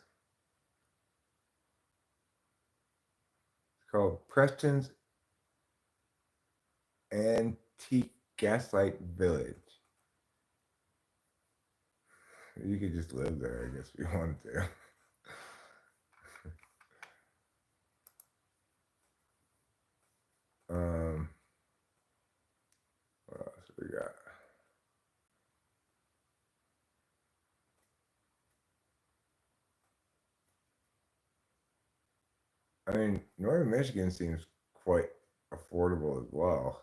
It's called Preston's Antique Gaslight Village. You could just live there, I guess, if you wanted to. What else we got? I mean, Northern Michigan seems quite affordable as well.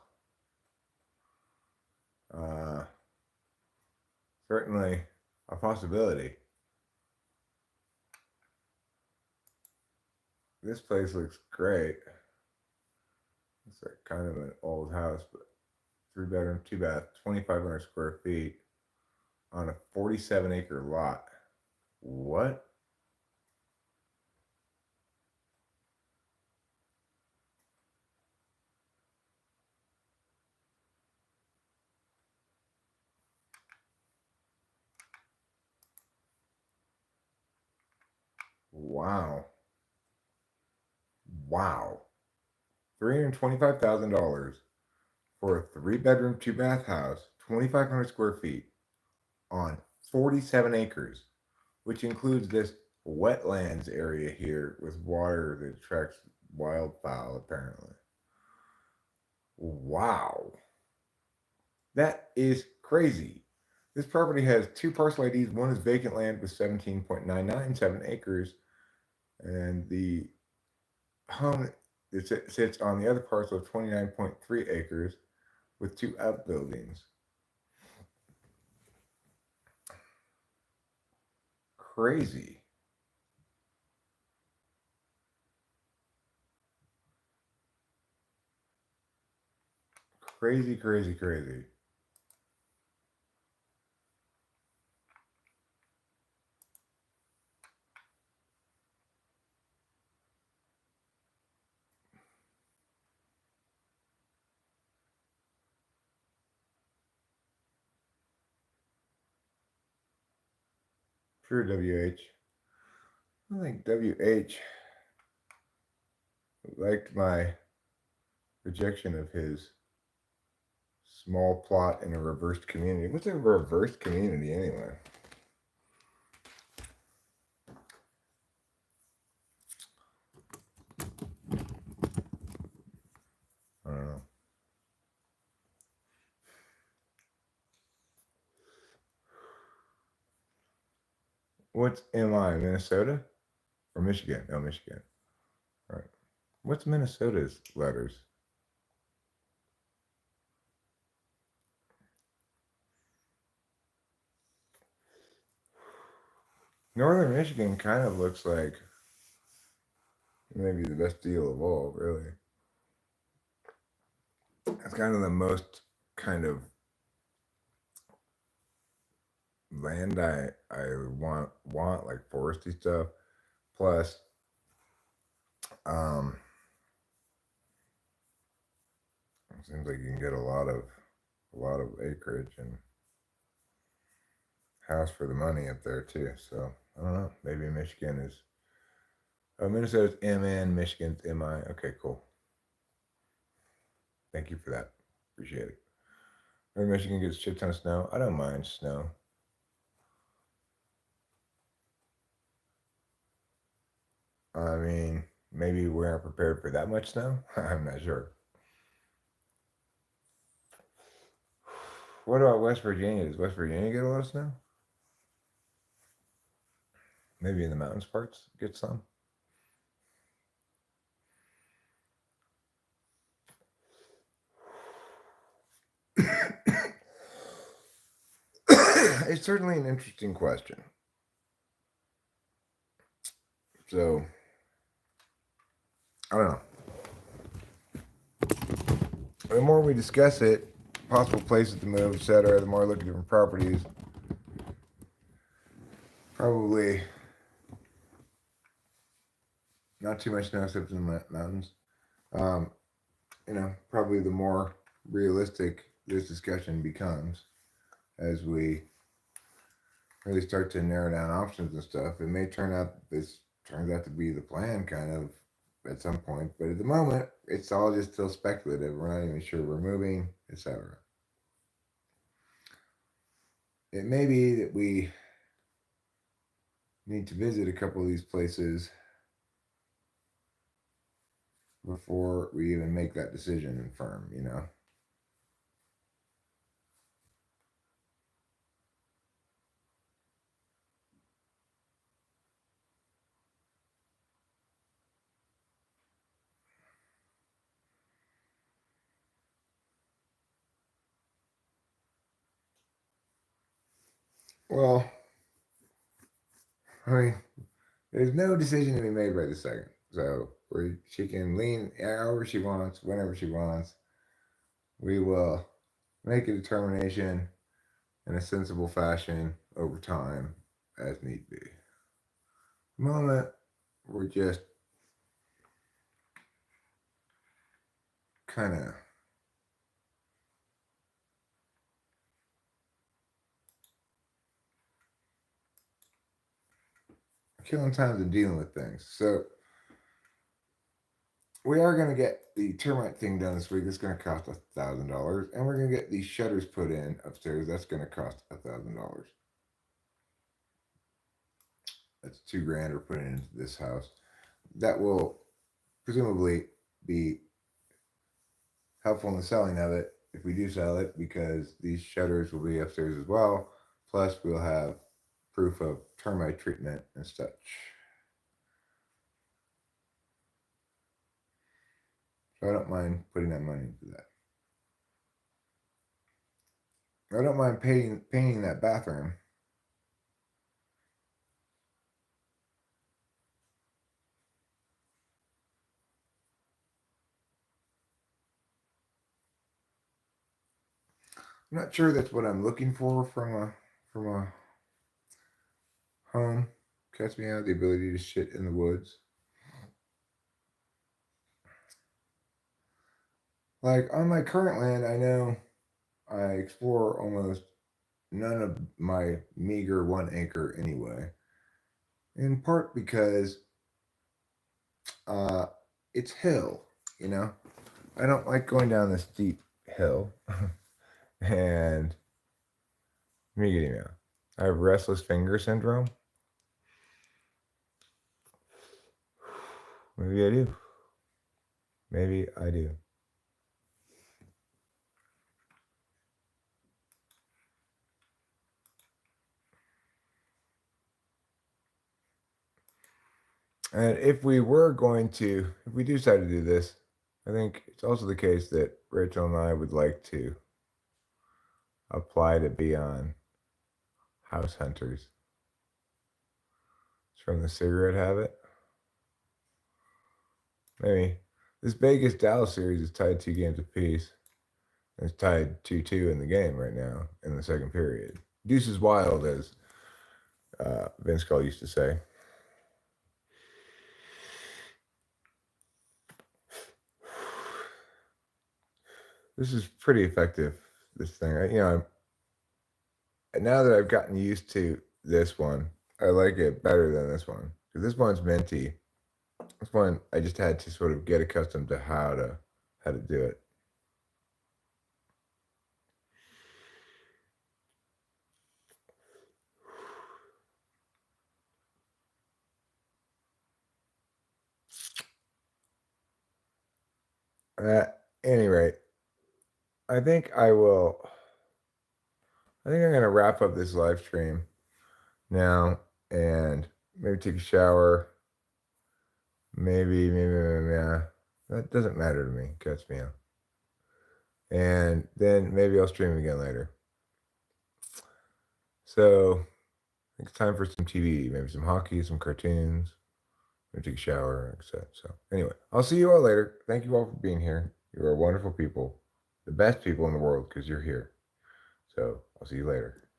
Certainly a possibility. This place looks great. It's like kind of an old house, but 3 bedroom, 2 bath, 2,500 square feet on a 47-acre lot. What? Wow. Wow. $325,000 for a 3 bedroom, 2 bath house, 2,500 square feet on 47 acres, which includes this wetlands area here with water that attracts wildfowl, apparently. Wow. That is crazy. This property has 2 parcel IDs. One is vacant land with 17.997 acres, and the home that sits on the other parcel of 29.3 acres with 2 outbuildings. Crazy. Crazy, crazy, crazy. Pure WH. I think WH liked my rejection of his small plot in a reversed community. What's a reversed community anyway? I don't know. What's MI? Minnesota or Michigan? No, Michigan. All right. What's Minnesota's letters? Northern Michigan kind of looks like maybe the best deal of all, really. It's kind of the most kind of land I want like foresty stuff. Plus, it seems like you can get a lot of acreage and house for the money up there too. So I don't know. Maybe Michigan is. Oh, Minnesota's MN, Michigan's MI. Okay, cool. Thank you for that. Appreciate it. Northern Michigan gets a shit ton of snow. I don't mind snow. I mean, maybe we aren't prepared for that much snow. I'm not sure. What about West Virginia? Does West Virginia get a lot of snow? Maybe in the mountains parts get some. it's certainly an interesting question. So, I don't know. The more we discuss it, possible places to move, etc., the more I look at different properties. Probably not too much snow except in the mountains. Probably the more realistic this discussion becomes as we really start to narrow down options and stuff. It may turn out this turns out to be the plan kind of at some point, but at the moment it's all just still speculative. We're not even sure we're moving, etc. It may be that we need to visit a couple of these places before we even make that decision and firm, Well, I mean, there's no decision to be made right this second. So she can lean however she wants, whenever she wants. We will make a determination in a sensible fashion over time as need be. The moment we're just kind of killing times and dealing with things. So we are going to get the termite thing done this week. It's going to cost $1,000, and we're going to get these shutters put in upstairs. That's going to cost $1,000. That's $2,000 we're putting into this house. That will presumably be helpful in the selling of it if we do sell it, because these shutters will be upstairs as well. Plus, we'll have proof of termite treatment and such. So I don't mind putting that money into that. I don't mind painting that bathroom. I'm not sure that's what I'm looking for from a home. Catch me out, the ability to shit in the woods. Like on my current land, I know I explore almost none of my meager 1 acre anyway. In part because it's hill, I don't like going down this steep hill. And me getting out. I have restless finger syndrome. Maybe I do. Maybe I do. And if we do decide to do this, I think it's also the case that Rachel and I would like to apply to be on House Hunters. It's from the cigarette habit. Maybe. This Vegas Dallas series is tied 2 games apiece. It's tied 2-2 in the game right now in the second period. Deuce is wild, as Vince Cole used to say. This is pretty effective, this thing. Now that I've gotten used to this one, I like it better than this one. Because this one's minty. This one, I just had to sort of get accustomed to how to do it. At any rate, I think I'm going to wrap up this live stream now and maybe take a shower. Maybe, yeah. That doesn't matter to me. Catch me out. And then maybe I'll stream again later. So I think it's time for some TV, maybe some hockey, some cartoons. Maybe take a shower, etc. So anyway, I'll see you all later. Thank you all for being here. You are wonderful people, the best people in the world because you're here. So I'll see you later.